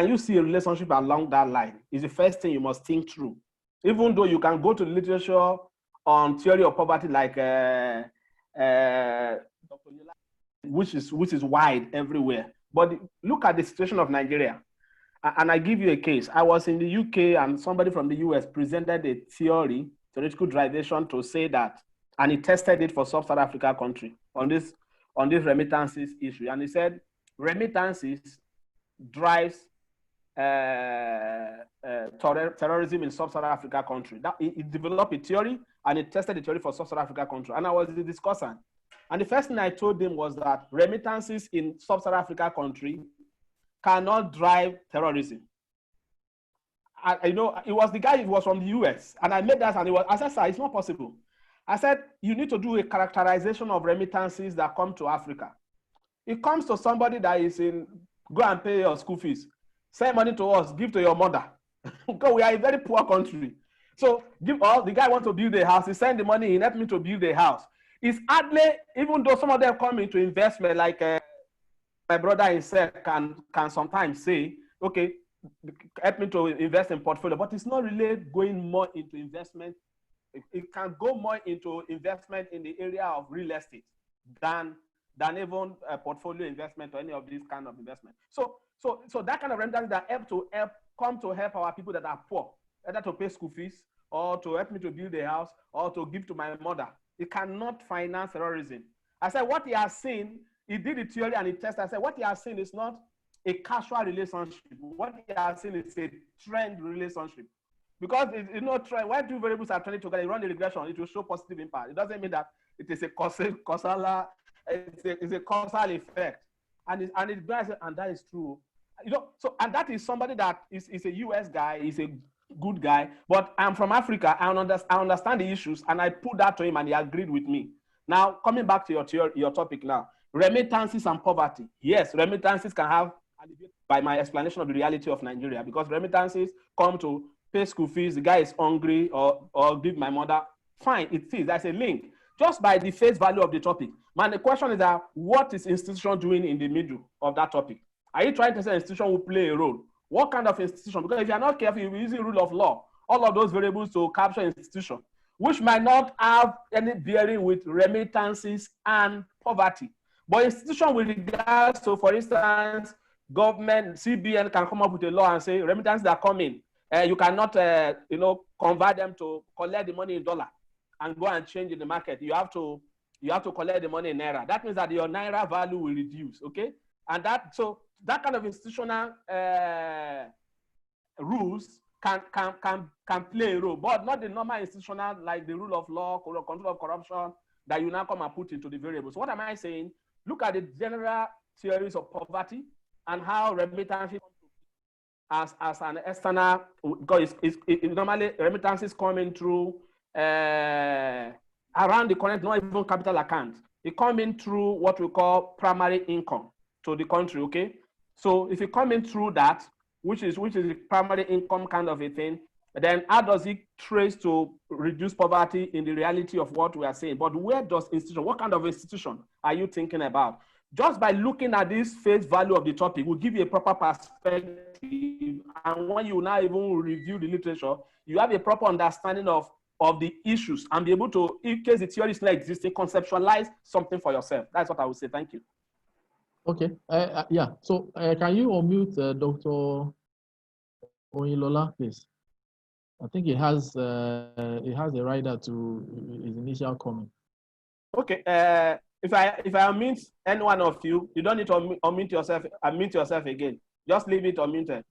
you see a relationship along that line? Is the first thing you must think through. Even though you can go to the literature on theory of poverty like which is wide everywhere. But look at the situation of Nigeria. And I give you a case. I was in the UK and somebody from the US presented a theoretical derivation to say that, and he tested it for sub-Saharan Africa country on this remittances issue. And he said remittances drives terrorism in sub-Saharan Africa country. He developed a theory and he tested the theory for sub-Saharan Africa country. And I was the discussant. And the first thing I told him was that remittances in sub-Saharan Africa country cannot drive terrorism. It was the guy who was from the US. And I made that, and I said, sir, it's not possible. I said, you need to do a characterization of remittances that come to Africa. It comes to somebody that is go and pay your school fees. Send money to us, give to your mother. Because we are a very poor country. So the guy wants to build a house, he send the money, he helped me to build a house. It's hardly, even though some of them come into investment, like my brother himself can sometimes say, okay, help me to invest in portfolio, but it's not really going more into investment. It can go more into investment in the area of real estate than even portfolio investment or any of these kind of investment. So that kind of remittance that come to help our people that are poor, either to pay school fees or to help me to build a house or to give to my mother. It cannot finance terrorism. I said, what he has seen, he did the theory and he tested. I said, what he has seen is not a casual relationship. What he has seen is a trend relationship. Because when two variables are trending together, you run the regression, it will show positive impact. It doesn't mean that it is a causal effect. And that is true. And that is somebody that is a US guy, is a good guy, but I'm from Africa. I understand the issues, and I put that to him, and he agreed with me. Now, coming back to your topic now, remittances and poverty. Yes, remittances can have, by my explanation of the reality of Nigeria, because remittances come to pay school fees, the guy is hungry, or give my mother. Fine, it is. There's a link. Just by the face value of the topic. Man, the question is that what is institution doing in the middle of that topic? Are you trying to say institution will play a role? What kind of institution? Because if you're not careful, you'll be using rule of law, all of those variables to capture institution, which might not have any bearing with remittances and poverty. But institution with regards to, for instance, government, CBN can come up with a law and say remittances are coming. You cannot, convert them to collect the money in dollar and go and change in the market. You have to collect the money in naira. That means that your naira value will reduce. Okay, and that kind of institutional rules can play a role, but not the normal institutional like the rule of law, control of corruption that you now come and put into the variables. So what am I saying? Look at the general theories of poverty and how remittances as an external, because normally remittances coming through around the current, not even capital account. It coming through what we call primary income to the country. Okay, so if you come in through that, which is the primary income kind of a thing, then how does it trace to reduce poverty in the reality of what we are saying? But where does institution, what kind of institution are you thinking about? Just by looking at this face value of the topic will give you a proper perspective. And when you now even review the literature, you have a proper understanding of the issues and be able to, in case the theory is not existing, conceptualize something for yourself. That's what I would say. Thank you. Okay. Yeah. So can you unmute Dr. Oyinlola, please? I think he has a rider to his initial comment. Okay. If I unmute any one of you, you don't need to unmute yourself again. Just leave it unmuted.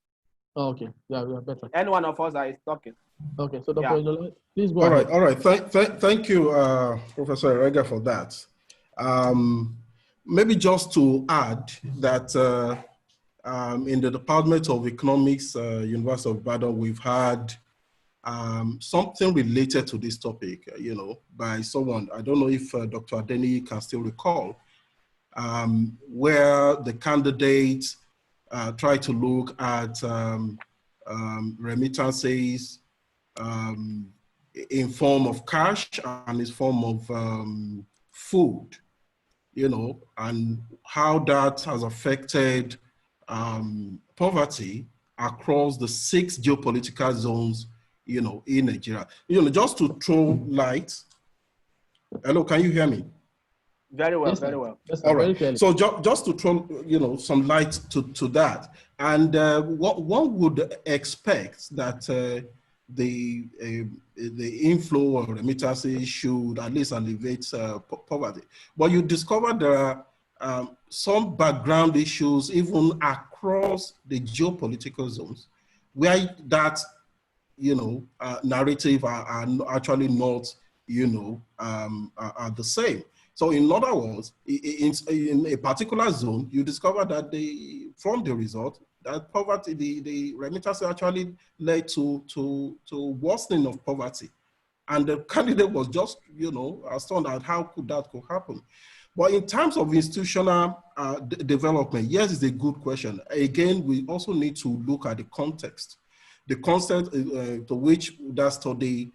Oh, okay. Yeah, better. Any one of us that is talking. Okay. So Dr. Oyinlola, please go ahead. All right. Thank you, Professor Irega, for that. Maybe just to add that in the Department of Economics, University of Ibadan, we've had something related to this topic, by someone. I don't know if Dr. Adeniyi can still recall, where the candidates try to look at remittances in form of cash and in form of food, and how that has affected poverty across the 6 geopolitical zones, in Nigeria. Just to throw light. Hello, can you hear me? Very well, yes, very well. Yes, all right. very So just to throw, some light to that. And what one would expect that the inflow of remittances should at least alleviate poverty. But you discover there are some background issues even across the geopolitical zones where that, narrative are actually not, are the same. So in other words, in a particular zone, you discover that from the result, that poverty, the remittance actually led to worsening of poverty. And the candidate was just, astounded at how could that happen. But in terms of institutional development, yes, it's a good question. Again, we also need to look at the context to which that study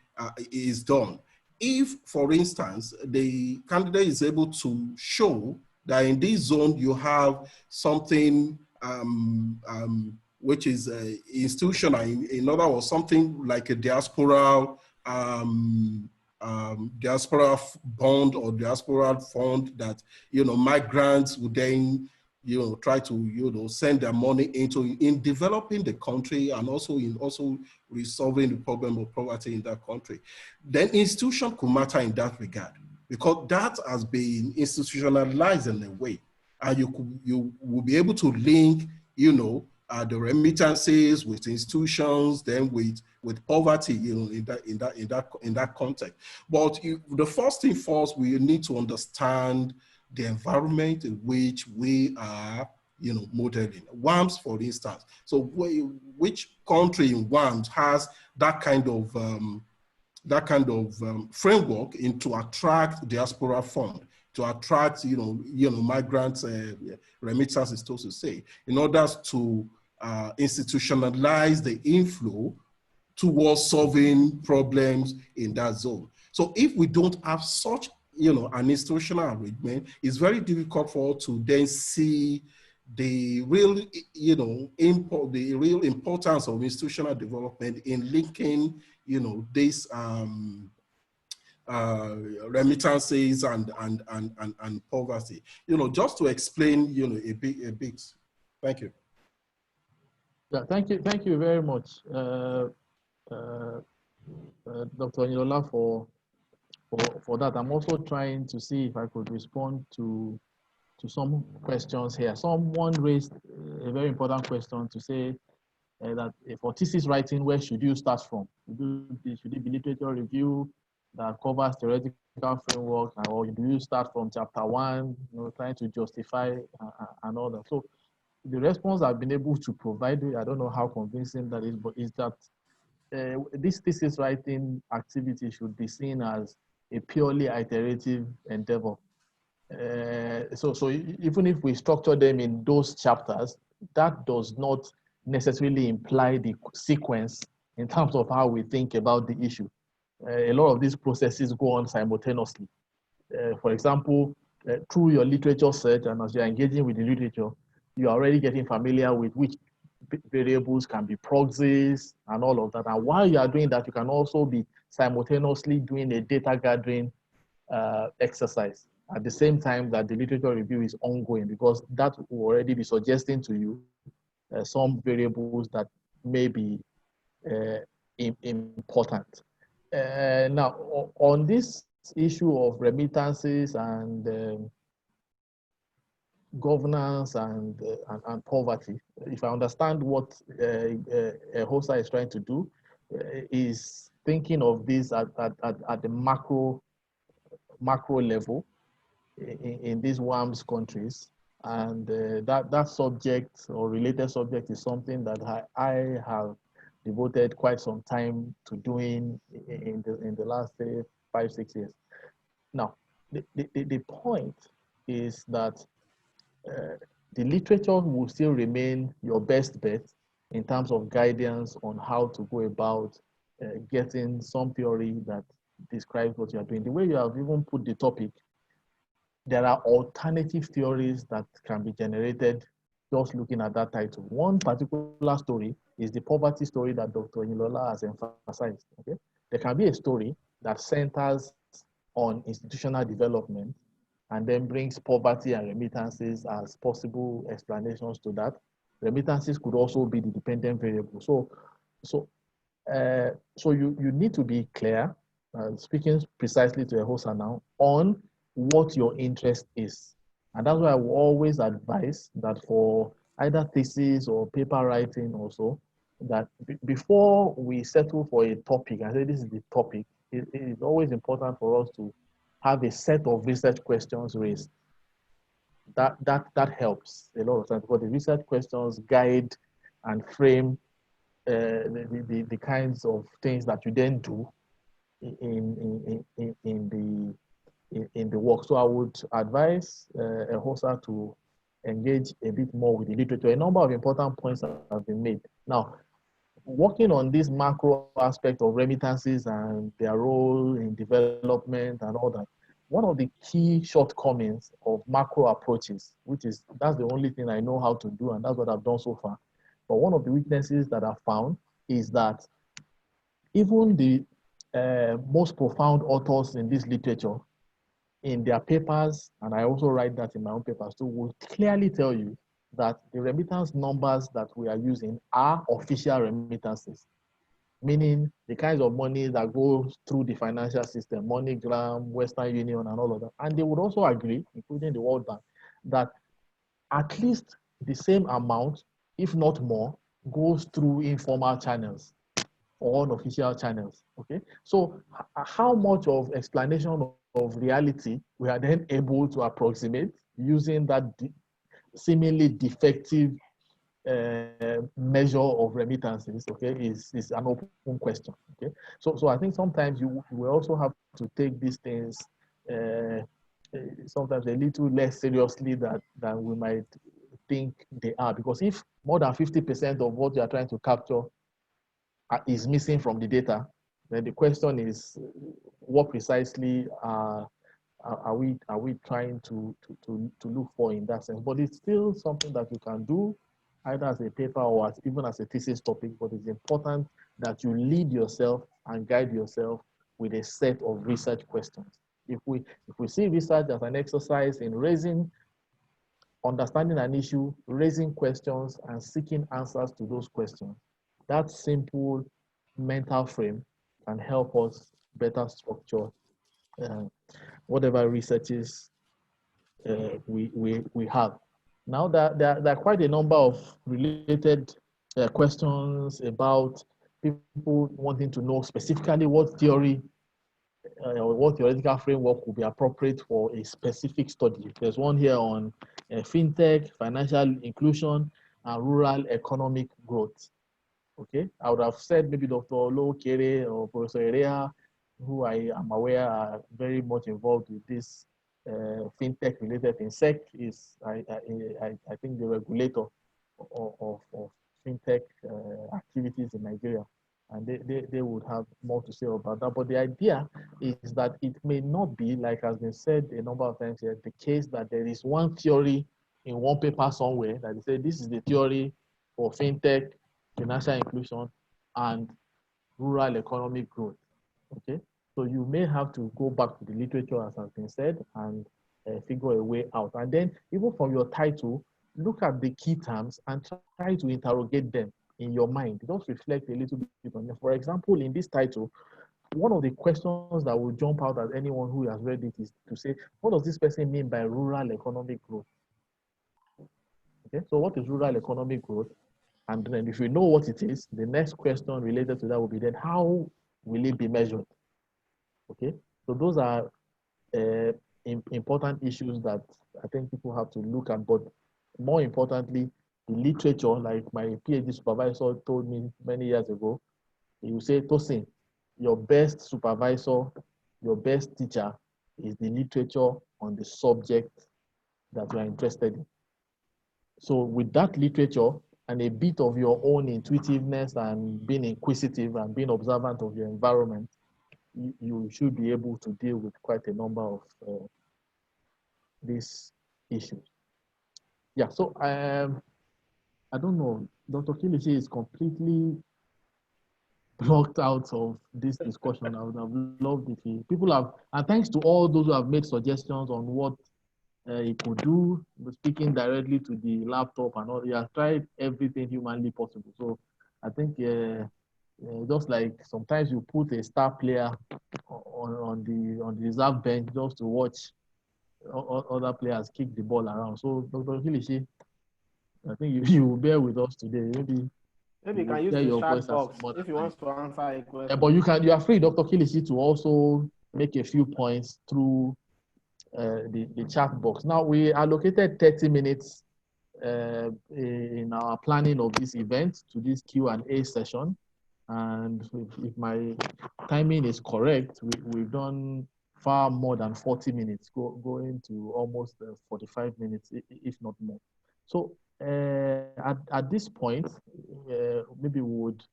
is done. If, for instance, the candidate is able to show that in this zone you have something which is institutional, in other words, something like a diaspora bond or diaspora fund that, migrants would then, try to, send their money into in developing the country and also in resolving the problem of poverty in that country. Then institution could matter in that regard because that has been institutionalized in a way, and you will be able to link, the remittances with institutions, then with poverty, in that context. But the first thing first, we need to understand the environment in which we are, modeling. WAMS, for instance. So which country in WAMS has that kind of framework to attract diaspora fund, to attract, migrants, remittances, so to say, in order to institutionalize the inflow towards solving problems in that zone. So if we don't have such, an institutional arrangement, it's very difficult for us to then see the real, the real importance of institutional development in linking, this remittances and poverty. Just to explain, a bit. Thank you. Yeah, thank you very much, Dr. Onilola, for that. I'm also trying to see if I could respond to some questions here. Someone raised a very important question to say that for thesis writing, where should you start from? Should it be literature review that covers theoretical framework, or do you start from chapter 1, trying to justify and all that? So the response I've been able to provide, I don't know how convincing that is, but is that this thesis writing activity should be seen as a purely iterative endeavor. So even if we structure them in those chapters, that does not necessarily imply the sequence in terms of how we think about the issue. A lot of these processes go on simultaneously. For example, through your literature search and as you're engaging with the literature, you're already getting familiar with which variables can be proxies and all of that. And while you are doing that, you can also be simultaneously doing a data gathering exercise at the same time that the literature review is ongoing, because that will already be suggesting to you some variables that may be important. Now, on this issue of remittances and governance and poverty, if I understand what HOSA is trying to do, is thinking of this at the macro level in these WAMS countries, and that subject or related subject is something that I have devoted quite some time to doing in the last 5-6 years. Now, the point is that the literature will still remain your best bet in terms of guidance on how to go about getting some theory that describes what you are doing. The way you have even put the topic, there are alternative theories that can be generated just looking at that title. One particular story is the poverty story that Dr. Onilola has emphasized. Okay? There can be a story that centers on institutional development and then brings poverty and remittances as possible explanations to that. Remittances could also be the dependent variable. So you need to be clear, speaking precisely to a host now, on what your interest is. And that's why I will always advise that for either thesis or paper writing also, that before we settle for a topic, I say this is the topic, it is always important for us to have a set of research questions raised. That helps a lot of times, because the research questions guide and frame the kinds of things that you then do in the work. So I would advise a HOSA to engage a bit more with the literature. A number of important points have been made. Now, working on this macro aspect of remittances and their role in development and all that, one of the key shortcomings of macro approaches, that's the only thing I know how to do, and that's what I've done so far. But one of the weaknesses that I've found is that even the most profound authors in this literature, in their papers, and I also write that in my own papers too, will clearly tell you that the remittance numbers that we are using are official remittances, meaning the kinds of money that goes through the financial system, MoneyGram, Western Union, and all of that. And they would also agree, including the World Bank, that at least the same amount, if not more, goes through informal channels or unofficial channels. Okay, so how much of explanation of reality we are then able to approximate using that seemingly defective measure of remittances, okay, is an open question. Okay, so I think sometimes you will also have to take these things sometimes a little less seriously than we might think they are, because if more than 50% of what you are trying to capture is missing from the data, then the question is, what precisely are we trying to look for in that sense? But it's still something that you can do either as a paper or even as a thesis topic. But it's important that you lead yourself and guide yourself with a set of research questions. If we see research as an exercise in raising understanding an issue, raising questions, and seeking answers to those questions. That simple mental frame can help us better structure whatever researches we have. Now, there are quite a number of related questions about people wanting to know specifically what theory or what theoretical framework would be appropriate for a specific study. There's one here on fintech, financial inclusion, and rural economic growth. Okay, I would have said maybe Dr. Oluwatobiloba or Professor Erea, who I am aware are very much involved with this fintech related thing. SEC is, I think, the regulator of fintech activities in Nigeria, and they would have more to say about that. But the idea is that it may not be, like has been said a number of times here, the case that there is one theory in one paper somewhere that they say this is the theory for fintech, financial inclusion, and rural economic growth. Okay, so you may have to go back to the literature, as has been said, and figure a way out. And then, even from your title, look at the key terms and try to interrogate them in your mind. Just reflect a little bit on them. For example, in this title, one of the questions that will jump out at anyone who has read it is to say, what does this person mean by rural economic growth? Okay, so what is rural economic growth? And then if you know what it is, the next question related to that will be then, how will it be measured? Okay, so those are important issues that I think people have to look at, but more importantly, the literature, like my PhD supervisor told me many years ago, he would say, Tosin, your best supervisor, your best teacher is the literature on the subject that you are interested in. So with that literature and a bit of your own intuitiveness and being inquisitive and being observant of your environment, you should be able to deal with quite a number of these issues. Yeah, so I don't know, Dr. Kilichi is completely blocked out of this discussion. I would have loved if people have, and thanks to all those who have made suggestions on what he could do, speaking directly to the laptop and all. He has tried everything humanly possible. So I think just like sometimes you put a star player on the reserve bench just to watch other players kick the ball around. So Dr. Kilichi, I think you will bear with us today. Maybe you can use the chat box if you want to answer a question. But you are free, Dr. Kilichi, to also make a few points through the chat box. Now, we allocated 30 minutes in our planning of this event to this Q&A session. And if my timing is correct, we've done far more than 40 minutes, going to almost 45 minutes, if not more. So at this point, maybe we would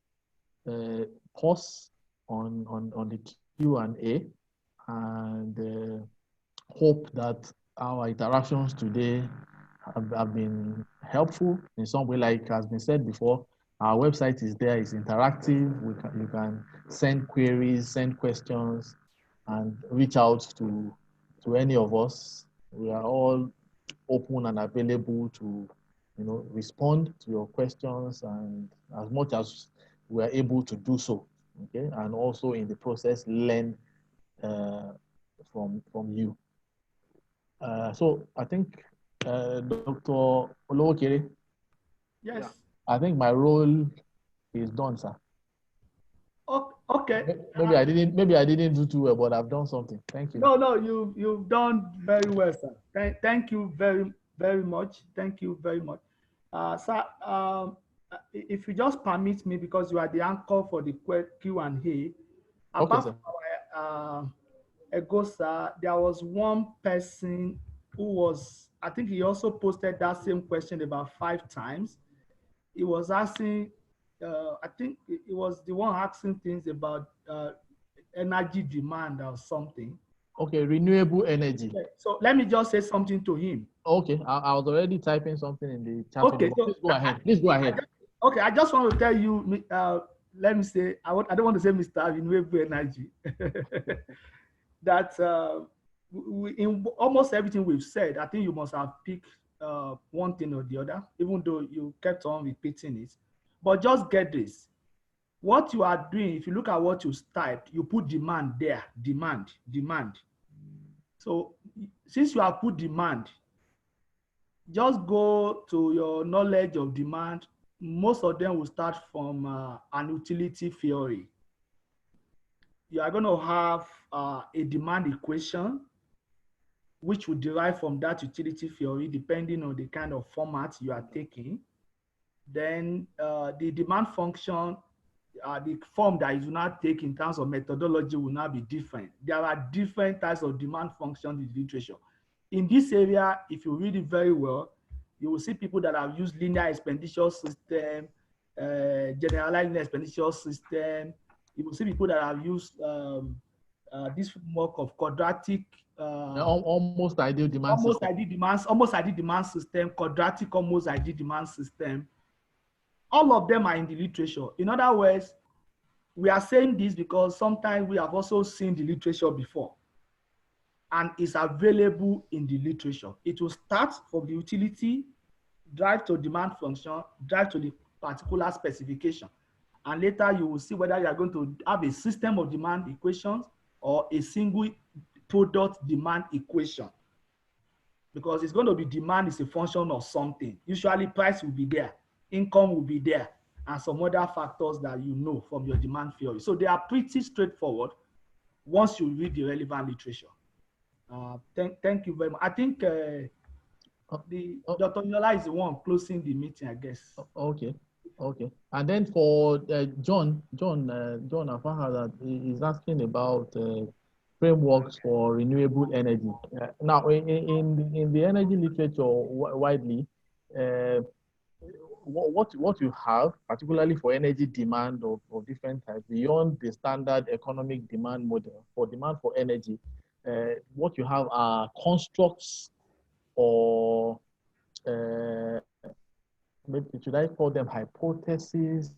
pause on the Q&A and hope that our interactions today have been helpful in some way. Like has been said before, our website is there, it's interactive. You can send queries, send questions, and reach out to any of us. We are all open and available to respond to your questions, and as much as we are able to do so, okay, and also in the process learn from you. So I think Dr. Oluwatobiloba. Yes. I think my role is done, sir. Okay. Maybe I didn't do too well, but I've done something. Thank you. No, you've done very well, sir. Thank you very much. Thank you very much. Sir, if you just permit me, because you are the anchor for the Q&A, apart from our Egosa, there was one person who was, I think he also posted that same question about 5 times. He was asking, I think it was the one asking things about energy demand or something. Okay, renewable energy. Okay, so let me just say something to him. Okay, I was already typing something in the chat. Okay, so please go ahead. Please go ahead. Okay, I just want to tell you, let me say, I don't want to say Mr. Renewable Energy, that in almost everything we've said, I think you must have picked one thing or the other, even though you kept on repeating it. But just get this. What you are doing, if you look at what you typed, you put demand there, demand. So since you have put demand, just go to your knowledge of demand. Most of them will start from an utility theory. You are going to have a demand equation, which will derive from that utility theory, depending on the kind of format you are taking. Then the demand function, the form that you now take in terms of methodology will now be different. There are different types of demand functions in the literature. In this area, if you read it very well, you will see people that have used linear expenditure system, generalized linear expenditure system. You will see people that have used this framework of quadratic, almost ideal demand almost ideal demand system, quadratic almost ideal demand system. All of them are in the literature. In other words, we are saying this because sometimes we have also seen the literature before, and it's available in the literature. It will start from the utility, drive to demand function, drive to the particular specification. And later you will see whether you are going to have a system of demand equations or a single product demand equation. Because it's going to be demand is a function of something. Usually price will be there, income will be there, and some other factors that you know from your demand theory. So they are pretty straightforward once you read the relevant literature. Thank you very much. I think Dr. Nyola is the one closing the meeting, I guess. Okay. And then for John Afaha is asking about frameworks for renewable energy. Now, in the energy literature widely, what you have, particularly for energy demand of different types, beyond the standard economic demand model for demand for energy, what you have are constructs, or maybe should I call them hypotheses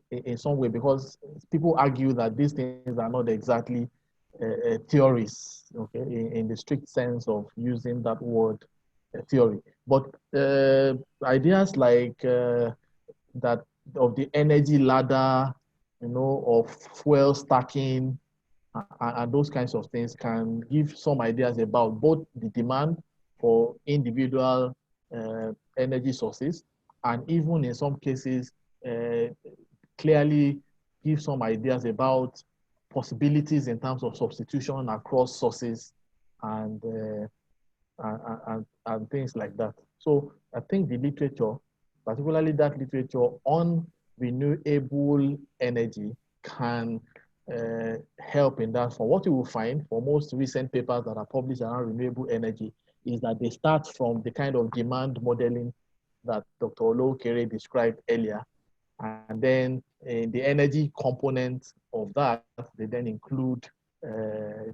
in some way, because people argue that these things are not exactly theories, okay, in the strict sense of using that word theory. But ideas like that of the energy ladder, of fuel stacking, and those kinds of things can give some ideas about both the demand for individual energy sources, and even in some cases clearly give some ideas about possibilities in terms of substitution across sources and things like that. So I think the literature, particularly that literature on renewable energy, can help in that. For what you will find for most recent papers that are published around renewable energy is that they start from the kind of demand modeling that Dr. Olokere described earlier. And then the energy component of that, they then include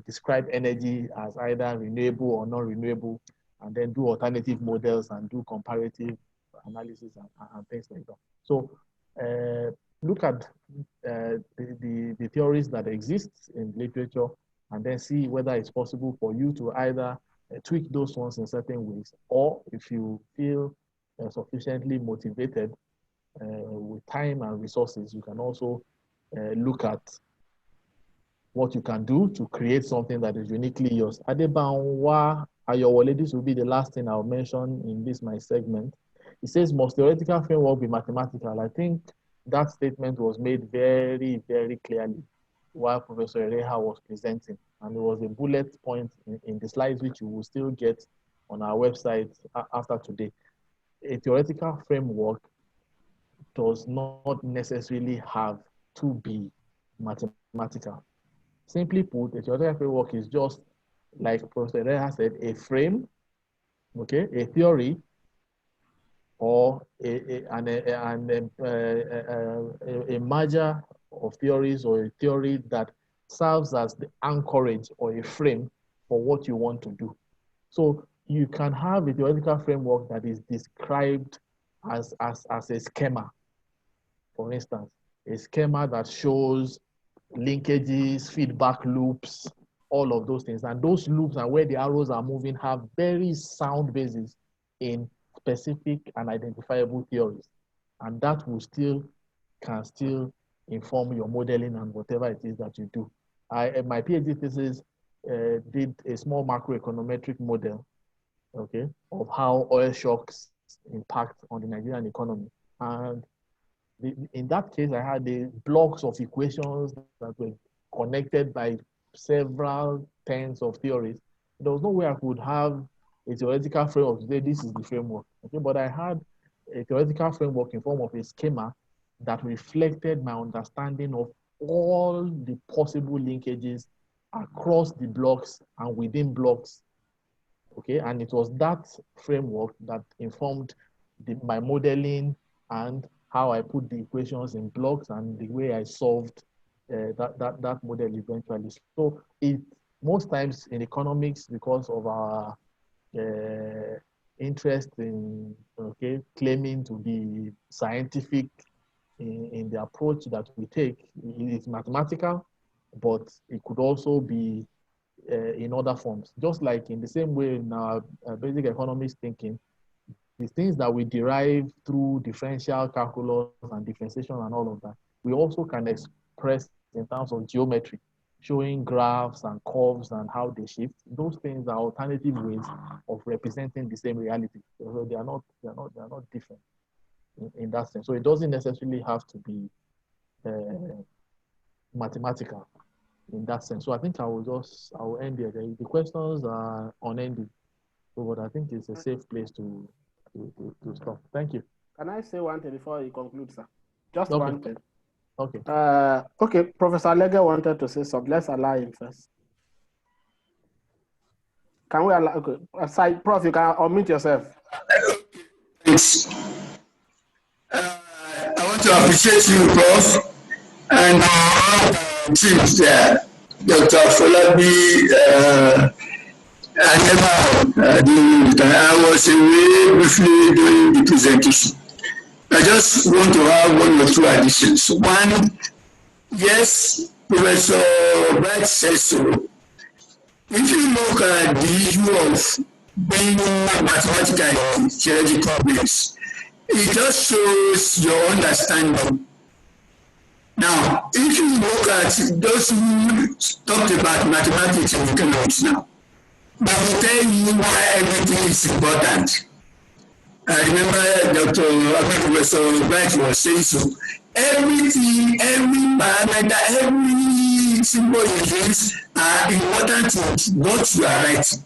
describe energy as either renewable or non-renewable, and then do alternative models and do comparative analysis and things like that. So look at the theories that exist in literature, and then see whether it's possible for you to either tweak those ones in certain ways, or if you feel sufficiently motivated with time and resources, you can also look at what you can do to create something that is uniquely yours. Adebanwa Ayowole, this will be the last thing I'll mention in this my segment. It says, must theoretical framework be mathematical? I think that statement was made very, very clearly while Professor Ereha was presenting. And there was a bullet point in the slides, which you will still get on our website after today. A theoretical framework does not necessarily have to be mathematical. Simply put, a theoretical framework is just, like Professor Ereha said, a frame, okay, a theory, or a merger of theories, or a theory that serves as the anchorage or a frame for what you want to do. So you can have a theoretical framework that is described as a schema. For instance, a schema that shows linkages, feedback loops, all of those things. And those loops and where the arrows are moving have very sound basis in specific and identifiable theories. And that can still inform your modeling and whatever it is that you do. My PhD thesis did a small macroeconometric model, okay, of how oil shocks impact on the Nigerian economy. And in that case, I had the blocks of equations that were connected by several tens of theories. There was no way I could have a theoretical framework to say this is the framework, okay, but I had a theoretical framework in form of a schema that reflected my understanding of all the possible linkages across the blocks and within blocks, okay? And it was that framework that informed my modeling and how I put the equations in blocks and the way I solved that model eventually. So most times in economics, because of our interest in claiming to be scientific in the approach that we take, it's mathematical, but it could also be in other forms. Just like in the same way in our basic economics thinking, the things that we derive through differential calculus and differentiation and all of that, we also can express in terms of geometry, showing graphs and curves and how they shift. Those things are alternative ways of representing the same reality. So they are not different in that sense. So it doesn't necessarily have to be mathematical in that sense. So I think I will end here. The questions are unending, but I think it's a safe place to stop. Thank you. Can I say one thing before you conclude, sir? Just okay. One thing. Okay. Okay, Professor Lege wanted to say something. Let's allow him first. Can we allow? Okay, aside, Prof, you can unmute yourself. Thanks. I want to appreciate you, Prof, and all teams there, Dr. Afolabi. I was away briefly during the presentation. I just want to have one or two additions. One, yes, Professor Bright says so. If you look at the issue of being mathematical theoretical base, it just shows your understanding. Now, if you look at those who talked about mathematics and economics now, they will tell you why everything is important. I remember Professor Bright was saying so. Everything, every parameter, every symbol you use are important to what you are writing.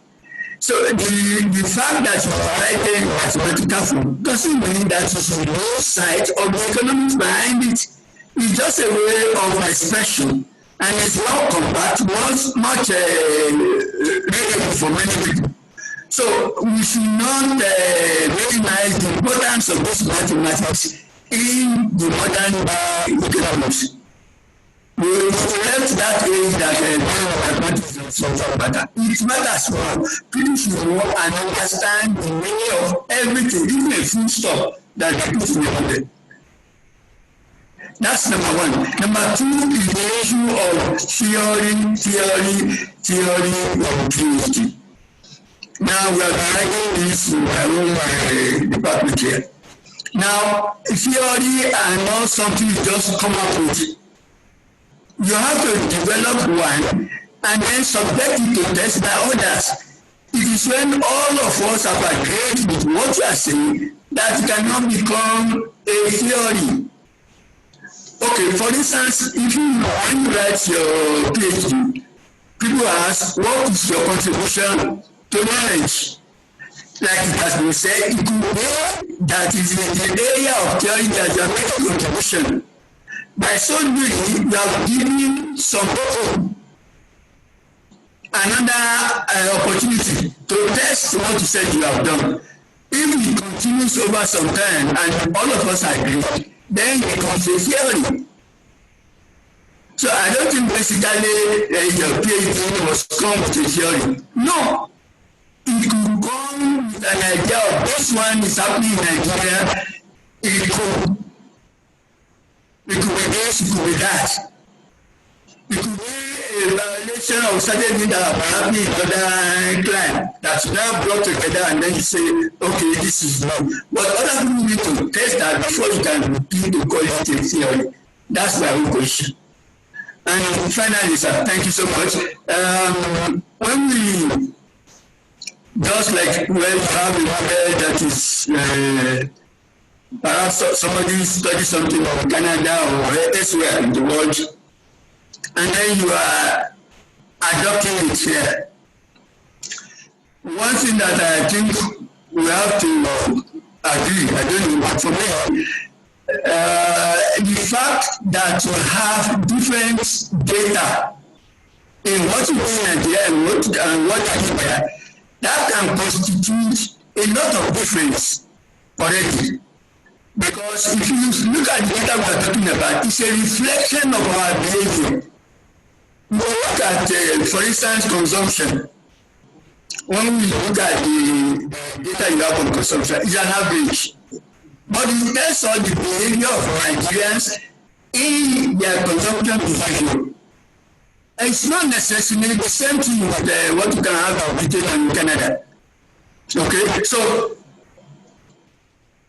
So the fact that you are writing mathematical form doesn't mean that you should lose sight of the economics behind it. It's just a way of expression, and it's not compact, much readable for many people. So we should not recognize the importance of this mathematics in the modern economics. We left that age that mathematics doesn't matter. It matters more. People should know and understand the meaning of everything, even a full stop that they put in the model. That's number one. Number two is the issue of theory of PhD. Now we are writing this in my own department here. Now, theory are not something you just come up with. You have to develop one and then subject it to test by others. It is when all of us have agreed with what you are saying that it cannot become a theory. Okay, for instance, if you want to write your PhD, people ask, what is your contribution to knowledge? Like it has been said, it could be that is in the area of theory that you are making contribution. By so doing, you are giving some people another opportunity to test what you said you have done. If it continues over some time and all of us agree, then it becomes a theory. So I don't think basically your PhD must come with a theory. No. It could come with an idea of this one is happening in Nigeria. It could be this, it could be that. It could be a violation of certain things that are happening in other clients that's now brought together and then you say, okay, this is wrong. But other people need to test that before you can begin to call it a theory. That's my own question. And finally, sir, thank you so much. When we, just like when you have a model that is perhaps somebody studies something from Canada or elsewhere in the world, and then you are adopting it here. One thing that I think we have to agree, I don't know, but for me, the fact that you have different data in what you do in Nigeria and what you do there, that can constitute a lot of difference already. Because if you look at the data we are talking about, it's a reflection of our behavior. Look at, for instance, consumption. When we look at the data you have on consumption, it's an average. But it tells us the behavior of Nigerians in their consumption behavior. It's not necessarily the same thing with what you can have in Britain and Canada. Okay, so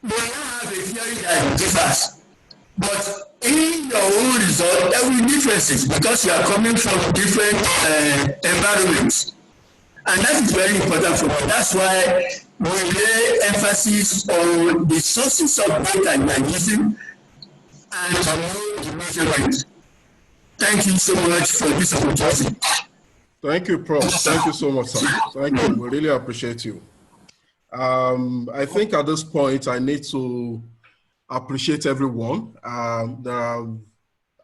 we now have a theory that differs. But in your own result, there will be differences because you are coming from different environments. And that is very important for us. That's why we lay emphasis on the sources of data you are using and to know the measurement. Thank you so much for this opportunity. Thank you, Prof. Thank you so much, sir. Thank you. We really appreciate you. I think at this point, I need to appreciate everyone that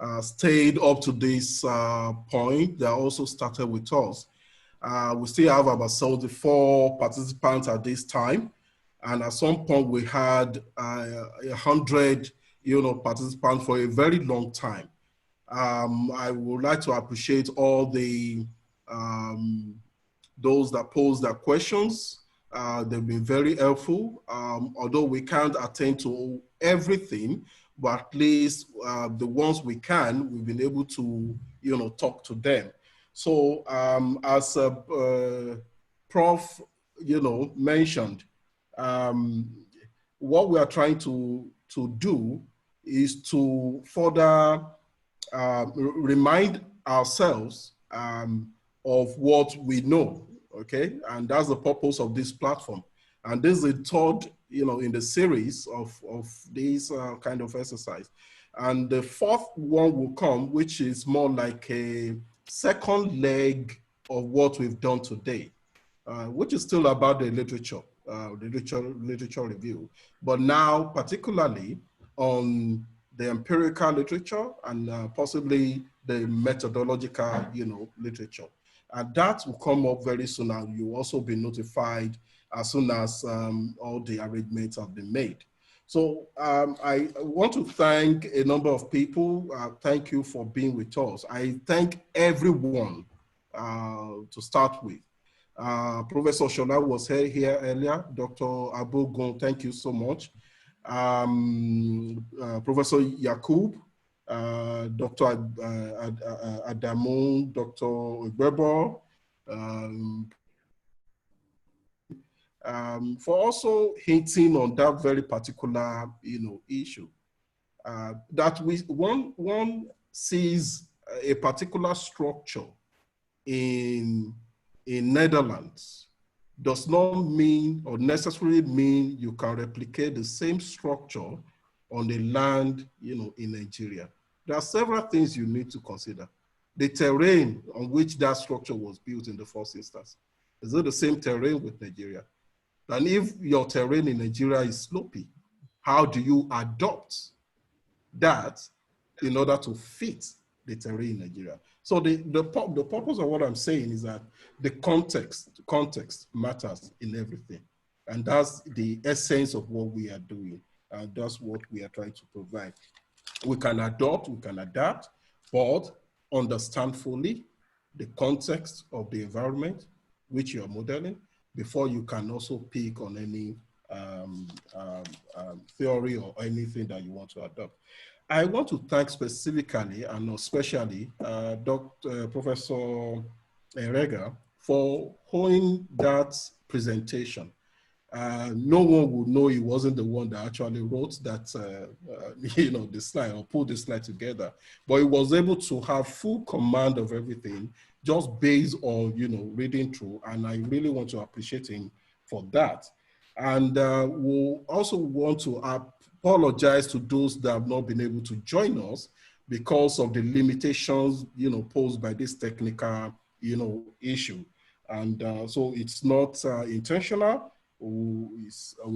have stayed up to this point. They also started with us. We still have about 74 participants at this time. And at some point we had 100, participants for a very long time. I would like to appreciate all the, those that posed their questions. They've been very helpful. Although we can't attend to everything, but at least the ones we can, we've been able to, talk to them. So as Prof, mentioned, what we are trying to do is to further remind ourselves of what we know, okay? And that's the purpose of this platform. And this is the third, in the series of this kind of exercise. And the fourth one will come, which is more like a second leg of what we've done today, which is still about the literature review, but now particularly on the empirical literature and possibly the methodological, literature. And that will come up very soon, and you'll also be notified as soon as all the arrangements have been made. So I want to thank a number of people. Thank you for being with us. I thank everyone to start with. Professor Shola was here earlier. Dr. Abogun, thank you so much. Professor Yakub, Dr. Adamu, Dr. Weber, for also hinting on that very particular, issue. That one sees a particular structure in Netherlands does not mean or necessarily mean you can replicate the same structure on the land, in Nigeria. There are several things you need to consider. The terrain on which that structure was built in the first instance. Is it the same terrain with Nigeria? And if your terrain in Nigeria is slopey, how do you adopt that in order to fit the terrain in Nigeria? So the purpose of what I'm saying is that the context matters in everything. And that's the essence of what we are doing. And that's what we are trying to provide. We can adopt, we can adapt, but understand fully the context of the environment which you are modeling before you can also pick on any theory or anything that you want to adopt. I want to thank specifically and especially Professor Erega for holding that presentation. No one would know he wasn't the one that actually wrote that, the slide or pulled the slide together, but he was able to have full command of everything just based on, reading through. And I really want to appreciate him for that. And we'll also want to apologize to those that have not been able to join us because of the limitations, posed by this technical, issue. And so it's not intentional. We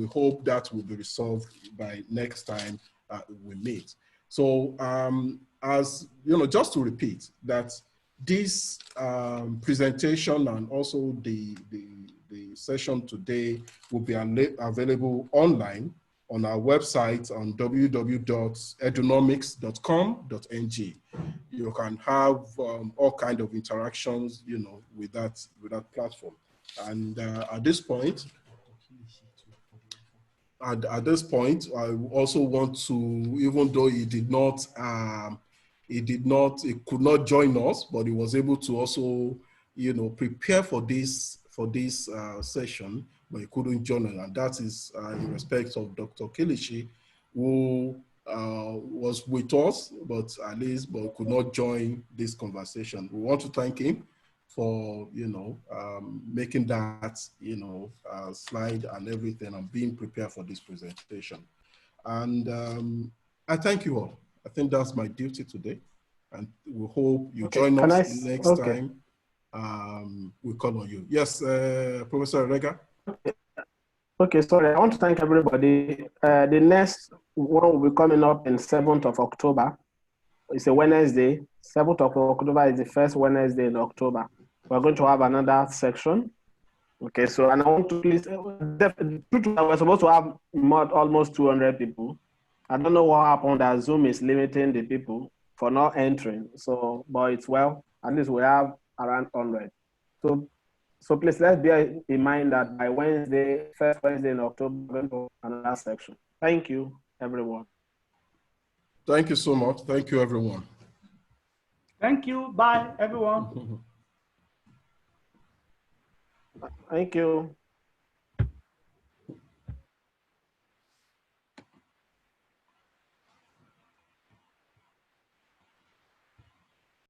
hope that will be resolved by next time we meet. So as just to repeat that this presentation and also the session today will be available online on our website on www.edunomics.com.ng. You can have all kinds of interactions, with that platform. And at this point, I also want to, even though he could not join us, but he was able to also, prepare for this session, but he couldn't join us. And that is in respect of Dr. Kilishi, who was with us, but could not join this conversation. We want to thank him for, making that, slide and everything and being prepared for this presentation. And I thank you all. I think that's my duty today. And we hope you join us next time. We call on you. Yes, Professor Rega. Okay, sorry. I want to thank everybody. The next one will be coming up in 7th of October. It's a Wednesday. 7th of October is the first Wednesday in October. We're going to have another section. Okay, so, and I want to please, we're supposed to have almost 200 people. I don't know what happened that Zoom is limiting the people for not entering. So, but it's well, at least we have around 100. So please let's bear in mind that by Wednesday, first Wednesday in October, we're going to another section. Thank you, everyone. Thank you so much. Thank you, everyone. Thank you. Bye, everyone. Thank you.